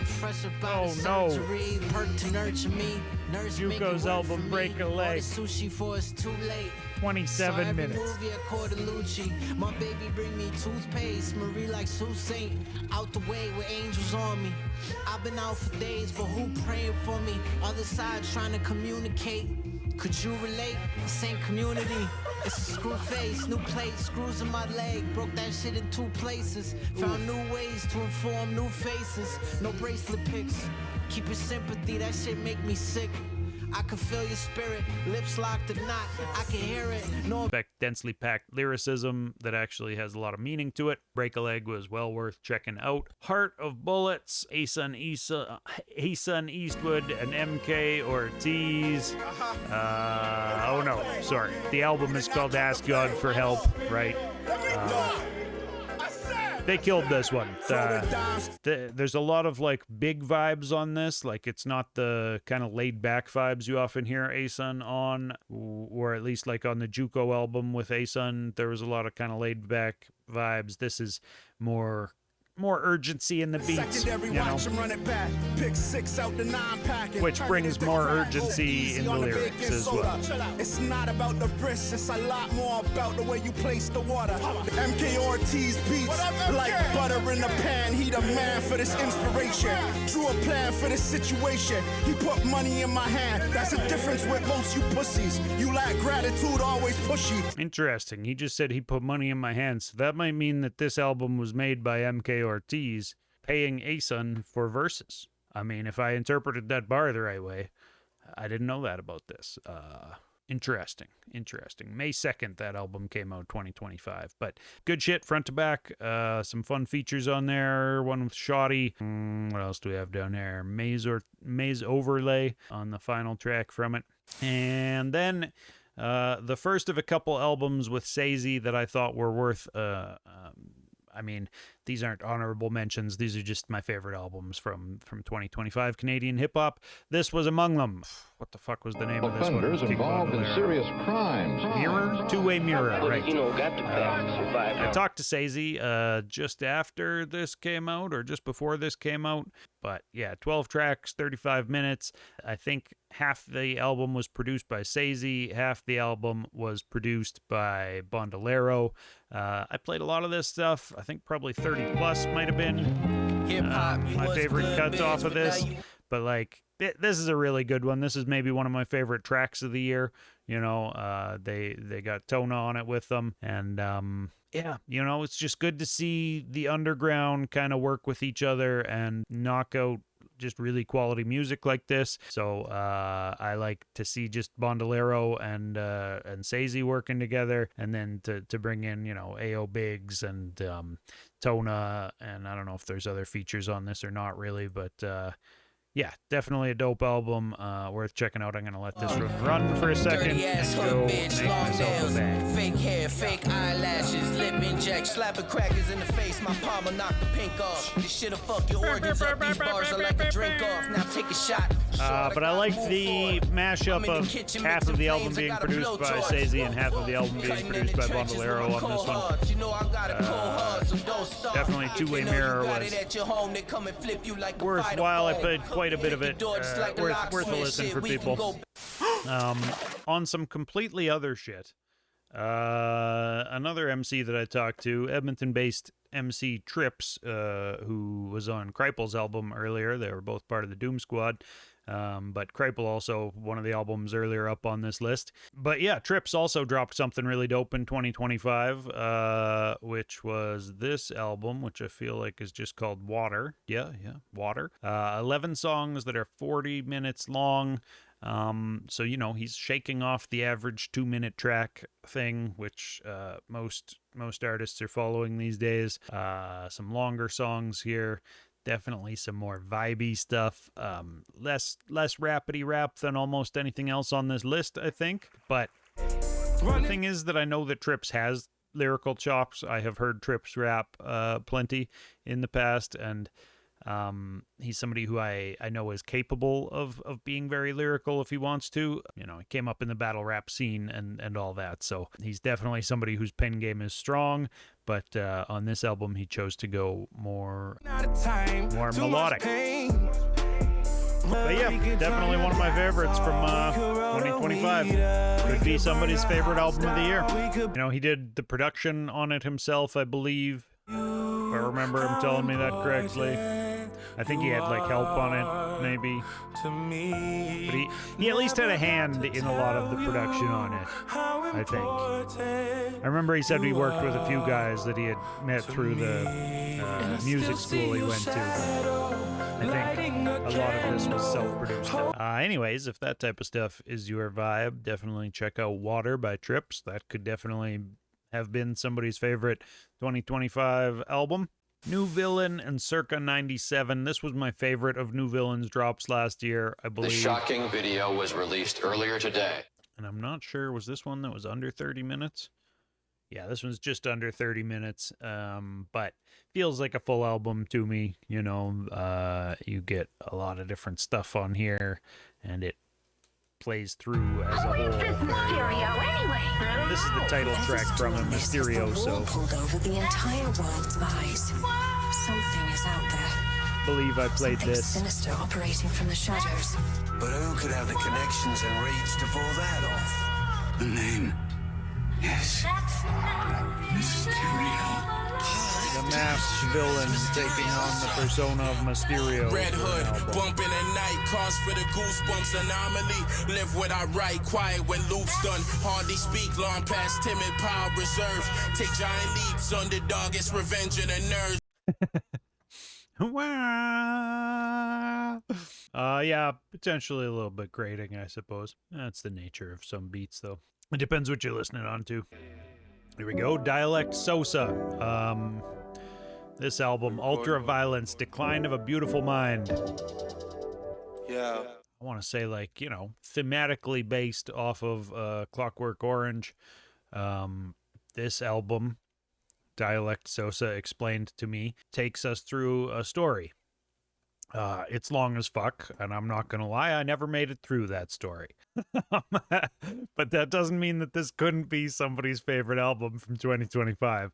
Fresh about surgery, perk to nurture me. Nurse Juco's album Break a Leg. Sushi for it's too late. 27 minutes. Movie at Cordelucci. My baby bring me toothpaste. Marie like Sue Saint. Out the way with angels on me. I've been out for days, but who praying for me? Other side trying to communicate. Could you relate? Same community. It's a screw face, new plate, screws in my leg. Broke that shit in 2 places. Found new ways to inform new faces. No bracelet pics. Keep your sympathy, that shit make me sick. I can feel your spirit, lips locked or not, I can hear it. No densely packed lyricism that actually has a lot of meaning to it. Break a Leg was well worth checking out. Heart of Bullets, Asun Eastwood, and MK Ortiz. Oh no, sorry. The album is called Ask God for Help, right? They killed this one. There's a lot of like big vibes on this. Like it's not the kind of laid back vibes you often hear Asun on, or at least like on the Juco album with Asun, there was a lot of kind of laid back vibes. This is more more urgency in the beats, you know, Pick 6 out the 9 pack, which brings more urgency in the lyrics as well. It's not about the wrist, it's a lot more about the way you place the water. MK Ortiz beats like butter in a pan. He the man for this inspiration. Drew a plan for this situation. He put money in my hand. That's the difference with most you pussies. You lack gratitude, always pushy. Interesting. He just said he put money in my hands. So that might mean that this album was made by MK Ortiz paying Asun for verses. I mean, if I interpreted that bar the right way, I didn't know that about this. Interesting. May 2nd, that album came out, 2025. But good shit, front to back. Some fun features on there. One with Shoddy. What else do we have down there? Maze Overlay on the final track from it. And then the first of a couple albums with Sazy that I thought were worth... I mean, these aren't honorable mentions. These are just my favorite albums from 2025 Canadian hip-hop. This was among them. What the fuck was the name of this one? Offenders involved in serious crimes. Mirror? Two-Way Mirror, right. I talked to Sazy just after this came out, or just before this came out. But yeah, 12 tracks, 35 minutes. I think half the album was produced by Sazy, half the album was produced by Bandolero. I played a lot of this stuff. I think probably 30 plus might have been my favorite cuts off of this. But like, this is a really good one. This is maybe one of my favorite tracks of the year. You know, they got Tona on it with them. And yeah, you know, it's just good to see the underground kind of work with each other and knock out just really quality music like this. So I like to see just Bandolero and Sazy working together, and then to bring in, you know, AO Biggs and Tona, and I don't know if there's other features on this or not really, but yeah, definitely a dope album, worth checking out. I'm going to let this run for a second and go make myself a bag. Fake hair, fake eyelashes, lip inject, slapping crackers in the face, my palm will knock the pink off. This shit'll fuck your organs up, these bars are like a drink off. Now take a shot. But I like the mashup of half of the album being produced by Sazy and half of the album being produced by Bandolero on this one. Definitely Two-Way Mirror was worthwhile. I played quite a bit of it. Worth a listen for people. On some completely other shit, another MC that I talked to, Edmonton-based MC Trips, who was on Kryple's album earlier. They were both part of the Doom Squad. But Kryple also one of the albums earlier up on this list. But yeah, Trips also dropped something really dope in 2025, which was this album, which I feel like is just called Water. Yeah, Water. 11 songs that are 40 minutes long. So, you know, he's shaking off the average 2-minute track thing, which most artists are following these days. Some longer songs here. Definitely some more vibey stuff. Less rappity rap than almost anything else on this list, I think. But the thing is that I know that Trips has lyrical chops. I have heard Trips rap plenty in the past, and he's somebody who I know is capable of being very lyrical if he wants to. You know, he came up in the battle rap scene and all that, so he's definitely somebody whose pen game is strong. But on this album, he chose to go more melodic. But yeah, definitely one of my favorites from 2025. Could be somebody's favorite album of the year. You know, he did the production on it himself, I believe. If I remember him telling me that correctly. I think he had like help on it, maybe. But he at least had a hand in a lot of the production on it, I think. I remember he said he worked with a few guys that he had met through the music school he went to. I think a lot of this was self-produced. Anyways, if that type of stuff is your vibe, definitely check out Water by Trips. That could definitely have been somebody's favorite 2025 album. New Villain and Circa 97. This was my favorite of New Villain's drops last year, I believe. The shocking video was released earlier today. And I'm not sure, was this one that was under 30 minutes? Yeah, this one's just under 30 minutes, but feels like a full album to me. You know, you get a lot of different stuff on here, and it plays through as a whole. This is the title track from him, Mysterio, so pulled over the entire world's eyes. Something is out there. Believe I played Something this. sinister operating from the shadows. But who could have the connections and reach to pull that off? The name is Mysterio. The masked villain taking on the persona of Mysterio. Red Hood, bumping at night, cause for the goosebumps anomaly. Live what I write, quiet when loop's done. Hardly speak, long past timid power reserve. Take giant leaps, underdog, it's revenge of the nerds. Yeah, potentially a little bit grating, I suppose. That's the nature of some beats, though. It depends what you're listening on to. Here we go, Dialect Sosa. This album, Ultraviolence, Decline of a Beautiful Mind. Yeah. I want to say, like, you know, thematically based off of Clockwork Orange. This album, Dialect Sosa explained to me, takes us through a story. It's long as fuck, and I'm not gonna lie, I never made it through that story. But that doesn't mean that this couldn't be somebody's favorite album from 2025.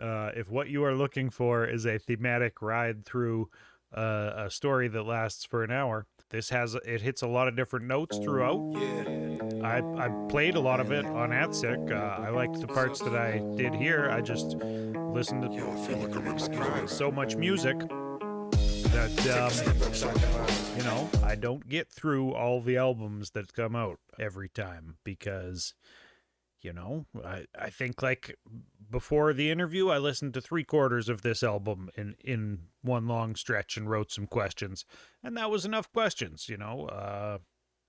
If what you are looking for is a thematic ride through a story that lasts for an hour, it hits a lot of different notes throughout. I played a lot of it on ATSIC. I liked the parts that I did here. I just listened to so much music that, you know, I don't get through all the albums that come out every time because, you know, I think, like, before the interview, I listened to 3/4 of this album in one long stretch and wrote some questions, and that was enough questions, you know.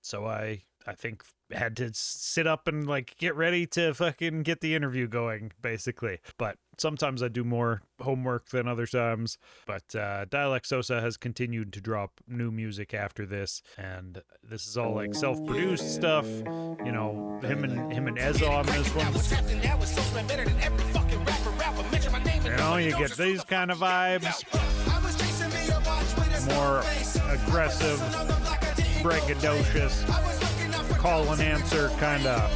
So I think had to sit up and, like, get ready to fucking get the interview going, basically. But sometimes I do more homework than other times. But Dialect Sosa has continued to drop new music after this, and this is all, like, self-produced stuff. You know, him and Ezza on this one. You know, you get these kind of vibes. More aggressive, braggadocious, call and answer kind of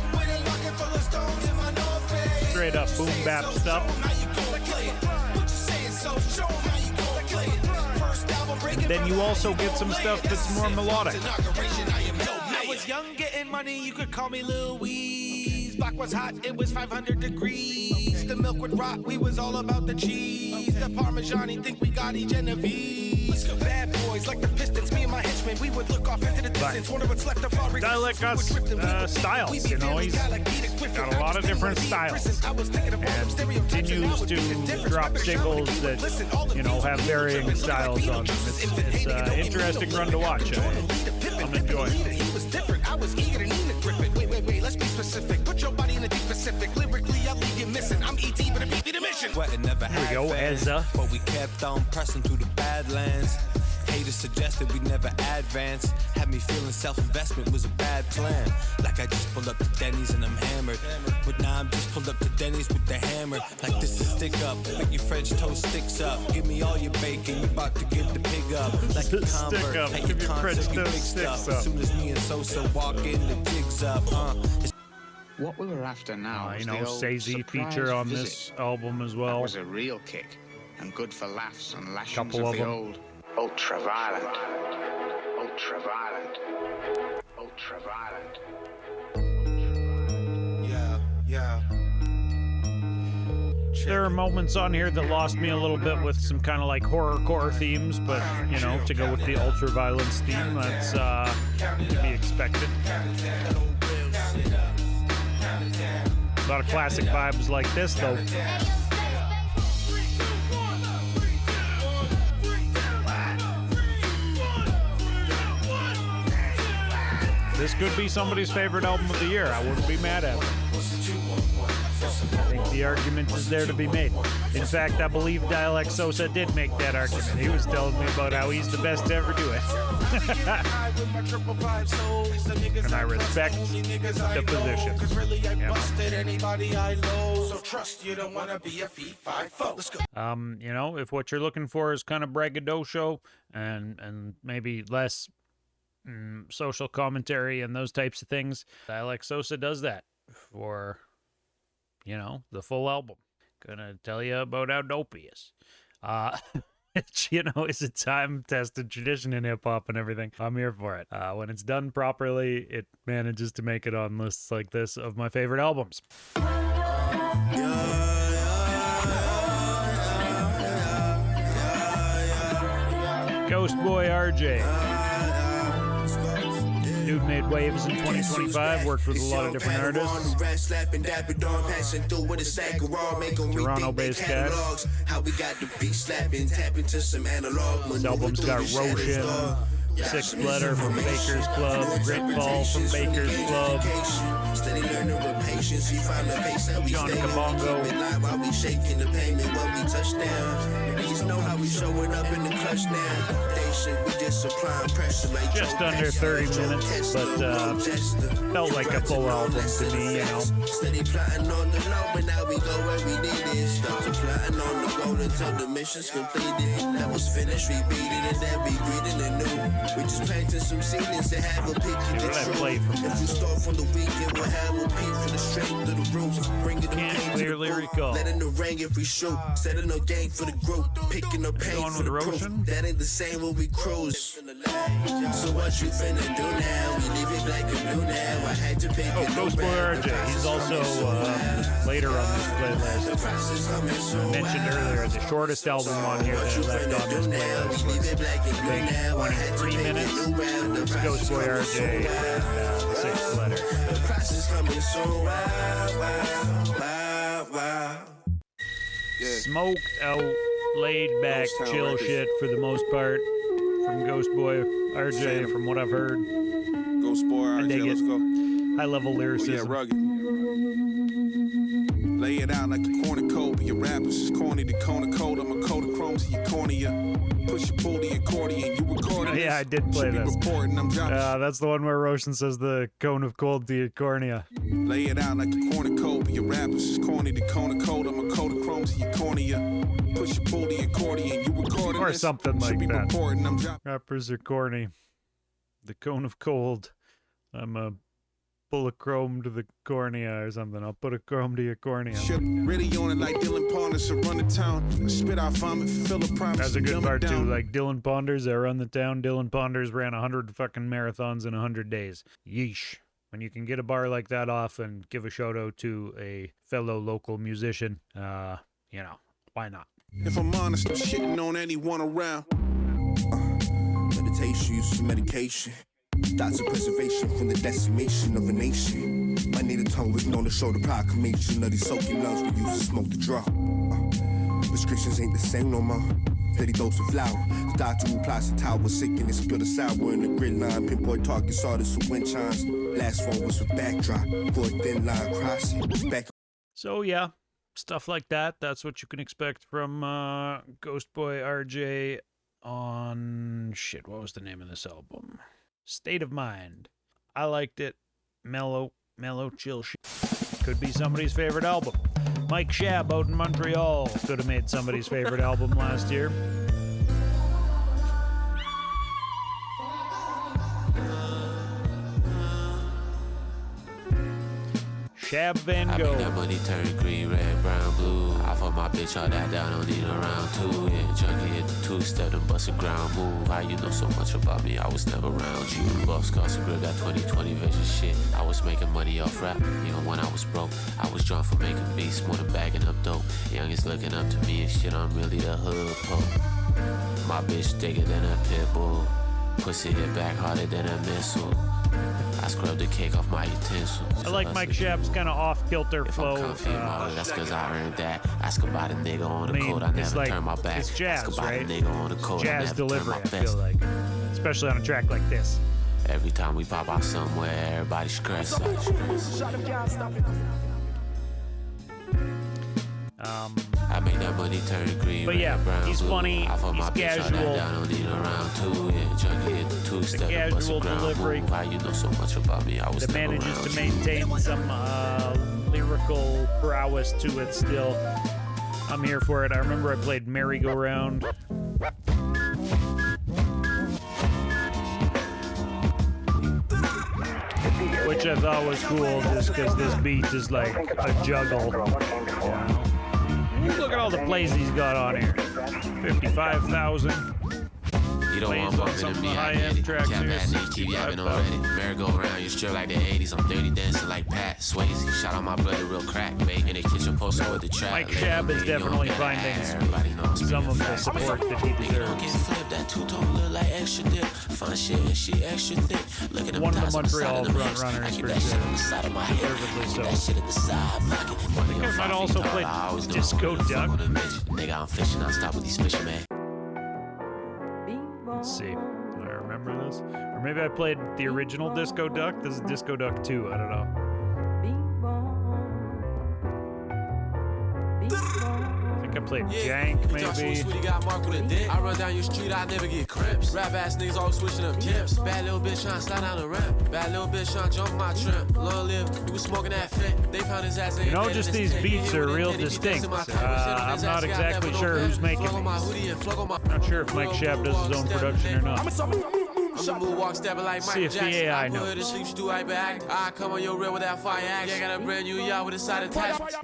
straight up boom bap stuff. And then you also get some stuff that's more melodic. I was young, getting money, you could call me Lil Weeze. Block was hot, it was 500 degrees. The milk would rot, we was all about the cheese. The Parmesan, think we got each Genovese. Bad boys like the Pistons, me and my henchmen, we would look off into the distance. Wonder what's left of our Dialect got styles, you know, he's got a lot of different styles. And continues to drop singles that, you know, have varying styles on them. It's an interesting run to watch. I'm enjoying it. He was different, I was eager to need to grip it. Wait, let's be specific. Put your body in the deep Pacific. Lyrically, I'll leave you missing. I'm E.T., but I'm E.T. the mission. Here we go, Ezza. But we kept on pressing through the Badlands. Haters suggested we never advance. Had me feeling self-investment was a bad plan. Like I just pulled up to Denny's and I'm hammered. But now I'm just pulled up to Denny's with the hammer. Like this is stick up, make your French toast sticks up. Give me all your bacon, you about to give the pig up. Like a convert, at your concert, you big stuff. As soon as me and Sosa walk in, the jig's up. What we were after now you was know, the old Sazy feature on visit. this album as well. That was a real kick, and good for laughs and lashings Couple of of the them. old ultra-violent. Ultra-violent. Ultra-violent. Yeah. There are moments on here that lost me a little bit with some kind of like horrorcore themes, but, you know, to go with the ultra-violence theme, that's to be expected. A lot of classic vibes like this, though. This could be somebody's favorite album of the year. I wouldn't be mad at it. I think the argument is there to be made. In fact, I believe Dialect Sosa did make that argument. He was telling me about how he's the best to ever do it. And I respect the position. You know, if what you're looking for is kind of braggadocio and maybe less social commentary and those types of things, Dialect Sosa does that for, you know, the full album. Gonna tell you about how dope he is. which, you know, is a time-tested tradition in hip-hop and everything. I'm here for it. When it's done properly, it manages to make it on lists like this of my favorite albums. Ghost Boy RJ. Dude made waves in 2025, worked with a lot of different artists. Toronto-based cat. This album's got Roshin, Six Letter from Baker's Club, Kryple from Baker's Club, John Kabongo. Just under 30 minutes, but felt like a full album to me, you know. We just planted some seedlings to have a peak in the truth. If we start from the weekend, we'll have a peak from the strength of the roots. Bringing the pain to the group. Letting the rain if we shoot. Setting no game for the group. Picking up pain for the proof. That ain't the same when we cruise. So what you finna do now? We live it like a blue now. I had to pick a Ghost Boy RJ. He's also later on this playlist. I mentioned earlier the shortest album on here that I left on this playlist was 23 minutes. It's Ghost Boy RJ and the Sixth Letter. Smoked out, laid back, chill shit for the most part from Ghost Boy RJ, from what I've heard. Ghost Boy RJ, let's go. High level lyricism. Oh, yeah, rugged. Lay it out like a cornucopia. Your rappers is corny to corner code. I'm a Kodachrome to your cornea. Push your pull the accordion. You recording? Yeah, I did play this. I'm that's the one where Roshin says the cone of cold to your cornea. Lay it out like a cornucopia. Your rappers is corny to corner code. I'm a Kodachrome to your cornea. Push your pull the accordion. You recording? Or something like that. I'm Rappers are corny. The cone of cold. I'm a pull a chrome to the cornea or something. I'll put a chrome to your cornea. Really on it like Dylan Ponders to run the town. Spit out vomit, fill the promise. That's a good part too. Like Dylan Ponders that run the town. Dylan Ponders ran 100 fucking marathons in 100 days. Yeesh. When you can get a bar like that off and give a shout out to a fellow local musician, you know, why not? If I'm honest, I'm shitting on anyone around. Meditation, use some medication. That's a preservation from the decimation of a nation. My native tongue was known to show the proclamation of these soaking lungs we use to smoke the draw. Prescriptions ain't the same no more. Steady dose of flour. The doctor who applies the towel was sick and it spilled a sour in the grid line. Pinpoint target saw this with wind chimes. Last one was with backdrop for a thin line crossing. Back. So yeah, stuff like that. That's what you can expect from Ghost Boy RJ on shit. What was the name of this album? State of Mind. I liked it. Mellow, chill shit. Could be somebody's favorite album. Mike Shad out in Montreal could have made somebody's favorite album last year. Shab Van Gogh. I make that money turn green, red, brown, blue. I fuck my bitch all that down, don't need a round two. Yeah, junkie hit the two-step and bust a ground move. How you know so much about me? I was never around you. Buffs cost a grip, that 2020 vision shit. I was making money off rap, even when I was broke. I was drawn for making beats, more than bagging up dope. Youngest looking up to me and shit, I'm really the hood pope. My bitch thicker than a pit bull. Pussy hit back harder than a missile. I scrubbed the cake off my utensils. I like Mike Shab's kind of off-kilter flow. That's because I earned that. Ask about a nigga on the code, I never like, turn my back. It's jazz, Ask about right? a nigga on the code, jazz I never delivery, turn my I feel like. Especially on a track like this. Every time we pop out somewhere, everybody scratch. I make that money turn green. But yeah, brown, he's blue. funny, I fuck he's my casual. Bitch, all that down, don't need a round two. Yeah, junkie hit the two-step and bust a ground delivery. move. How you know so much about me? I was that never manages around to you. maintain some lyrical prowess to it still. I'm here for it. I remember I played Merry-Go-Round. Which I thought was cool just because this beat is like a juggle. Yeah. Look at all the plays he's got on here. 55,000. You don't want bumping to me, I get it. Cap ass nigga keep yapping already. Merry-go-round, you strip like the 80s. I'm dirty dancing like Pat Swayze. Shout out my brother, real crack, mate. In the kitchen posting with the trap. Mike Shad is definitely finding some of the support that he deserves. Don't get flipped, that two-tone look like extra dip. Fun shit and she extra thick. Look at them one of the dots on the side Montreal of the front mix. runners I keep for that shit sure. on the side of my head. I keep that shit at the side pocket. I think I might also play Disco Duck. Nigga, I'm fishing, I stop with these fishing, man. Let's see. Do I remember this? Or maybe I played the original Disco Duck. This is Disco Duck 2. I don't know. I think I played Jank, maybe. I run down your street, I never get cramps. Rap ass niggas always switching up camps. Bad little bitch trying to slide down the ramp. Bad little bitch trying to jump my tramp. Long live, he was smoking that fit. They found his ass. You know, just these beats are real distinct. I'm not exactly sure who's making these. Not sure if Mike Shad does his own production or not. I'm the moonwalk stabber like See Michael if the Jackson. AI I put her to knows. sleep, do I back. I come on your real with that fire action. Yeah, got a brand new yacht with a side attachment.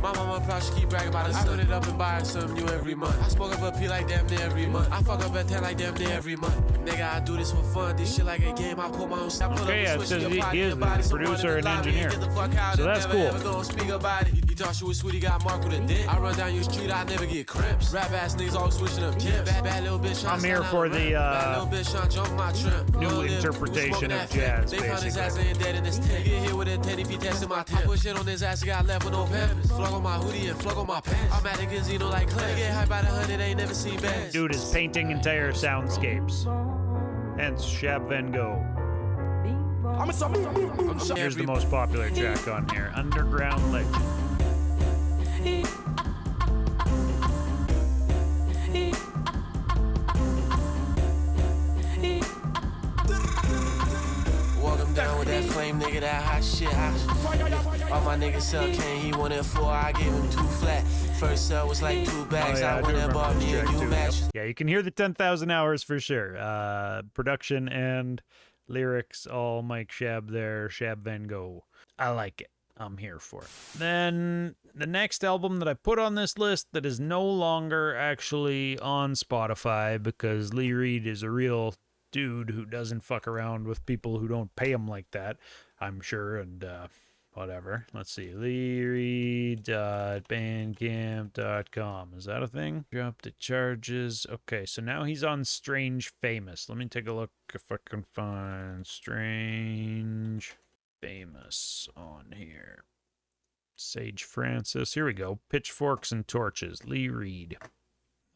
My mama proud she keep bragging about her son. I put it up and buy her something new every month. I smoke up a P like damn near every month. I fuck up a 10 like damn near every month. Nigga, I do this for fun. This shit like a game. I put my own step. Okay, yeah, it says he is a producer and engineer. So that's cool. You thought she was sweet, he got Mark with a dick. I run down your street, I never get cramps. Rap ass niggas always switching up camps. Bad little bitch. I'm here for the new interpretation of jazz, They found his ass basically. ain't dead in his tent. Get hit with a 10 if he tested my temp. I put shit on his ass, he got left with no pampers. Flug on my hoodie and flug on my pants. I'm at a casino like Clay. Get hype by the 100, ain't never seen bands. Dude is painting entire soundscapes. Hence Shab Van Gogh. Here's the most popular track on here, Underground Legend. Walk him down with that flame, nigga, that hot shit. All my niggas sell cane, he wanted 4, I gave him 2 flat. First sell was like 2 bags, I went and bought me a new match. Yeah, you can hear the 10,000 hours for sure. Production and lyrics, all Mike Shab there, Shab Van Gogh. I like it. I'm here for it. Then the next album that I put on this list that is no longer actually on Spotify because Lee Reed is a real dude who doesn't fuck around with people who don't pay him like that, I'm sure, and whatever. Let's see. LeeReed.bandcamp.com. Is that a thing? Drop the charges. Okay, so now he's on Strange Famous. Let me take a look if I can find Strange Famous on here. Sage Francis. Here we go. Pitchforks and Torches. Lee Reed.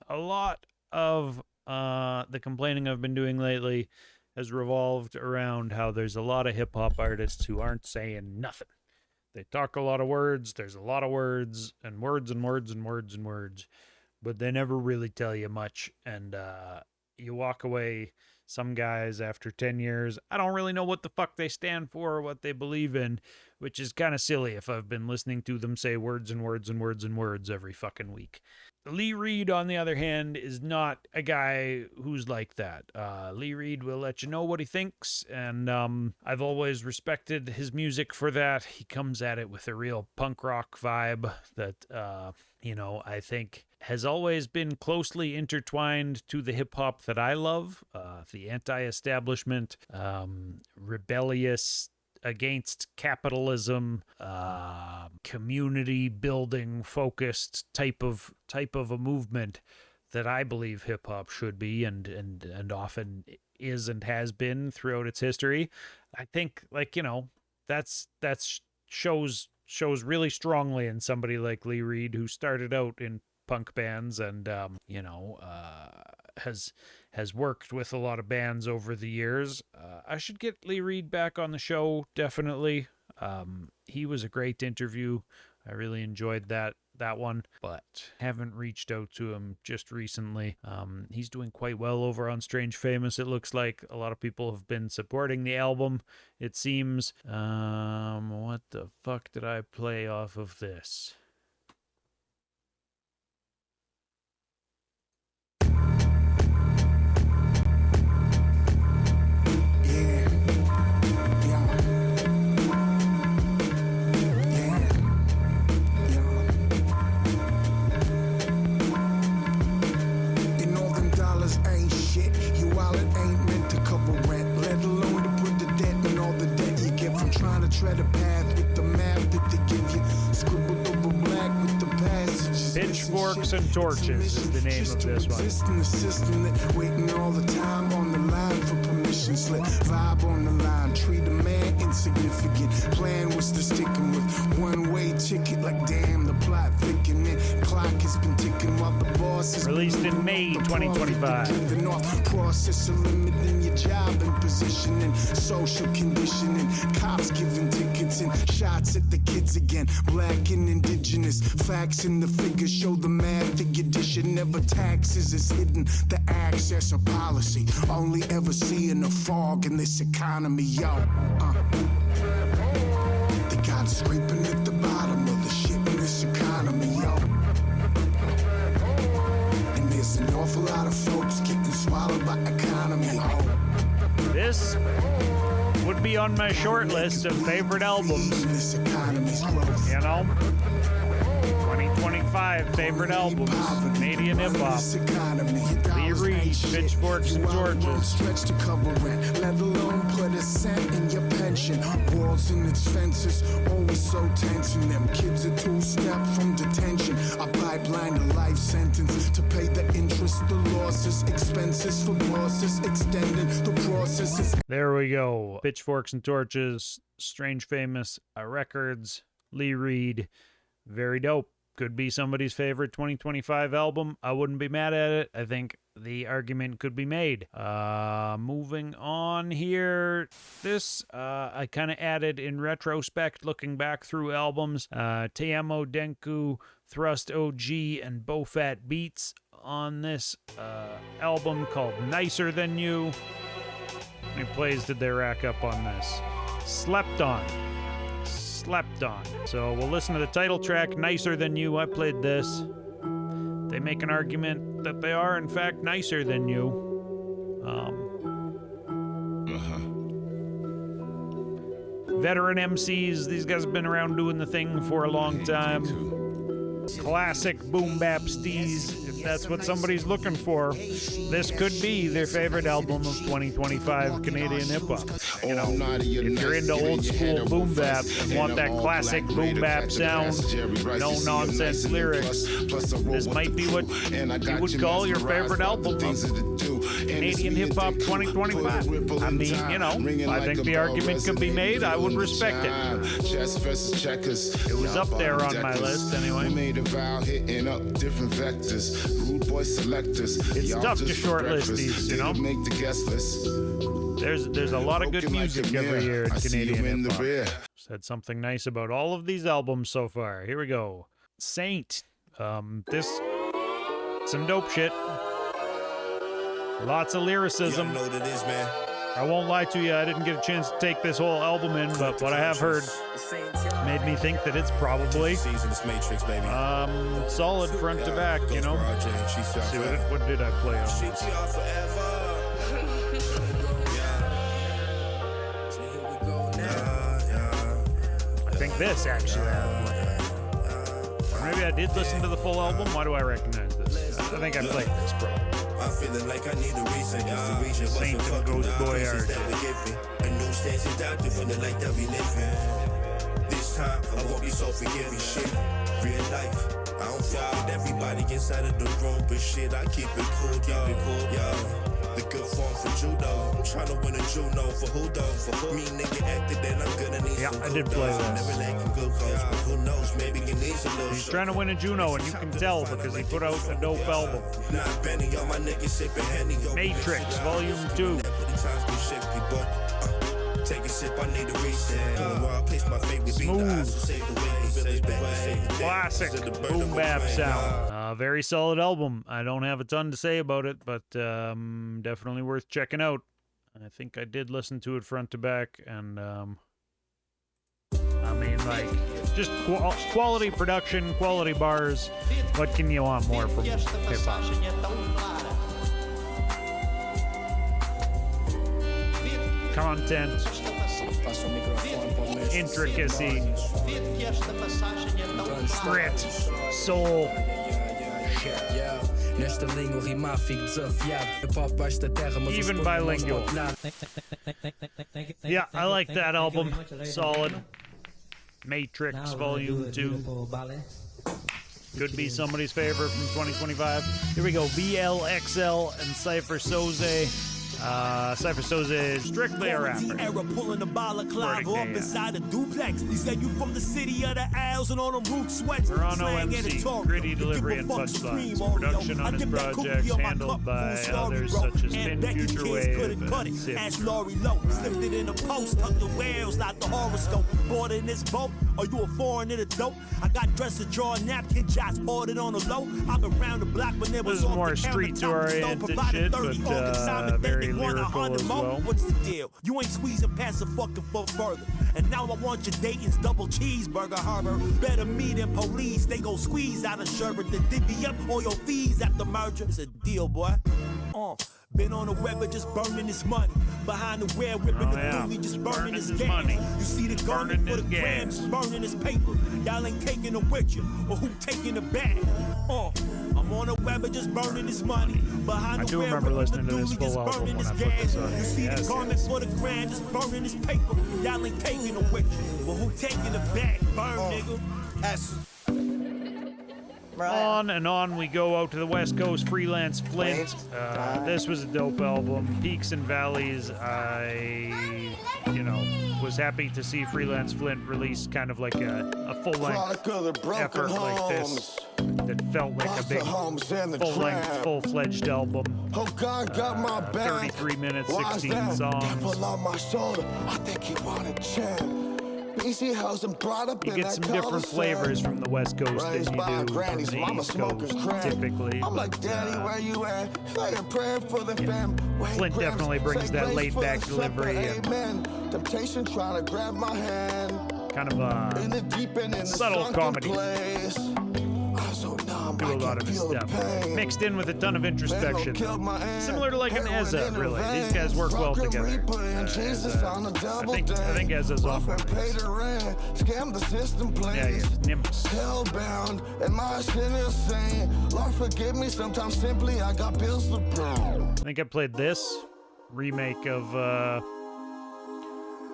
A lot of the complaining I've been doing lately has revolved around how there's a lot of hip-hop artists who aren't saying nothing. They talk a lot of words, there's a lot of words, and words and words and words and words, but they never really tell you much, and you walk away, some guys, after 10 years, I don't really know what the fuck they stand for or what they believe in, which is kind of silly if I've been listening to them say words and words and words and words every fucking week. Lee Reed, on the other hand, is not a guy who's like that. Lee Reed will let you know what he thinks, and I've always respected his music for that. He comes at it with a real punk rock vibe that, I think has always been closely intertwined to the hip-hop that I love. The anti-establishment, rebellious, against capitalism, community building focused type of a movement that I believe hip hop should be and often is and has been throughout its history. I think that's shows really strongly in somebody like Lee Reed, who started out in punk bands and has worked with a lot of bands over the years. I should get Lee Reed back on the show, definitely. He was a great interview. I really enjoyed that one, but haven't reached out to him just recently. He's doing quite well over on Strange Famous, it looks like. A lot of people have been supporting the album, it seems. What the fuck did I play off of this? tread a path with the map that they give you. Scribbled over black with the passages. Pitchforks and Torches is the name of this one. In the system that waiting all the time on the line for permission slip. Vibe on the line, treat a man insignificant. Plan was to stick him with one-way ticket. Like damn, the plot thickening. Clock has been ticking while the boss is released in May 2025. The North process of limiting your job and positioning, social conditioning. Cops giving tickets and shots at the kids again. Black and indigenous facts and the figures show the math that you dishing. Never taxes is hidden. The access of policy only ever see in the fog in this economy, yo. They got us scraping at the bottom of the shit in this economy, yo. And there's an awful lot of folks getting swallowed by economy, yo. This would be on my short list of favorite albums. You know? 2025 favorite albums. Canadian hip-hop. Lee Reed, Pitchforks and Torches. Stretch to cover rent, let alone put a cent in your pension. Walls and its fences, always so tense in them. Kids a two-step from detention. A pipeline, a life sentence to pay the interest, the losses, expenses for bosses, extending the processes. There we go. Pitchforks and Torches, Strange Famous Records, Lee Reed. Very dope. Could be somebody's favorite 2025 album. I wouldn't be mad at it. I think the argument could be made. Moving on here. This I kind of added in retrospect, looking back through albums. Te Amo Denku, Thrust OG, and Bofat Beats on this album called Nicer Than You. How many plays did they rack up on this? Slept On. So we'll listen to the title track, Nicer Than You. I played this. They make an argument that they are, in fact, nicer than you. Veteran MCs, these guys have been around doing the thing for a long time. Classic boom bap steez, if that's what somebody's looking for. This could be their favorite album of 2025 Canadian hip-hop. You know, if you're into old school boom bap and want that classic boom bap sound, no nonsense lyrics, this might be what you would call your favorite album of Canadian hip-hop 2025. I mean, you know, I think the argument could be made. I would respect it. It was up there on my list anyway. Hitting up different vectors, rude boy selectors. It's tough to shortlist these, you know. Make the guest list. There's a lot of good music every year in Canadian hip-hop. Said something nice about all of these albums so far. Here we go. Saint. This some dope shit. Lots of lyricism. You know what it is, man. I won't lie to you, I didn't get a chance to take this whole album in, but what I have heard made me think that it's probably solid front to back, you know. See, what did I play on this? I think this actually. Or maybe I did listen to the full album. Why do I recognize this? I think I played this, bro. I'm feeling like I need a reason. Saint and Ghost Boyard. A new stance adapted from the life that we live in. This time, I won't be so forgiving. Shit, real life. I don't fuck with everybody inside of the room, but shit, I keep it cool, yo. The good form for Juno. I'm trying to win a Juno for who though? For who? Me nigga acted, then I'm gonna need some. I did play that. Never like him glucose, but who knows? Maybe he needs a little. He's trying to win a Juno, and you can tell because he put out a dope album. Matrix Volume 2. Take a sip, I need a reset. Smooth. Classic boom bap sound. Very solid album. I don't have a ton to say about it, but definitely worth checking out. I think I did listen to it front to back, and I mean, like, just quality production, quality bars. What can you want more from hip-hop? Content, intricacy, grit, soul, shit. Nesta língua rimar fico desafiado. Eu pop baixo da terra, mas even bilingual. Yeah, I like that album. Solid. Matrix Volume 2. Could be somebody's favorite from 2025. Here we go. VLXL and Cypher Soze. Cypher Soze is strictly a rapper. Era pulling the balaclava up inside a duplex. He said you from the city of the Isles and all them root sweats. Toronto MC, gritty delivery and punchlines. Production on his projects handled by others such as Finn, Future Wave, and Sip. Ask Laurie Lowe, slipped it in a post, tucked the whales, not the horoscope. Bought in this boat, are you a foreign in a dope? I got dresser drawer, napkin shots, ordered on the low. I've been around the block when there was more street-oriented shit, but very lyrical as well. What's the deal? You ain't squeezing past the fucking foot further. And now I want your Dayton's double cheeseburger harbor. Better me than police. They gon' squeeze out of sherbet to divvy up all your fees after merger. It's a deal, boy. Been on the web, but just burning this money. Behind the web, whipping the bully, just burning his gas. You see the garment for the grams, burning his paper. Y'all ain't taking it with you, or who taking the bag? I'm on the web, but just burning this money. Behind the web, whipping the bully, just burning his gas. You see the garment for the gram, just burning his paper. Y'all ain't taking it with you, or who taking the bag? Burn, nigga. On and on we go out to the West Coast. Freelance Flint. This was a dope album. Peaks and Valleys. I, was happy to see Freelance Flint release kind of like a full-length effort like this. That felt like a big full-length, full-fledged album. 33 minutes, 16 songs. You get some different flavors from the West Coast than you do from the East Coast, typically. Flint definitely brings that laid-back delivery and kind of a subtle comedy. Do a lot of his stuff. Mixed in with a ton of introspection. Similar to like an Ezza, really. These guys work well together. I think Ezza's off on this. Yeah, he is. Nimbus. Hellbound, and my sin is insane. Lord, forgive me, sometimes simply I got bills to pay. I think I played this remake of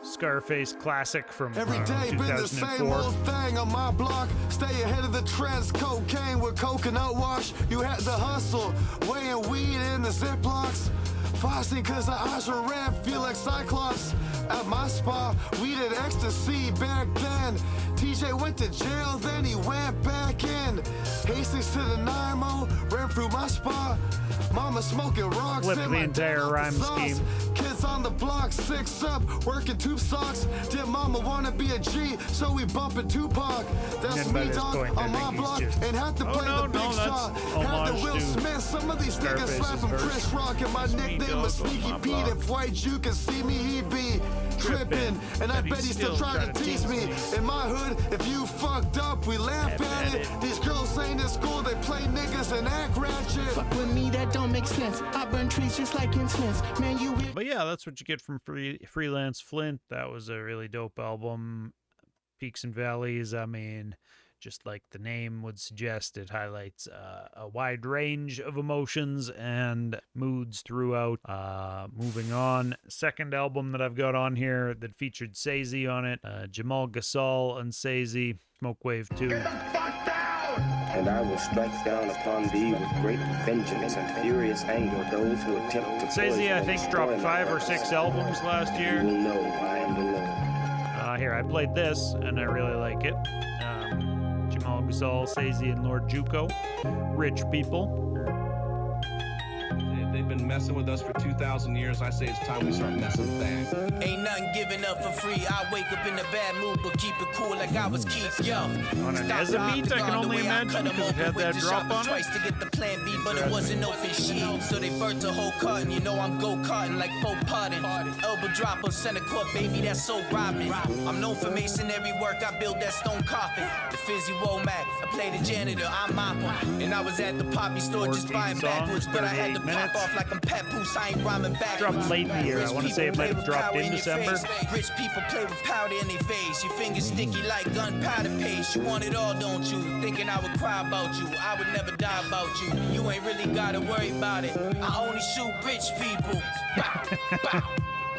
Scarface classic from Every day 2004. been the same old thing on my block. Stay ahead of the trends. Cocaine with coconut wash. You had to hustle, weighing weed in the Ziplocs. Fasting cause the eyes were red, feel like Cyclops. At my spot, we did ecstasy back then. TJ went to jail, then he went back in. Hastings to the Nimo, ran through my spot. Mama smoking rocks. Flip the entire rhyme scheme. Kids on the block, 6 up, working tube socks. Did mama wanna be a G, so we bumpin' Tupac. That's me, dog, on my block, and had to play the big shot. Had the Will Smith, some of these niggas slapping Chris Rock, and my nickname was Sneaky Pete. If white Jew could see me, he'd be trippin', and I bet he still try to tease me. In my hood, if you fucked up, we laugh at it. These girls ain't in school, they play niggas and act ratchet. Fuck with me, that don't make sense. I burn trees just like incense. Man, you. But yeah, that's what you get from Freelance Flint. That was a really dope album. Peaks and Valleys, I mean, just like the name would suggest, it highlights a wide range of emotions and moods throughout. Moving on, second album that I've got on here that featured Sazy on it, Jamal Gasol and Sazy, Smoke Wave 2. And I will strike down upon thee with great vengeance and furious anger those who attempt to Sazy, I think, dropped 5 or 6 albums last year. You will know I am the Lord. Here, I played this, and I really like it. Jamal Gasol, Sazy, and Lord Juco. Rich people. They've been messing with us for 2,000 years. I say it's time we start messing back. Ain't nothing given up for free. I wake up in a bad mood, but keep it cool like I was Keith. Yo, on an Ezza beat, I can only imagine, because it had that drop on it. Twice to get the plan B, but it wasn't open shit. So they burnt a whole carton. You know I'm go-karting like faux pardon. Elbow drop on center court, baby, that's so robbing. I'm known for masonry work. I built that stone coffin. The fizzy Womack. I play the janitor. I'm mopping. And I was at the poppy store just buying backwards, but I had to pop off like I'm Papoose, I ain't rhyming back. Dropped late in the year. I want to say it might have dropped in December. Rich people play with powder in their face. Your fingers sticky like gunpowder paste. You want it all, don't you? Thinking I would cry about you. I would never die about you. You ain't really gotta worry about it. I only shoot rich people. Bow, bow,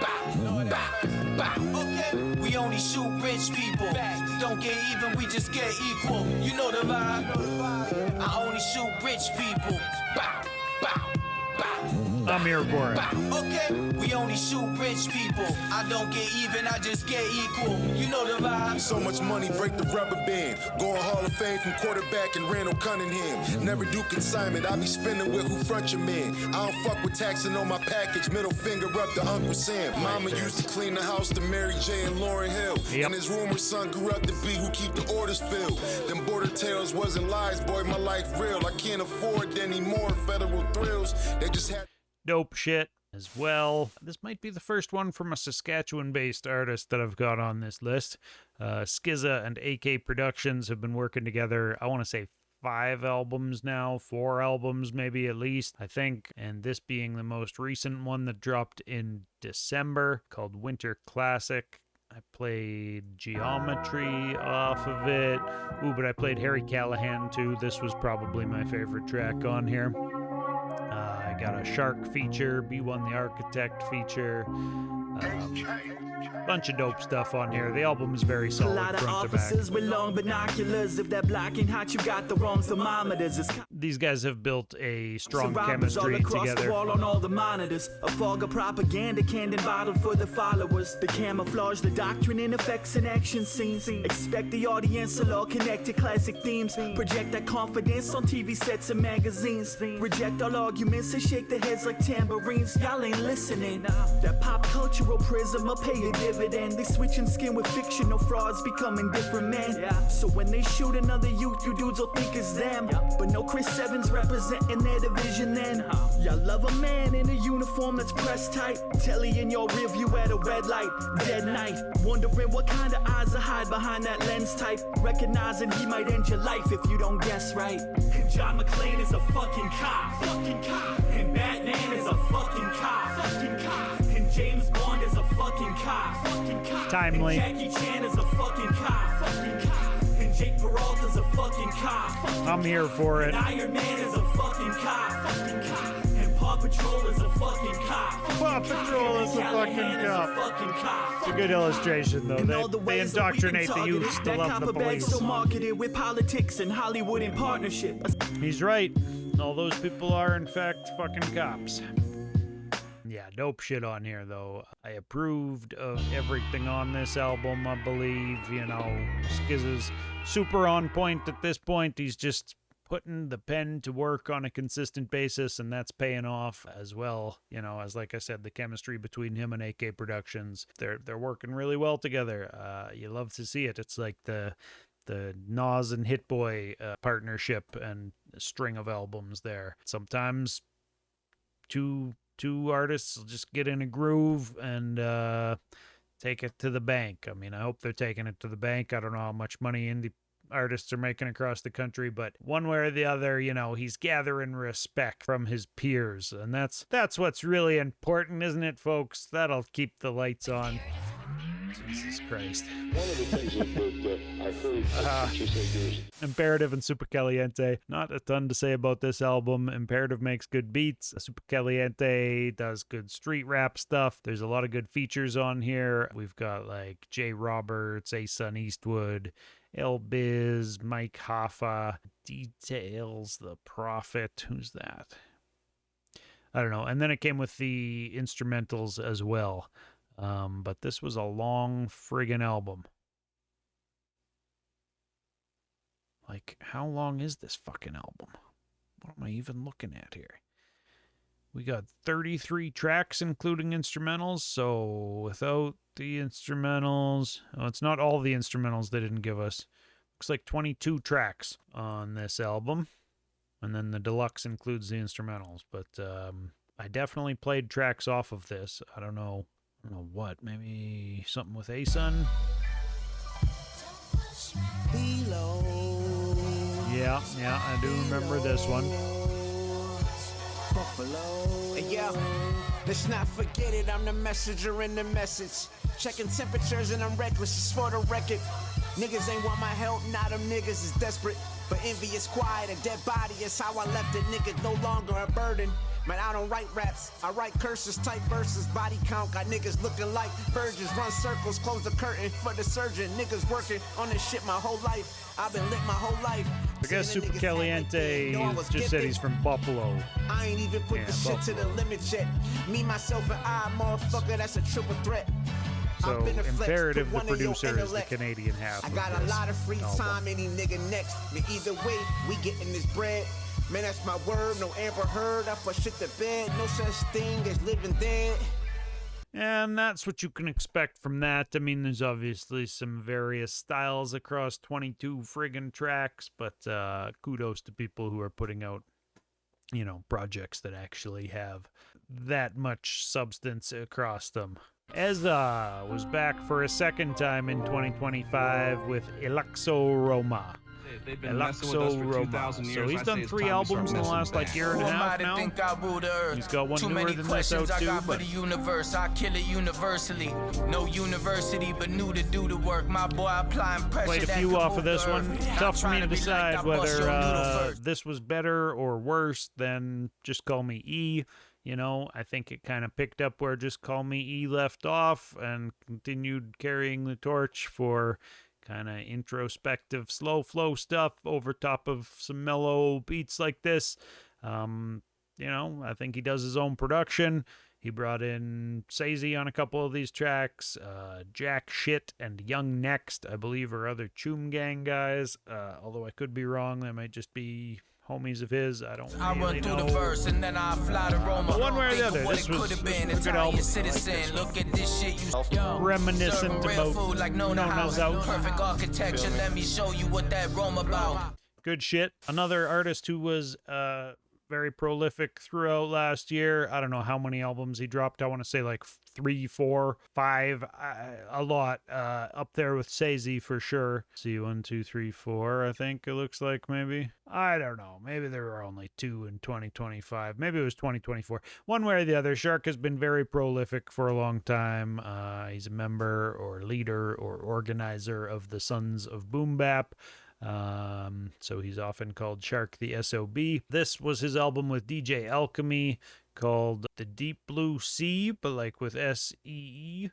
bow, bow, bow. Okay, we only shoot rich people. Don't get even, we just get equal. You know the vibe. I only shoot rich people. Bow, bow, bow. I'm here for it. Okay, we only shoot rich people. I don't get even, I just get equal. You know the vibe. So much money, break the rubber band. Going Hall of Fame from quarterback and Randall Cunningham. Never do consignment, I be spending with who front your man. I don't fuck with taxing on my package. Middle finger up to Uncle Sam. Mama used to clean the house to Mary J and Lauryn Hill. And his rumor son grew up to be who keep the orders filled. Them border tales wasn't lies, boy, my life real. I can't afford any more federal thrills. They just had dope shit as well. This might be the first one from a Saskatchewan-based artist that I've got on this list. Skizza and AK Productions have been working together, I want to say 5 albums now, 4 albums maybe at least, I think. And this being the most recent one that dropped in December, called Winter Classic. I played Geometry off of it. Ooh, but I played Harry Callahan too. This was probably my favorite track on here. I got a Shark feature, B1 the Architect feature, bunch of dope stuff on here. The album is very solid. A lot of front to back. officers with long binoculars. If they're blocking hot, you got the wrong thermometers. These guys have built a strong Survivors all chemistry across together. The wall on all the monitors. A fog of propaganda canned and bottled for the followers. The camouflage, the doctrine in effects and action scenes. Expect the audience to all connected classic themes. Project that confidence on TV sets and magazines. Reject all arguments and shake their heads like tambourines. Y'all ain't listening. That pop cultural prism will pay a dividend. They switching skin with fictional frauds, becoming different men. So when they shoot another youth, you dudes will think it's them. But no Chris Evans representing their division then. Y'all love a man in a uniform that's pressed tight. Telly in your rear view at a red light. Dead night. Wondering what kind of eyes are hide behind that lens type. Recognizing he might end your life if you don't guess right. And John McClane is a fucking cop. Fucking cop. And Batman is a fucking cop. Fucking cop. And James Bond is a fucking cop. Fucking cop. Timely. And Jackie Chan is a fucking cop. Fucking cop. And Jake Peralta's a fucking cop. I'm here for it. And Iron Man is a fucking cop. Fucking cop. And Paw Patrol is a fucking cop. Paw Patrol is a fucking cop. It's a good illustration, though. They indoctrinate the youth to love the police. So marketed with politics and Hollywood in partnership. He's right. All those people are, in fact, fucking cops. Yeah, dope shit on here, though. I approved of everything on this album, I believe. You know, Skizza's super on point at this point. He's just putting the pen to work on a consistent basis, and that's paying off as well. You know, as like I said, the chemistry between him and AK Productions, they're working really well together. You love to see it. It's like the Nas and Hit Boy partnership and string of albums there. Sometimes two artists will just get in a groove and take it to the bank. I mean, I hope they're taking it to the bank. I don't know how much money indie artists are making across the country, but one way or the other, you know, he's gathering respect from his peers, and that's what's really important, isn't it, folks? That'll keep the lights on. Jesus Christ. One of the things that I heard you say Imperative and Super Caliente. Not a ton to say about this album. Imperative makes good beats. Super Caliente does good street rap stuff. There's a lot of good features on here. We've got like Jay Roberts, Asun Eastwood, El Biz, Mike Hoffa, Details, The Prophet. Who's that? I don't know. And then it came with the instrumentals as well. But this was a long friggin' album. Like, how long is this fucking album? What am I even looking at here? We got 33 tracks, including instrumentals, so without the instrumentals... Oh, it's not all the instrumentals they didn't give us. Looks like 22 tracks on this album. And then the deluxe includes the instrumentals, but I definitely played tracks off of this. I don't know what. Maybe something with Asun? Yeah, I do remember this one. Buffalo. Yeah, let's not forget it, I'm the messenger in the message. Checking temperatures and I'm reckless, just for the record. Niggas ain't want my help, now them niggas is desperate. But envy is quiet, a dead body is how I left it. Niggas no longer a burden. Man, I don't write raps, I write curses, type verses, body count. Got niggas looking like virgins, run circles, close the curtain for the surgeon. Niggas working on this shit my whole life. I've been lit my whole life. I guess Super Caliente just said he's from Buffalo. I ain't even put the shit to the limit yet. Me, myself, and I, motherfucker, that's a triple threat. So Imperative, the producer, is the Canadian half. I got a lot of free time, any nigga next. Man, either way, we getting this bread. Man, that's my word, no Amber Heard. I put shit to bed, no such thing as living dead. And that's what you can expect from that. I mean, there's obviously some various styles across 22 friggin' tracks, but kudos to people who are putting out, you know, projects that actually have that much substance across them. Ezza was back for a second time in 2025 with Eluxo Roma. They've been messing with us for 2,000 years. So he's done 3 albums in the last year and a half now. He's got one newer than this out too. But universe, I kill it universally. No university, but knew to do the work. My boy applying pressure. Played a few off of this one. Tough for me to decide whether this was better or worse than Just Call Me E. You know, I think it kind of picked up where Just Call Me E left off and continued carrying the torch for kind of introspective, slow flow stuff over top of some mellow beats like this. You know, I think he does his own production. He brought in Sazy on a couple of these tracks. Jack Shit and Young Next, I believe, are other Choom Gang guys. Although I could be wrong. They might just be homies of his. I don't really run through know. the verse and then I fly to Roma. But one way or the other, this was a good album. Citizen. Look at this shit you reminiscent about like Nona's out. Perfect architecture. Let me show you what that Roma about. Good shit. Another artist who was very prolific throughout last year. I don't know how many albums he dropped. I want to say like 3, 4, 5, a lot. Up there with Sazy for sure. See, 1, 2, 3, 4, I think it looks like maybe. I don't know. Maybe there were only 2 in 2025. Maybe it was 2024. One way or the other, Shark has been very prolific for a long time. He's a member or leader or organizer of the Sons of Boom Bap. So he's often called Shark the SOB. This was his album with DJ Alchemy called The Deep Blue Sea, but like with S-E-E.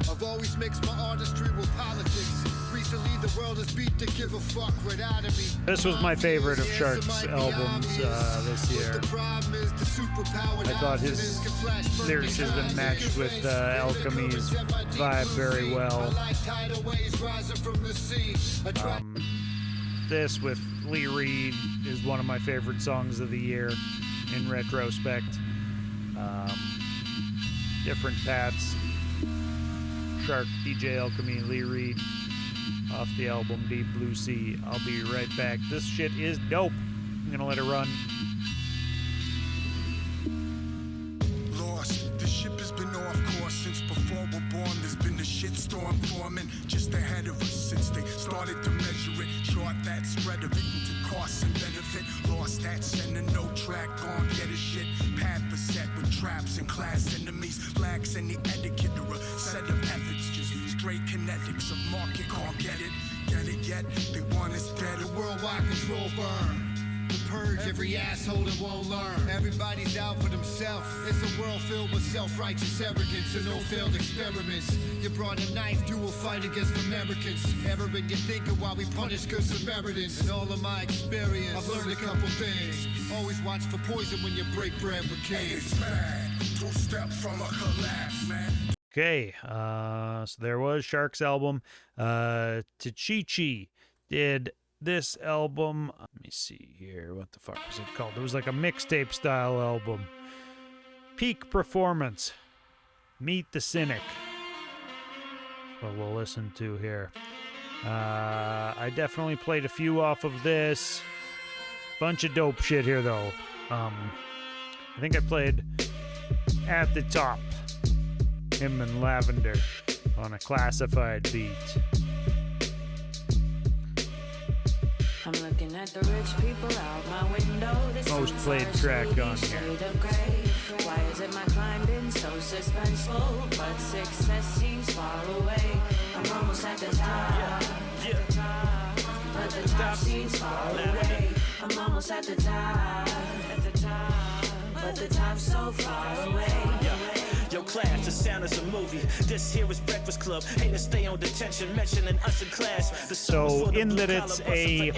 I've always mixed my artistry with politics. Recently the world is beat to give a fuck without me. This was my favorite of Shark's albums this year. I thought his lyricism matched with Alchemy's vibe very well. This with Lee Reed is one of my favorite songs of the year in retrospect. Different paths. Shark, DJ Alchemy, Lee Reed off the album Deep Blue Sea. I'll be right back. This shit is dope. I'm gonna let it run. Lost. The ship has been off course since before we're born. There's been a shitstorm forming just ahead of us since they started to measure it. Chart that spread of it into cost and benefit. Lost that sender, no track, gon' get a shit. Path beset with traps and class enemies. Blacks and the etiquette or a set of ethics. Just straight kinetics of market, can't get it. Get it yet? They want us dead. The worldwide control burn. The purge, every asshole that won't learn. Everybody's out for themselves. It's a world filled with self-righteous arrogance and no failed experiments. You brought a knife, you will fight against Americans. Ever been your thinking while we punish good Samaritans? In all of my experience, I've learned a couple things. Always watch for poison when you break bread with kings. It's bad. 2 steps from a collapse, man. Okay, so there was Shark's album. Tachichi did this album. Let me see here. What the fuck was it called? It was like a mixtape style album. Peak Performance. Meet the Cynic. What we'll listen to here. I definitely played a few off of this. Bunch of dope shit here though. I think I played At the Top. Him and Lavender on a classified beat. I'm looking at the rich people out my window. Most played track on here. Why is it my climb been so suspenseful? But success seems far away. I'm almost at the top. But the top seems far away. I'm almost at the top. But the top's so far away. Yo, class, the sound is a movie. This here is Breakfast Club. Haters stay on detention, mentioning us in class. So, in that it's a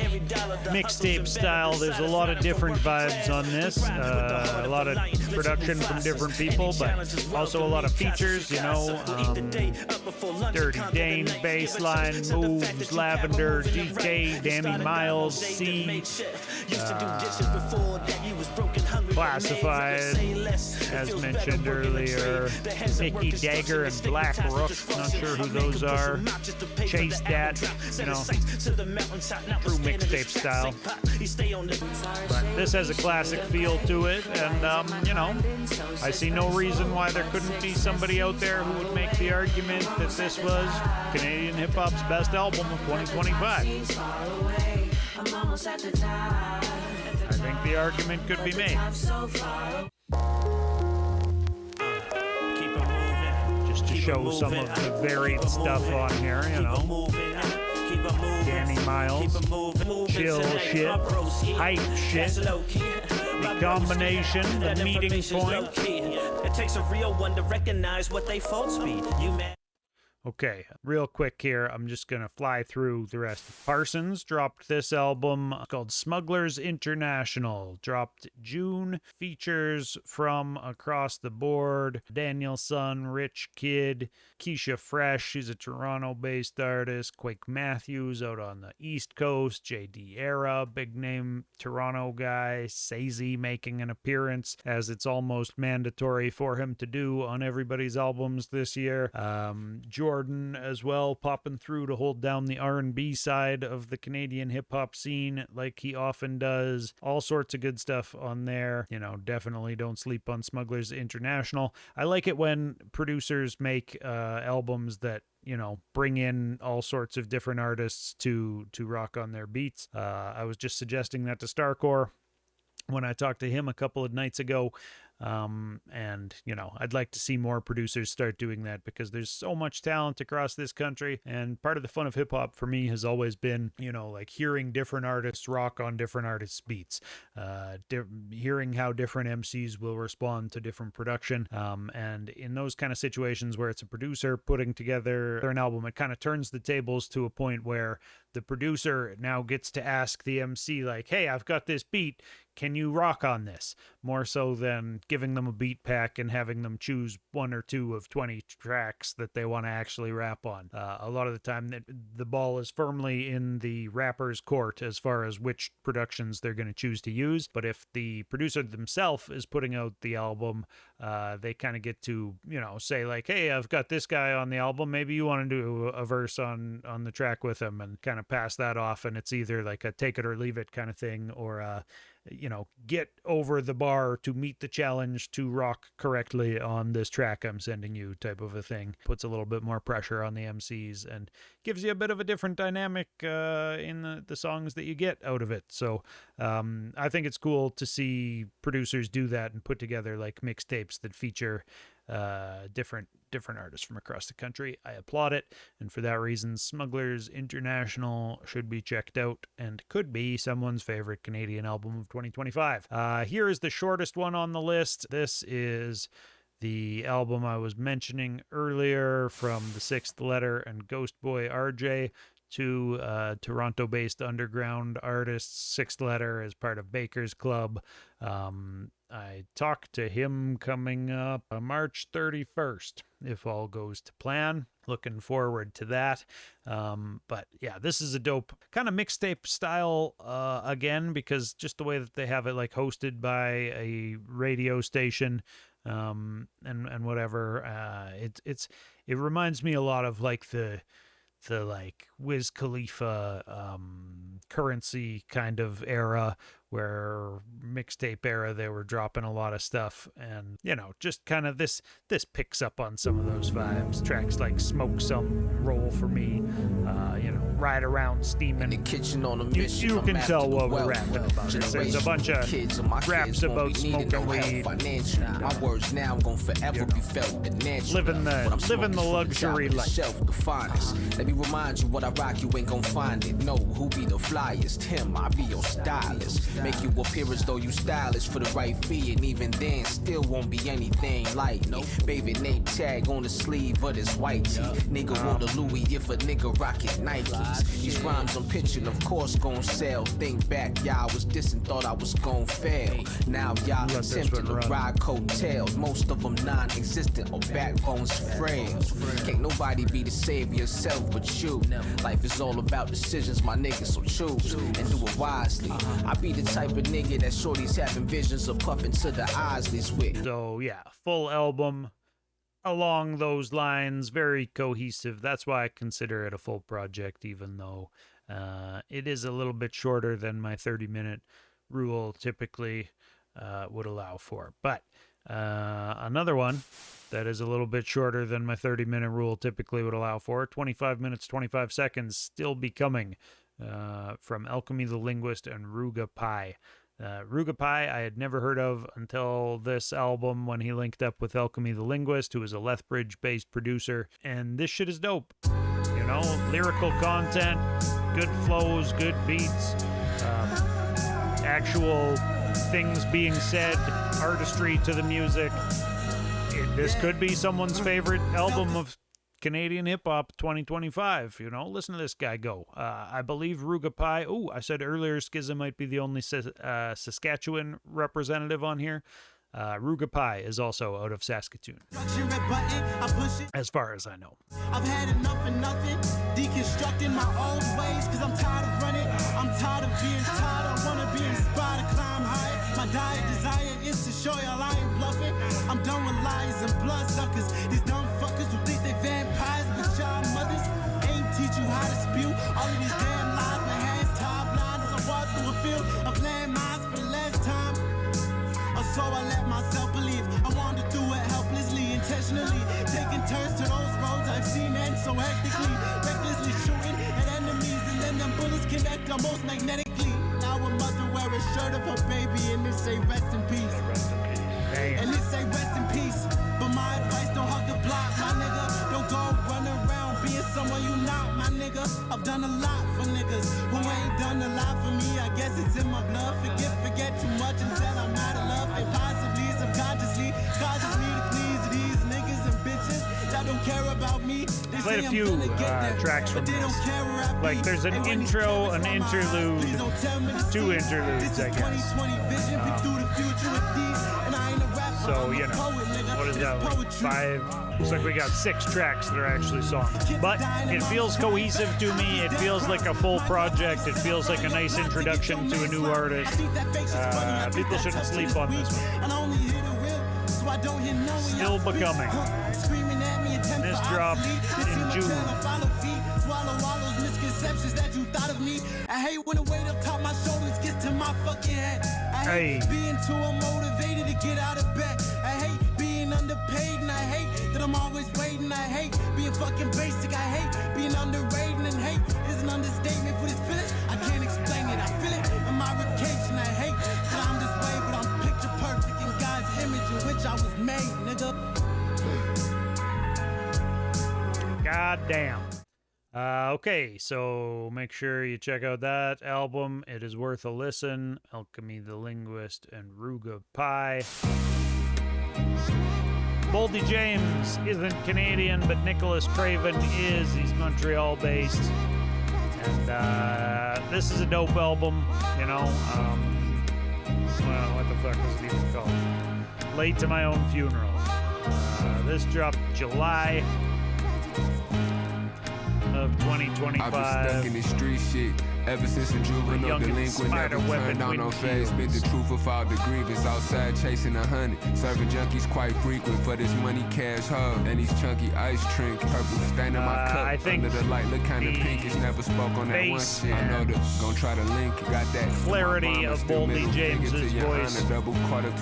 mixtape style, there's a lot of different vibes on this. A lot of production from different people, but also a lot of features, you know. Dirty Dane, Bassline, Moves, Lavender, DK, Danny Miles, C. Classified, as mentioned earlier. Mickey Dagger and Black Rook, not sure who those are. Chase Dat, you know, true mixtape style. But this has a classic feel to it, and, you know, I see no reason why there couldn't be somebody out there who would make the argument that this was Canadian hip-hop's best album of 2025. I think the argument could be made. Just to show some of the varied stuff on here, you know. Danny Miles, chill shit, hype shit, the combination, the meeting point. It takes a real one to recognize what they faults be. Okay, real quick here, I'm just going to fly through the rest. Parsons dropped this album called Smugglers International. Dropped June. Features from across the board. Daniel Sun, Rich Kid, Keisha Fresh, she's a Toronto-based artist. Quake Matthews out on the East Coast. JD Era, big name Toronto guy. Sazy making an appearance, as it's almost mandatory for him to do on everybody's albums this year. Jordan as well, popping through to hold down the R&B side of the Canadian hip-hop scene like he often does. All sorts of good stuff on there. You know, definitely don't sleep on Smugglers International. I like it when producers make albums that, you know, bring in all sorts of different artists to rock on their beats. I was just suggesting that to Starcore when I talked to him a couple of nights ago. And, you know, I'd like to see more producers start doing that, because there's so much talent across this country. And part of the fun of hip hop for me has always been, you know, like hearing different artists rock on different artists' beats, hearing how different MCs will respond to different production. And in those kind of situations where it's a producer putting together an album, it kind of turns the tables to a point where the producer now gets to ask the MC, like, hey, I've got this beat. Can you rock on this? More so than giving them a beat pack and having them choose one or two of 20 tracks that they want to actually rap on. A lot of the time, the ball is firmly in the rapper's court as far as which productions they're going to choose to use. But if the producer themselves is putting out the album, they kind of get to, you know, say like, hey, I've got this guy on the album. Maybe you want to do a verse on the track with him, and kind of pass that off. And it's either like a take it or leave it kind of thing, or you know, get over the bar to meet the challenge to rock correctly on this track I'm sending you type of a thing. Puts a little bit more pressure on the MCs and gives you a bit of a different dynamic in the songs that you get out of it. So I think it's cool to see producers do that and put together like mixtapes that feature different artists from across the country. I applaud it, and for that reason, Smugglers International should be checked out and could be someone's favorite Canadian album of 2025. Here is the shortest one on the list. This is the album I was mentioning earlier from The Sixth Letter and Ghost Boy RJ, two Toronto-based underground artists. Sixth Letter as part of Baker's Club. I talked to him coming up March 31st, if all goes to plan. Looking forward to that. But yeah, this is a dope kind of mixtape style again, because just the way that they have it like hosted by a radio station and whatever. It reminds me a lot of like the like Wiz Khalifa Currency kind of era, where mixtape era they were dropping a lot of stuff, and you know, just kind of this picks up on some of those vibes. Tracks like Smoke Some, Roll For Me, you know, Ride Around Steamin'. The kitchen on a mission, you can tell what we're rapping about. There's a bunch of raps about smoking weed. My words now gonna forever be felt the natural. Living the luxury life. The finest. Let me remind you, what I rock, you ain't gonna find it. No, who be the flyest? Him, I be your stylist. Make you appear as though you stylish for the right fee, and even then, still won't be anything like me. Baby name tag on the sleeve of this white tee. Nigga want a Louis if a nigga rockin' Nikes. These rhymes I'm pitching, of course, gon' sell. Think back, y'all was dissing, thought I was gon' fail. Now y'all attempting to ride coattails. Most of them non-existent or backbones frail. Can't nobody be the savior yourself but you. Life is all about decisions, my niggas, so choose and do it wisely. I be the type of nigga that shorties having visions of puffing to the Isleys with. So yeah, full album along those lines, very cohesive. That's why I consider it a full project, even though it is a little bit shorter than my 30-minute rule typically would allow for. But another one that is a little bit shorter than my 30-minute rule typically would allow for, 25 minutes, 25 seconds, still be coming from Alchemy the Linguist and RUGA.PIE. RUGA.PIE I had never heard of until this album when he linked up with Alchemy the Linguist, who is a Lethbridge-based producer, and this shit is dope. You know, lyrical content, good flows, good beats, actual things being said, artistry to the music. This could be someone's favorite album of Canadian hip-hop 2025. You know, listen to this guy go. I believe RUGA.PIE, I said earlier Skizza might be the only Saskatchewan representative on here. RUGA.PIE is also out of Saskatoon, as far as I know. I've had enough of nothing, deconstructing my old ways, cause I'm tired of running, I'm tired of being tired, I wanna be inspired to climb higher. My dire desire is to show y'all I ain't bluffing. I'm done with lies and bloodsuckers, these dumb fuckers who think they vampires, but y'all mothers ain't teach you how to spew all of these damn lies. My hands tied blind as I walk through a field of landmines for the last time. Or so I let myself believe. I wanted to do it helplessly, intentionally, taking turns to those roads I've seen end so hectically, recklessly shooting at enemies, and then them bullets connect almost magnetically. Now a mother wear a shirt of her baby, and it say rest in peace. And it say rest in peace. But my advice, don't hug the block, my nigga. Don't go run around being someone you not, my nigga. I've done a lot for niggas who ain't done a lot for me. I guess it's in my blood. Forget too much until I'm out of love. And possibly subconsciously causes me to please these niggas and bitches that don't care about me. They played a few tracks from this. Like there's an intro, an interlude, two interludes, I guess. So, you know, what is that, like 5? Looks like we got 6 tracks that are actually songs. But it feels cohesive to me. It feels like a full project. It feels like a nice introduction to a new artist. People shouldn't sleep on this one. Still becoming. This dropped in June. Misconceptions that you thought of me. I hate when the weight up top my shoulders gets to my fucking head. I hate being too unmotivated to get out of bed. I hate being underpaid, and I hate that I'm always waiting. I hate being fucking basic. I hate being underrated, and hate is an understatement for this feeling. I can't explain it. I feel it in my ribcage, and I hate that I'm this way, but I'm picture perfect in God's image in which I was made, nigga. God damn. Okay, so make sure you check out that album. It is worth a listen. Alchemy the Linguist and RUGA.PIE. Boldy James isn't Canadian, but Nicholas Craven is. He's Montreal-based. And this is a dope album, you know. What the fuck was it even called? Late to My Own Funeral. This dropped July of 2025. I've been stuck in this street shit. Ever since a juvenile delinquent, never turned down no phase. Spit the truth without the grievance. Outside chasing 100. Serving junkies quite frequent for this money cash hub. And these chunky ice trinkets. Purple stain in my cup. I think under the light, look kinda pinkish. Never spoke on that one shit. I know that. Gonna try to link it. Got that clarity of Boldy James's voice.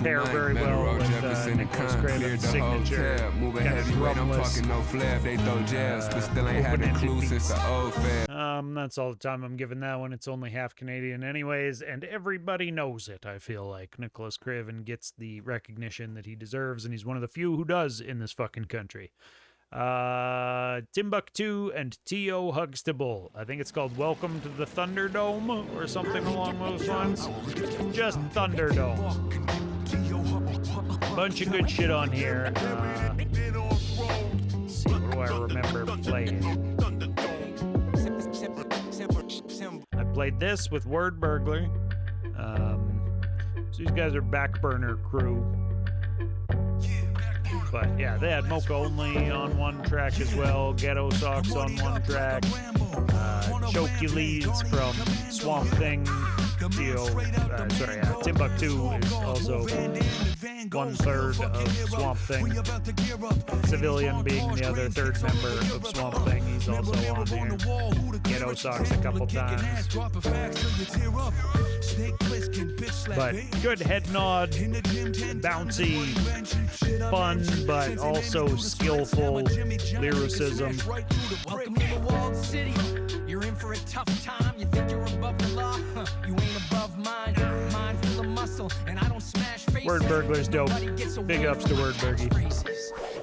Pair very well with Nicholas Craven's signature. Moving heavyweight, I'm talking no flab. They throw jabs, but still ain't had a clue since the old fad. That's all the time I'm giving that one. It's only half Canadian anyways, and everybody knows it, I feel like. Nicholas Craven gets the recognition that he deserves, and he's one of the few who does in this fucking country. Timbuktu and T.O. Huxtable. I think it's called Welcome to the Thunderdome or something along those lines. Just Thunderdome. Bunch of good shit on here. Let's see, what do I remember playing? I played this with Word Burglar. So these guys are back burner crew. But yeah, they had Mocha Only on one track as well, Ghetto Socks on one track, Choke You Leads from Swamp Thing, Timbuktu is also 1/3 of Swamp Thing, Civilian being the other third member of Swamp Thing, he's also on there, Ghetto Socks a couple times. But good head nod, bouncy, fun, but also skillful lyricism. Welcome to the walled city. You're in for a tough time. You think you're above the law? You ain't above mine. Mind full of muscle, and I don't smash faces. Word Burglar's dope. Big ups to Word Burgie.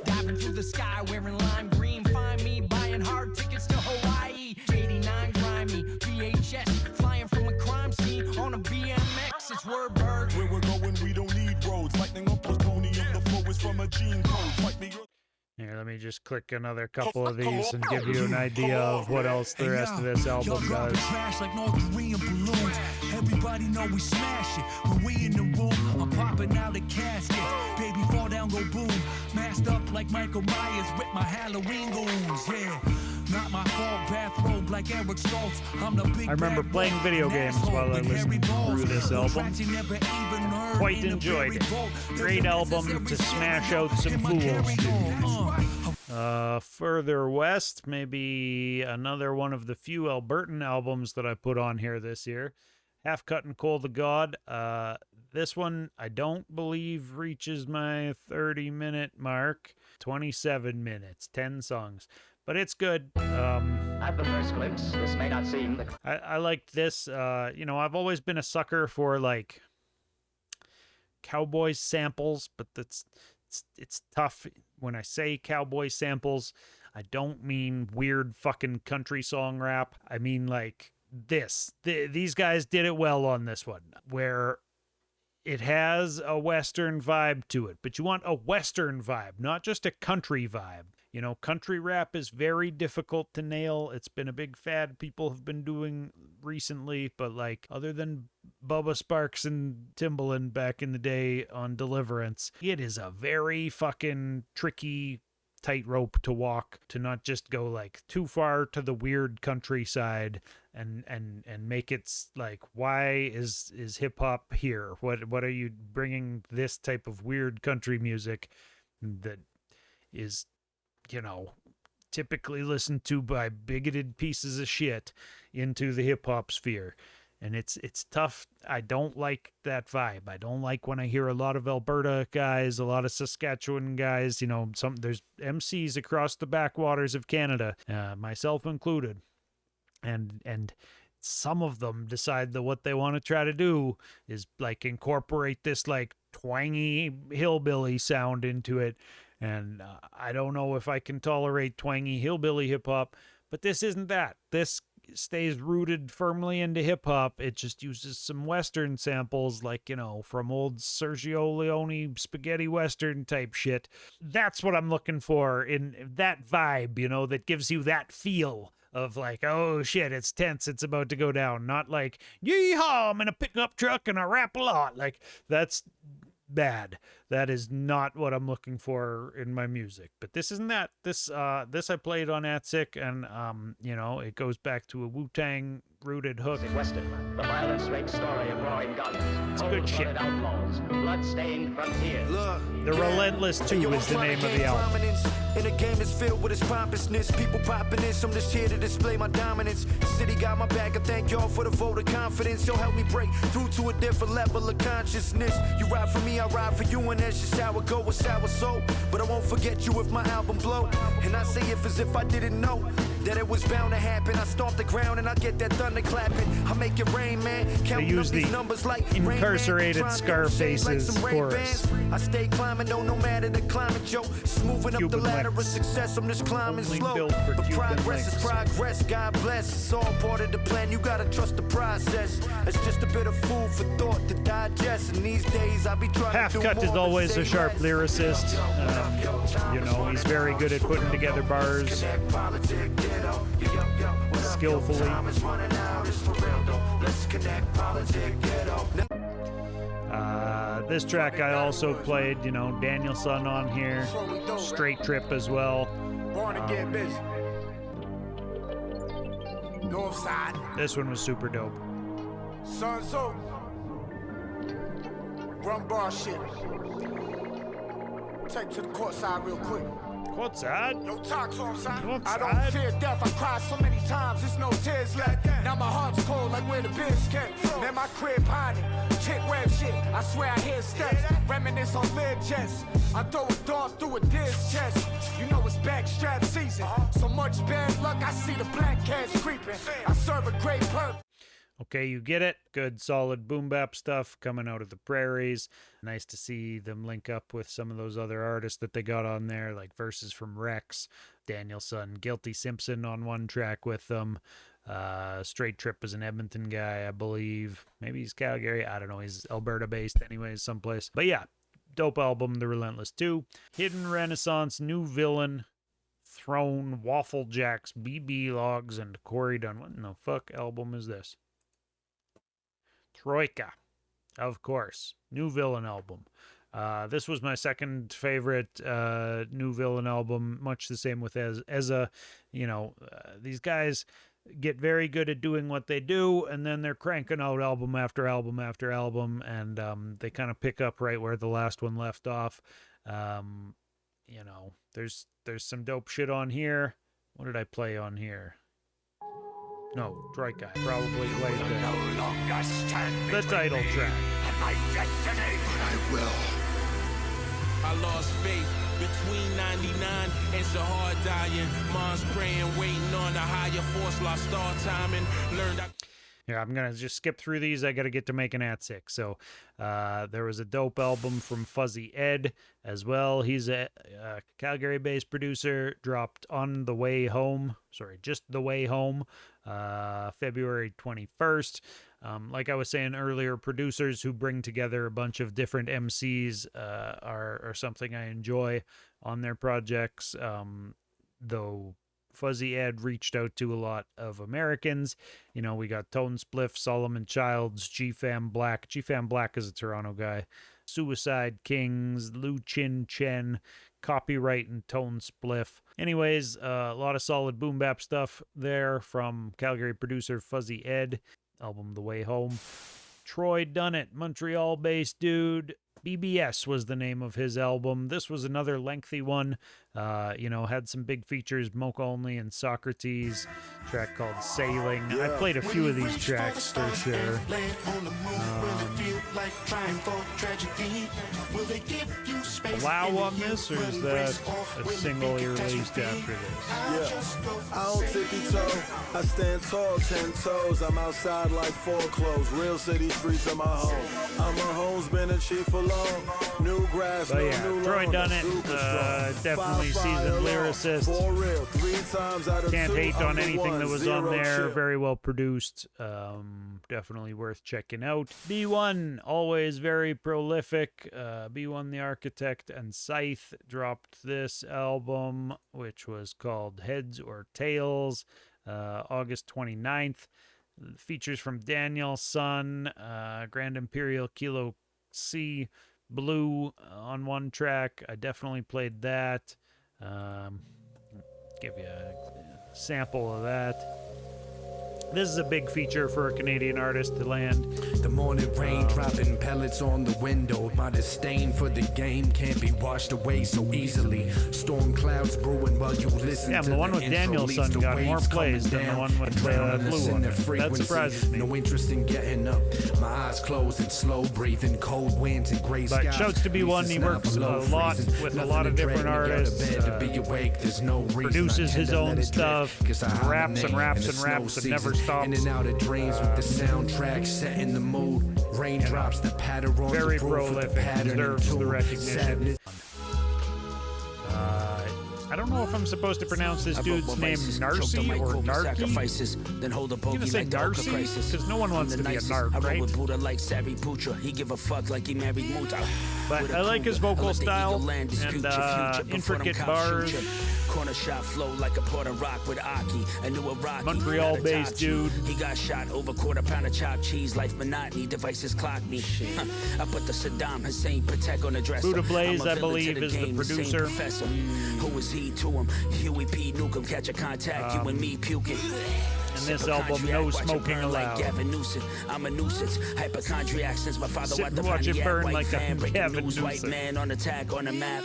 Diving through the sky, wearing lime green. Find me buying hard tickets to Hawaii. 89 grimy VHS, flying from a crime scene on a BMX. It's Word Burg. Where we're going, we don't need roads. Lightning on plutonium, the flow is from a gene code. Fight me. Here, let me just click another couple of these and give you an idea of what else the rest of this album does. Like North Korean balloons. Everybody know we smash it when we in the room. I'm popping out a casket. Baby, fall down, go boom. Masked up like Michael Myers with my Halloween goons. Yeah, not my fault. Bathrobe like Eric Stoltz. I'm the big. I remember playing video games while I listened through this album. Quite enjoyed it. Great album to smash out some fools. Further west, maybe another one of the few Albertan albums that I put on here this year. Half Cut and Call the God. This one, I don't believe reaches my 30-minute mark. 27 minutes, 10 songs. But it's good. At the first glimpse, this may not seem... I liked this. I've always been a sucker for, like, cowboy samples, but it's tough. When I say cowboy samples, I don't mean weird fucking country song rap. I mean, like, this. These guys did it well on this one, where it has a Western vibe to it, but you want a Western vibe, not just a country vibe. You know, country rap is very difficult to nail. It's been a big fad people have been doing recently, but like other than Bubba Sparks and Timbaland back in the day on Deliverance, it is a very fucking tricky tightrope to walk, to not just go like too far to the weird countryside and make it like, why is hip hop here? What are you bringing this type of weird country music that is, you know, typically listened to by bigoted pieces of shit into the hip hop sphere? And it's tough. I don't like that vibe. I don't like when I hear a lot of Alberta guys, a lot of Saskatchewan guys, you know, there's MCs across the backwaters of Canada, myself included. And some of them decide that what they want to try to do is like incorporate this like twangy hillbilly sound into it. And I don't know if I can tolerate twangy hillbilly hip hop, but this isn't that. This stays rooted firmly into hip hop. It just uses some Western samples, like, you know, from old Sergio Leone spaghetti Western type shit. That's what I'm looking for in that vibe, you know, that gives you that feel of like, oh shit, it's tense, it's about to go down. Not like, yeehaw, I'm in a pickup truck and I rap a lot. Like, that's bad. That is not what I'm looking for in my music. But this isn't that. This I played on ATSIC, and you know, it goes back to a Wu-Tang rooted hook. Western, the violent straight story of roaring guns. It's good shit. Outlaws, blood-stained frontiers. The Relentless 2 is the name of the album. In a game that's filled with its pompousness, people popping in, so I'm just here to display my dominance. City got my back, I thank y'all for the vote of confidence. You'll help me break through to a different level of consciousness. You ride for me, I ride for you, and that's just how it go with sour soul. But I won't forget you if my album blow. And I say if as if I didn't know that it was bound to happen. I stomp the ground and I get that thunder clapping. I make it rain, man. They use the incarcerated Scarface's chorus. I stay climbing, though, no matter the climate, Joe. Smoothing up the ladder of success, I'm just climbing slow. But progress is progress, God bless. It's all part of the plan, you gotta trust the process. It's just a bit of food for thought to digest. And these days I be trying Half to do Cut is more always than a say sharp less. lyricist. You know, he's very good at putting together bars skillfully. This track I also played, you know, Danielson on here, Straight Trip as well. Born to get busy. North side. This one was super dope. Son, so. Run bar shit. Take to the court side real quick. Courtside? No talks on side. Courtside? I don't fear death. I cried so many times. There's no tears left. Now my heart's cold like where the biz kept. Man, my crib haunted. Chick web shit. I swear I hear steps. Reminisce on lid jets. I throw a dart through a disc chest. You know it's backstrap season. So much bad luck. I see the black cats creeping. I serve a great purpose. Okay, you get it. Good, solid boom bap stuff coming out of the prairies. Nice to see them link up with some of those other artists that they got on there, like verses from Rex, Danielson, Guilty Simpson on one track with them. Straight Trip is an Edmonton guy, I believe. Maybe he's Calgary. I don't know. He's Alberta based anyways, someplace. But yeah, dope album, The Relentless 2. Hidden Renaissance, New Villain, Throne, Waffle Jacks, BB Logs, and Corey Dunn. What in the fuck album is this? Troika, of course. New Villain album. This was my second favorite New Villain album, much the same with Ezza. You know, these guys get very good at doing what they do, and then they're cranking out album after album after album, and they kind of pick up right where the last one left off. You know, there's some dope shit on here. What did I play on here? No, Troika. Probably played the title track. My destiny. I will. I lost faith between 99 and Shahar dying. Mom's praying, waiting on a higher force, lost all time and learned I... Yeah, I'm going to just skip through these. I got to get to making AT6. So there was a dope album from Fuzzy Ed as well. He's a Calgary-based producer, dropped On the Way Home. Sorry, Just the Way Home, February 21st. Like I was saying earlier, producers who bring together a bunch of different MCs are something I enjoy on their projects, though Fuzzy Ed reached out to a lot of Americans. You know, we got Tone Spliff, Solomon Childs, G-Fam Black. G-Fam Black is a Toronto guy. Suicide Kings, Lu Chin Chen, Copyright, and Tone Spliff. Anyways, a lot of solid boom bap stuff there from Calgary producer Fuzzy Ed. Album The Way Home. Troy Dunnett, Montreal-based dude. BBS was the name of his album. This was another lengthy one. You know, had some big features, Mocha Only and Socrates. Track called Sailing. I played a few of these tracks for sure. Allow on this, or is that a single he released after this? Yeah, I don't tippy-toe. I stand tall, 10 toes. I'm outside like foreclosed. Real city streets are my home. I'm a homesman chief for long. New grass, but no yeah, new Troy lawn. Dunnett, definitely seasoned lyricist. Can't hate on anything that was on there. Very well produced. Definitely worth checking out. B1, always very prolific. B1 the Architect and Scythe dropped this album, which was called Heads or Tails, August 29th. Features from Daniel, Sun, Grand Imperial, Kilo C, Blue on one track. I definitely played that. Give you a sample of that. This is a big feature for a Canadian artist to land. The morning rain dropping pellets on the window. My disdain for the game can't be washed away so easily. Storm clouds brewing while you listen to the one with Danielson got more plays than the one with Blue on it. That surprises me. No interest in getting up. My eyes closed and slow breathing. Cold winds and gray skies. But shouts to be one. He works a lot with a lot of different artists. Produces his own stuff. Raps and raps and raps and never stops. In and out of dreams with the soundtrack set in the mood. Raindrops, the patter on very the roof with the pattern deserves the recognition. Sadness. I don't know if I'm supposed to pronounce this dude's name Narcy or Narky. Then hold a I'm gonna say Narcy because no one wants to be a narc, right? He give a fuck like he married Muta. But I like his vocal style and intricate bars. Corner shot flow like a Puerto Rock with Aki. I knew a Rocky. Montreal-based dude. He got shot over quarter-pound of chopped cheese. Life monotony. Devices clock me. I put the Saddam Hussein Patek on the dresser. Buddha Blaze, I believe, is the producer. Who is he to him? Huey P. Nukem. Catch a contact. You and me puking. And this album, No Smoking Allowed. I'm a nuisance. Hypochondriac since my father Sit and watch it burn like a Gavin Nuisance. White man on attack on the map.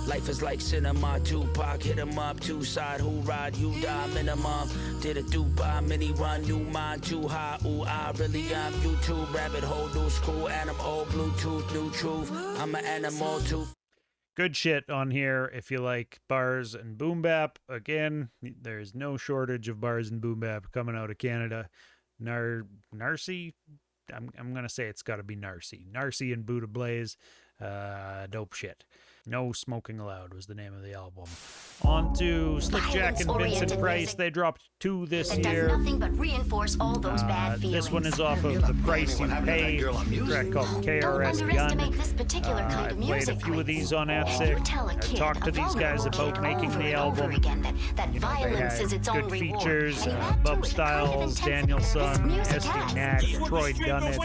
Life is like cinema, Tupac, hit him up, two side, who ride, you die, minimum. Did it do by mini run, new mind, too high, ooh, I really am YouTube, rabbit hole, new school, animal, Bluetooth, new truth, I'm an animal too. Good shit on here if you like bars and boom bap. Again, there's no shortage of bars and boom bap coming out of Canada. Narcy? I'm going to say it's got to be Narcy. Narcy and Buddha Blaze. Dope shit. No Smoking Allowed was the name of the album. On to Slick Jack and Vincent Price. They dropped 2 this year. Does nothing but reinforce all those bad feelings. This one is off of The Price You Pay, a track called KRS Gun. I played a few of these on ATSIC. I talked to these guys about making the album. They had good features. Bub Styles, Danielson, SD Knack, Troy Dunnett,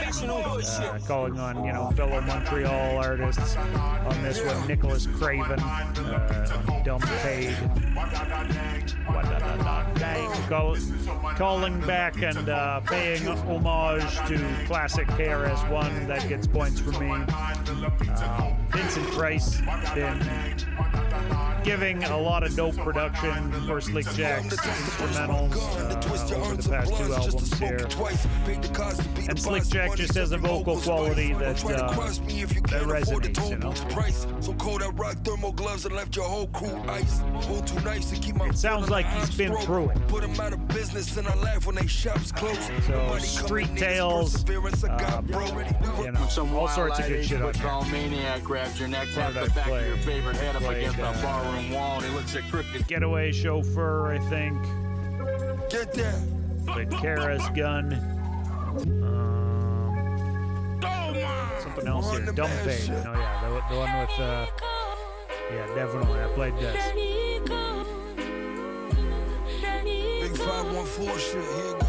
calling on, fellow Montreal artists. On this one, Nicholas Craven, Dumb Paid, calling back and paying homage to classic KRS-One. That gets points for me. Vincent Price been giving a lot of dope production for Slick Jack's instrumentals over the past 2 albums here. And Slick Jack just has a vocal quality that resonates, So cold I rock thermal gloves and left your whole crew ice. Too nice to keep my it sounds like he's been through it. Put him out of business and I laugh when they shops close. So Street Tales, all sorts of good shit on here. Maniac grabs your neck, taps the back of your favorite head up against the barroom wall, and he looks at crooked. Getaway Chauffeur, I think. Get there. The KRS Gun. Something else here. Dumb Paid. Oh yeah, the one with yeah, definitely. I played this. Big 514 shit, here you go.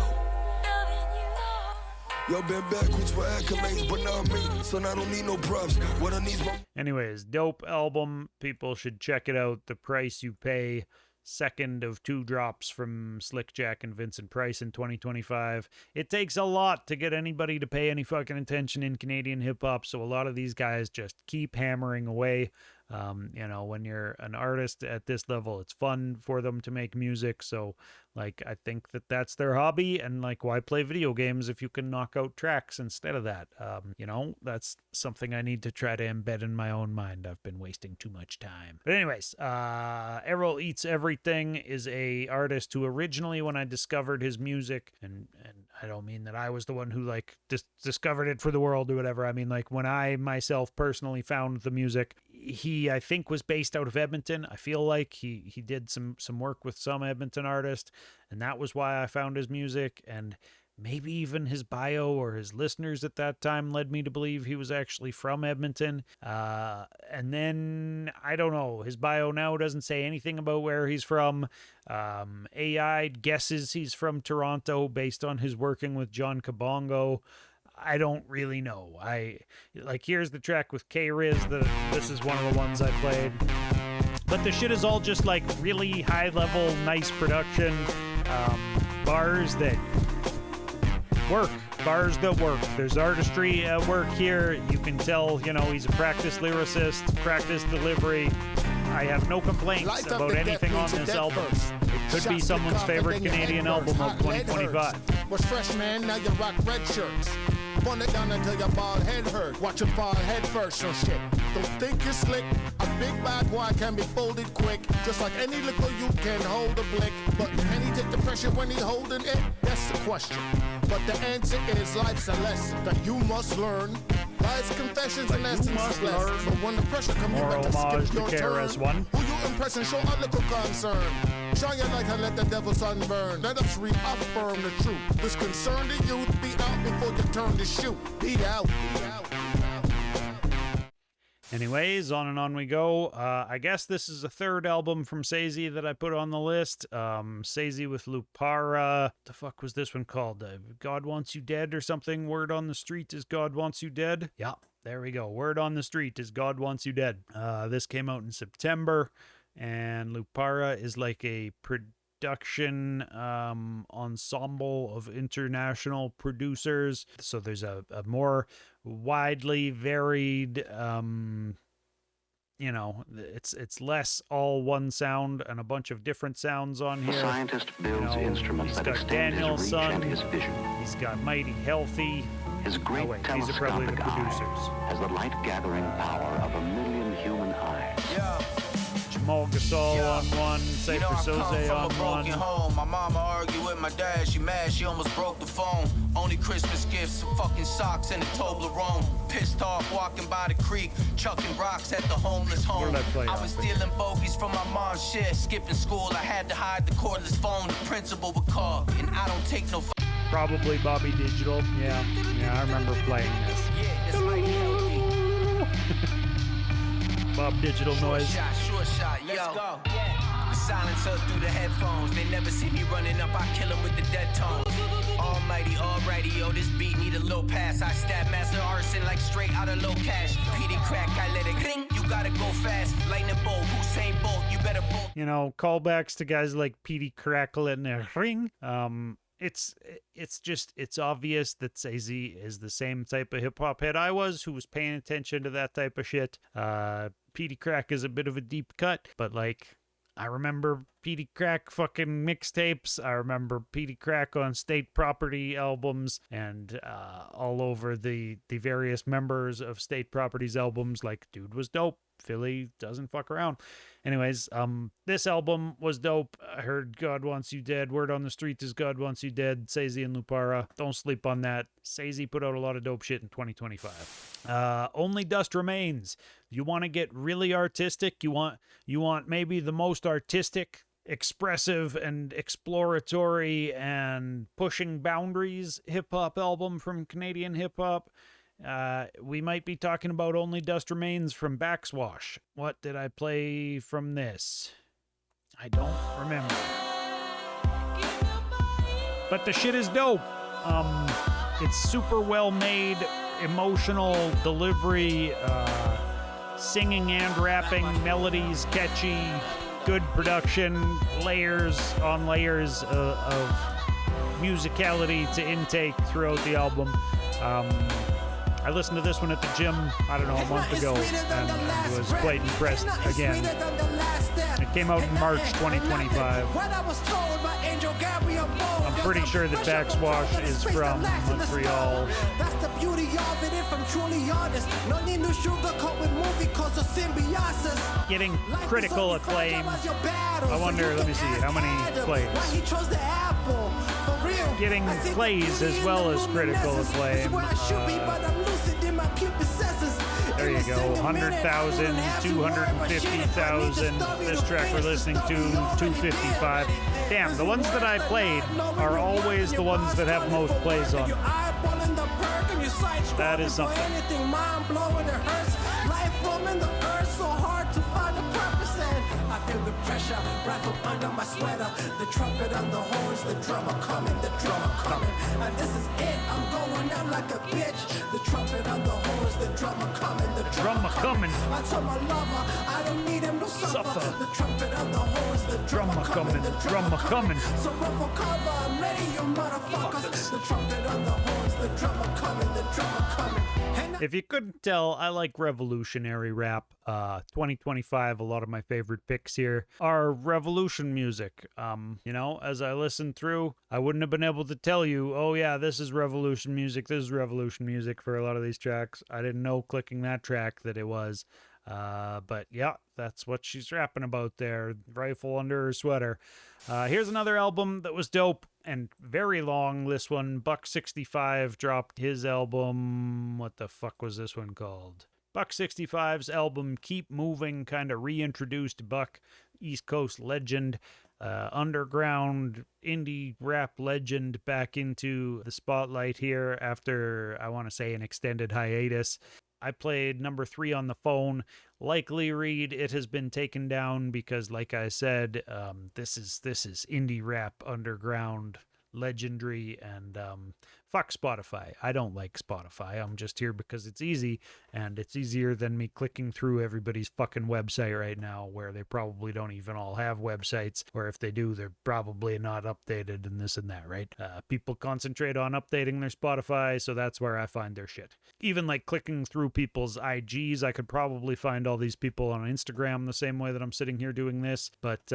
Yo, been backwards for accolades, but not me, so I don't need no props. What I need my... Anyways, dope album. People should check it out. The Price You Pay. Second of 2 drops from Slick Jack and Vincent Price in 2025. It takes a lot to get anybody to pay any fucking attention in Canadian hip-hop, so a lot of these guys just keep hammering away. When you're an artist at this level, it's fun for them to make music, so I think that that's their hobby, and why play video games if you can knock out tracks instead of that? That's something I need to try to embed in my own mind. I've been wasting too much time. But anyways, Errol Eats Everything is a artist who originally, when I discovered his music, and I don't mean that I was the one who discovered it for the world or whatever. I mean when I myself personally found the music, he, I think, was based out of Edmonton. I feel like he did some work with some Edmonton artist, and that was why I found his music, and maybe even his bio or his listeners at that time led me to believe he was actually from Edmonton. And then, I don't know, his bio now doesn't say anything about where he's from. AI guesses he's from Toronto based on his working with John Kabongo. I don't really know. Here's the track with K-Riz. This is one of the ones I played. But the shit is all just like really high level, nice production, bars that work. Bars that work. There's artistry at work here. You can tell, he's a practiced lyricist, practiced delivery. I have no complaints about anything on this album. It could be someone's favorite Canadian album of 2025. Was fresh, man, now you rock red shirts. Bun it down until your bald head hurt. Watch it fall head first, so shit. Don't think you're slick. A big bad boy can be folded quick. Just like any little you can hold a blick. But can he take the pressure when he holding it? That's the question. But the answer is life's a lesson that you must learn. Life's confessions and essence less. But when the pressure comes, you better skip your turn. Who you impress and show a little concern. Shine your light and let the devil sunburn. Let us reaffirm the truth. This concern the youth, be out before you turn to shoot. Be out. Anyways, on and on we go. I guess this is a third album from Sazy that I put on the list. Sazy with Lupara. The fuck was this one called? God Wants You Dead or something? Word on the Street is God Wants You Dead? Yeah, there we go. Word on the Street is God Wants You Dead. This came out in September, and Lupara is like a production ensemble of international producers. So there's a more widely varied, it's less all one sound and a bunch of different sounds on here. The scientist builds instruments that extend his reach and his vision. He's got Mighty Healthy. His great telescopic eye has the light-gathering power of 1,000,000 human eyes. Yeah. Jamal Gasol on one, Cypher Soze on one. Home. My mama argued with my dad, she mad, she almost broke the phone. Only Christmas gifts, some fucking socks and a Toblerone. Pissed off, walking by the creek, chucking rocks at the homeless home. I was stealing bogeys from my mom's shit. Skipping school, I had to hide the cordless phone. The principal would call, and I don't take no Probably Bobby Digital. Yeah, I remember playing this. Yeah, it's like healthy. Bob Digital noise. Short shot, yo. Let's go. The silencer through the headphones. They never see me running up, I kill them with the dead tone. Almighty, alrighty, yo, this beat need a little pass. I stab master arson like straight out of low cash. PD crack, I let it ring. You gotta go fast. Lightning bolt, Hussein Bolt, you better bolt. Callbacks to guys like PD Crackle and their ring. It's obvious that Sazy is the same type of hip-hop head I was, who was paying attention to that type of shit. PD Crack is a bit of a deep cut, but I remember PD Crack fucking mixtapes. I remember PD Crack on State Property albums and all over the various members of State Property's albums. Dude was dope. Philly doesn't fuck around. Anyways, this album was dope. I heard God Wants You Dead. Word on the Street is God Wants You Dead. Sazy and Lupara. Don't sleep on that. Sazy put out a lot of dope shit in 2025. Only Dust Remains. You want to get really artistic? You want maybe the most artistic, expressive, and exploratory and pushing boundaries hip-hop album from Canadian hip-hop? We might be talking about Only Dust Remains from Backswash. What did I play from this? I don't remember. But the shit is dope. It's super well made, emotional delivery, singing and rapping, melodies catchy, good production, layers on layers of musicality to intake throughout the album. I listened to this one at the gym, a month ago, and was quite impressed again. It came out in March 2025. I'm pretty sure that Backswash is from Montreal. That's the beauty of it if I'm truly honest. No need to sugarcoat with movie cause of symbiosis. Getting critical acclaim. I wonder, let me see, how many plays? Getting plays as well as critical acclaim. There you go, 100,000, 250,000. This track we're listening to, 255. Damn, the ones that I played are always the ones that have most plays on. That is something. I feel the pressure right from under my sweater. The trumpet on the horns, the drummer coming, and this is it. I'm going out like a bitch. The trumpet on the horns, the drummer coming, the drummer coming. I told my lover, I don't need him to suffer. The trumpet on the horns, the drummer coming, the drummer coming. So run for cover, I'm ready, you motherfuckers. The trumpet on the horns, the drummer coming, the drummer coming. If you couldn't tell, I like revolutionary rap. 2025, a lot of my favorite picks here are revolution music. You know, as I listened through, I wouldn't have been able to tell you, oh yeah, this is revolution music, this is revolution music for a lot of these tracks. I didn't know clicking that track that it was. But yeah, that's what she's rapping about there. Rifle under her sweater. Here's another album that was dope and very long. This one, Buck65 dropped his album. What the fuck was this one called? Buck65's album Keep Moving kind of reintroduced Buck, East Coast legend, underground indie rap legend, back into the spotlight here after, I want to say, an extended hiatus. I played number 3 on the phone. Likely read it has been taken down because, like I said, this is indie rap, underground, legendary, and fuck Spotify. I don't like Spotify. I'm just here because it's easy, and it's easier than me clicking through everybody's fucking website right now, where they probably don't even all have websites, or if they do, they're probably not updated and this and that, right? People concentrate on updating their Spotify, so that's where I find their shit. Even like clicking through people's IGs, I could probably find all these people on Instagram the same way that I'm sitting here doing this, but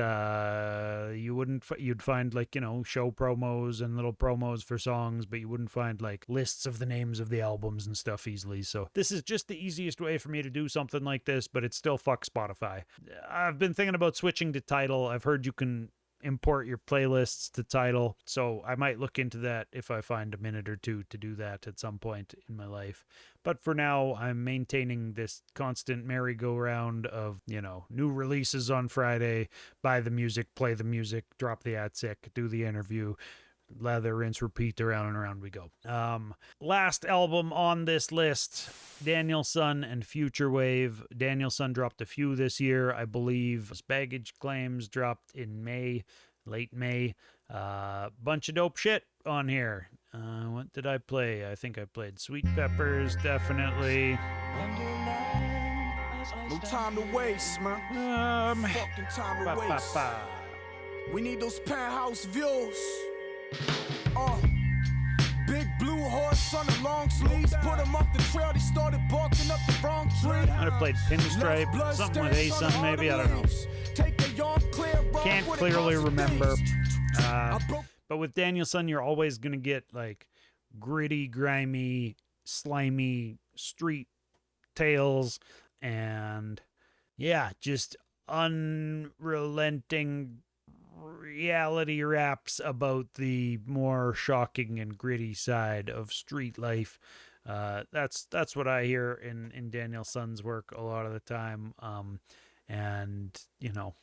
you'd find, like, you know, show promos and little promos for songs, but you wouldn't find like lists of the names of the albums and stuff easily. So this is just the easiest way for me to do something like this, but it's still fuck Spotify. I've been thinking about switching to Tidal. I've heard you can import your playlists to Tidal, so I might look into that if I find a minute or two to do that at some point in my life. But for now, I'm maintaining this constant merry-go-round of, you know, new releases on Friday, buy the music, play the music, drop the ad sick, do the interview, lather, rinse, repeat, around and around we go. Last album on this list, Daniel-san and Future Wave. Daniel-san dropped a few this year, I believe. Baggage Claims dropped in May, late May. Bunch of dope shit on here. What did I play? I think I played Sweet Peppers, definitely. No time to waste, man. Fucking time to waste. We need those penthouse views. Big blue horse on the long sleeves. Put him off the trail, they started barking up the wrong tree. I'd have played Pinstripe, something with Asun maybe, I don't know. Can't clearly remember. But with Daniel-san, you're always going to get like gritty, grimy, slimy street tales and yeah, just unrelenting reality raps about the more shocking and gritty side of street life. That's what I hear in Daniel-san's work a lot of the time. And you know,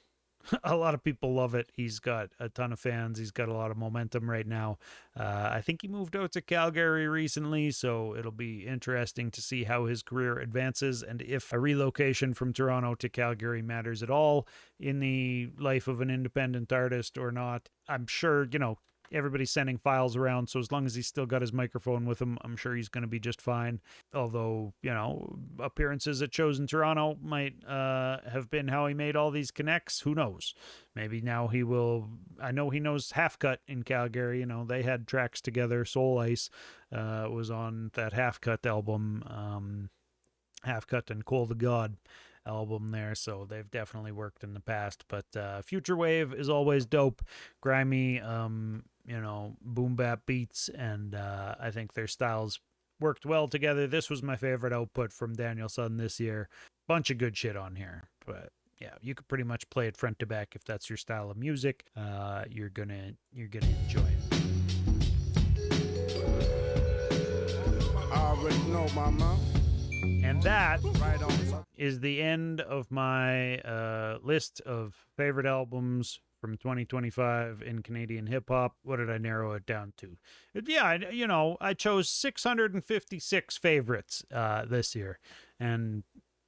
a lot of people love it. He's got a ton of fans. He's got a lot of momentum right now. I think he moved out to Calgary recently, so it'll be interesting to see how his career advances and if a relocation from Toronto to Calgary matters at all in the life of an independent artist or not. I'm sure, you know, everybody's sending files around, so as long as he's still got his microphone with him, I'm sure he's going to be just fine. Although, you know, appearances at shows in Toronto might have been how he made all these connects. Who knows? Maybe now he will. I know he knows Half Cut in Calgary. You know, they had tracks together. Soul Ice was on that Half Cut album, Half Cut and Call the God album there, so they've definitely worked in the past. But Future Wave is always dope, grimy, you know, boom bap beats, and I think their styles worked well together. This was my favorite output from Daniel-san this year. Bunch of good shit on here, but yeah, you could pretty much play it front to back if that's your style of music. You're gonna enjoy it. I already know, mama. And that is the end of my list of favorite albums from 2025 in Canadian hip-hop. What did I narrow it down to? Yeah, you know, I chose 656 favorites this year. And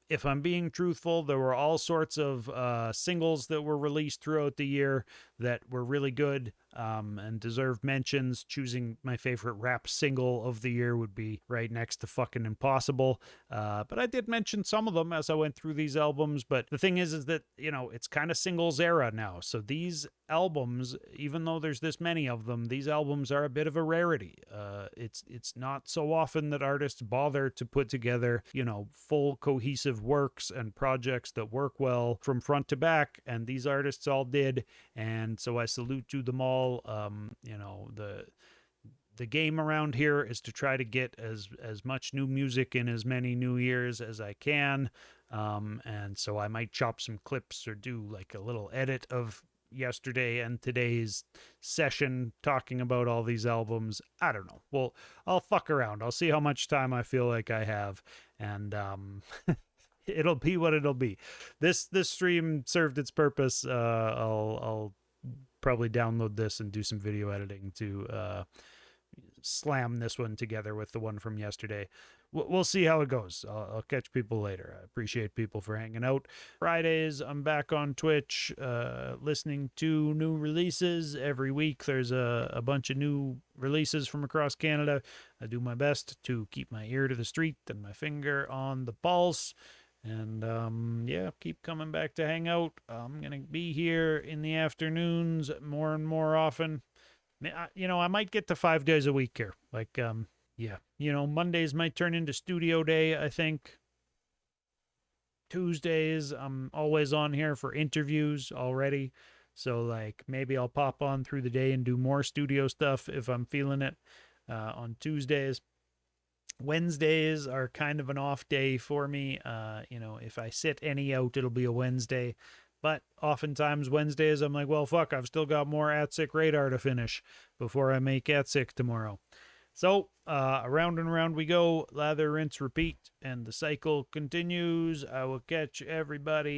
if I'm being truthful, there were all sorts of singles that were released throughout the year that were really good. and deserve mentions. Choosing my favorite rap single of the year would be right next to fucking impossible. But I did mention some of them as I went through these albums. But the thing is that, you know, it's kind of singles era now. So these albums, even though there's this many of them, these albums are a bit of a rarity. It's not so often that artists bother to put together, you know, full cohesive works and projects that work well from front to back, and these artists all did, and so I salute to them all. You know, the game around here is to try to get as much new music in as many new years as I can, and so I might chop some clips or do like a little edit of yesterday and today's session talking about all these albums. I don't know. Well, I'll fuck around. I'll see how much time I feel like I have, and it'll be what it'll be. This stream served its purpose. I'll probably download this and do some video editing to slam this one together with the one from yesterday. We'll see how it goes. I'll catch people later. I appreciate people for hanging out. Fridays, I'm back on Twitch, listening to new releases. Every week there's a bunch of new releases from across Canada. I do my best to keep my ear to the street and my finger on the pulse. And yeah, keep coming back to hang out. I'm going to be here in the afternoons more and more often. You know, I might get to 5 days a week here. Like, yeah, you know, Mondays might turn into studio day, I think. Tuesdays, I'm always on here for interviews already. So, like, maybe I'll pop on through the day and do more studio stuff if I'm feeling it on Tuesdays. Wednesdays are kind of an off day for me. You know, if I sit any out, it'll be a Wednesday. But oftentimes Wednesdays, I'm like, well, fuck, I've still got more ATSIC radar to finish before I make ATSIC tomorrow. So, around and around we go, lather, rinse, repeat, and the cycle continues. I will catch everybody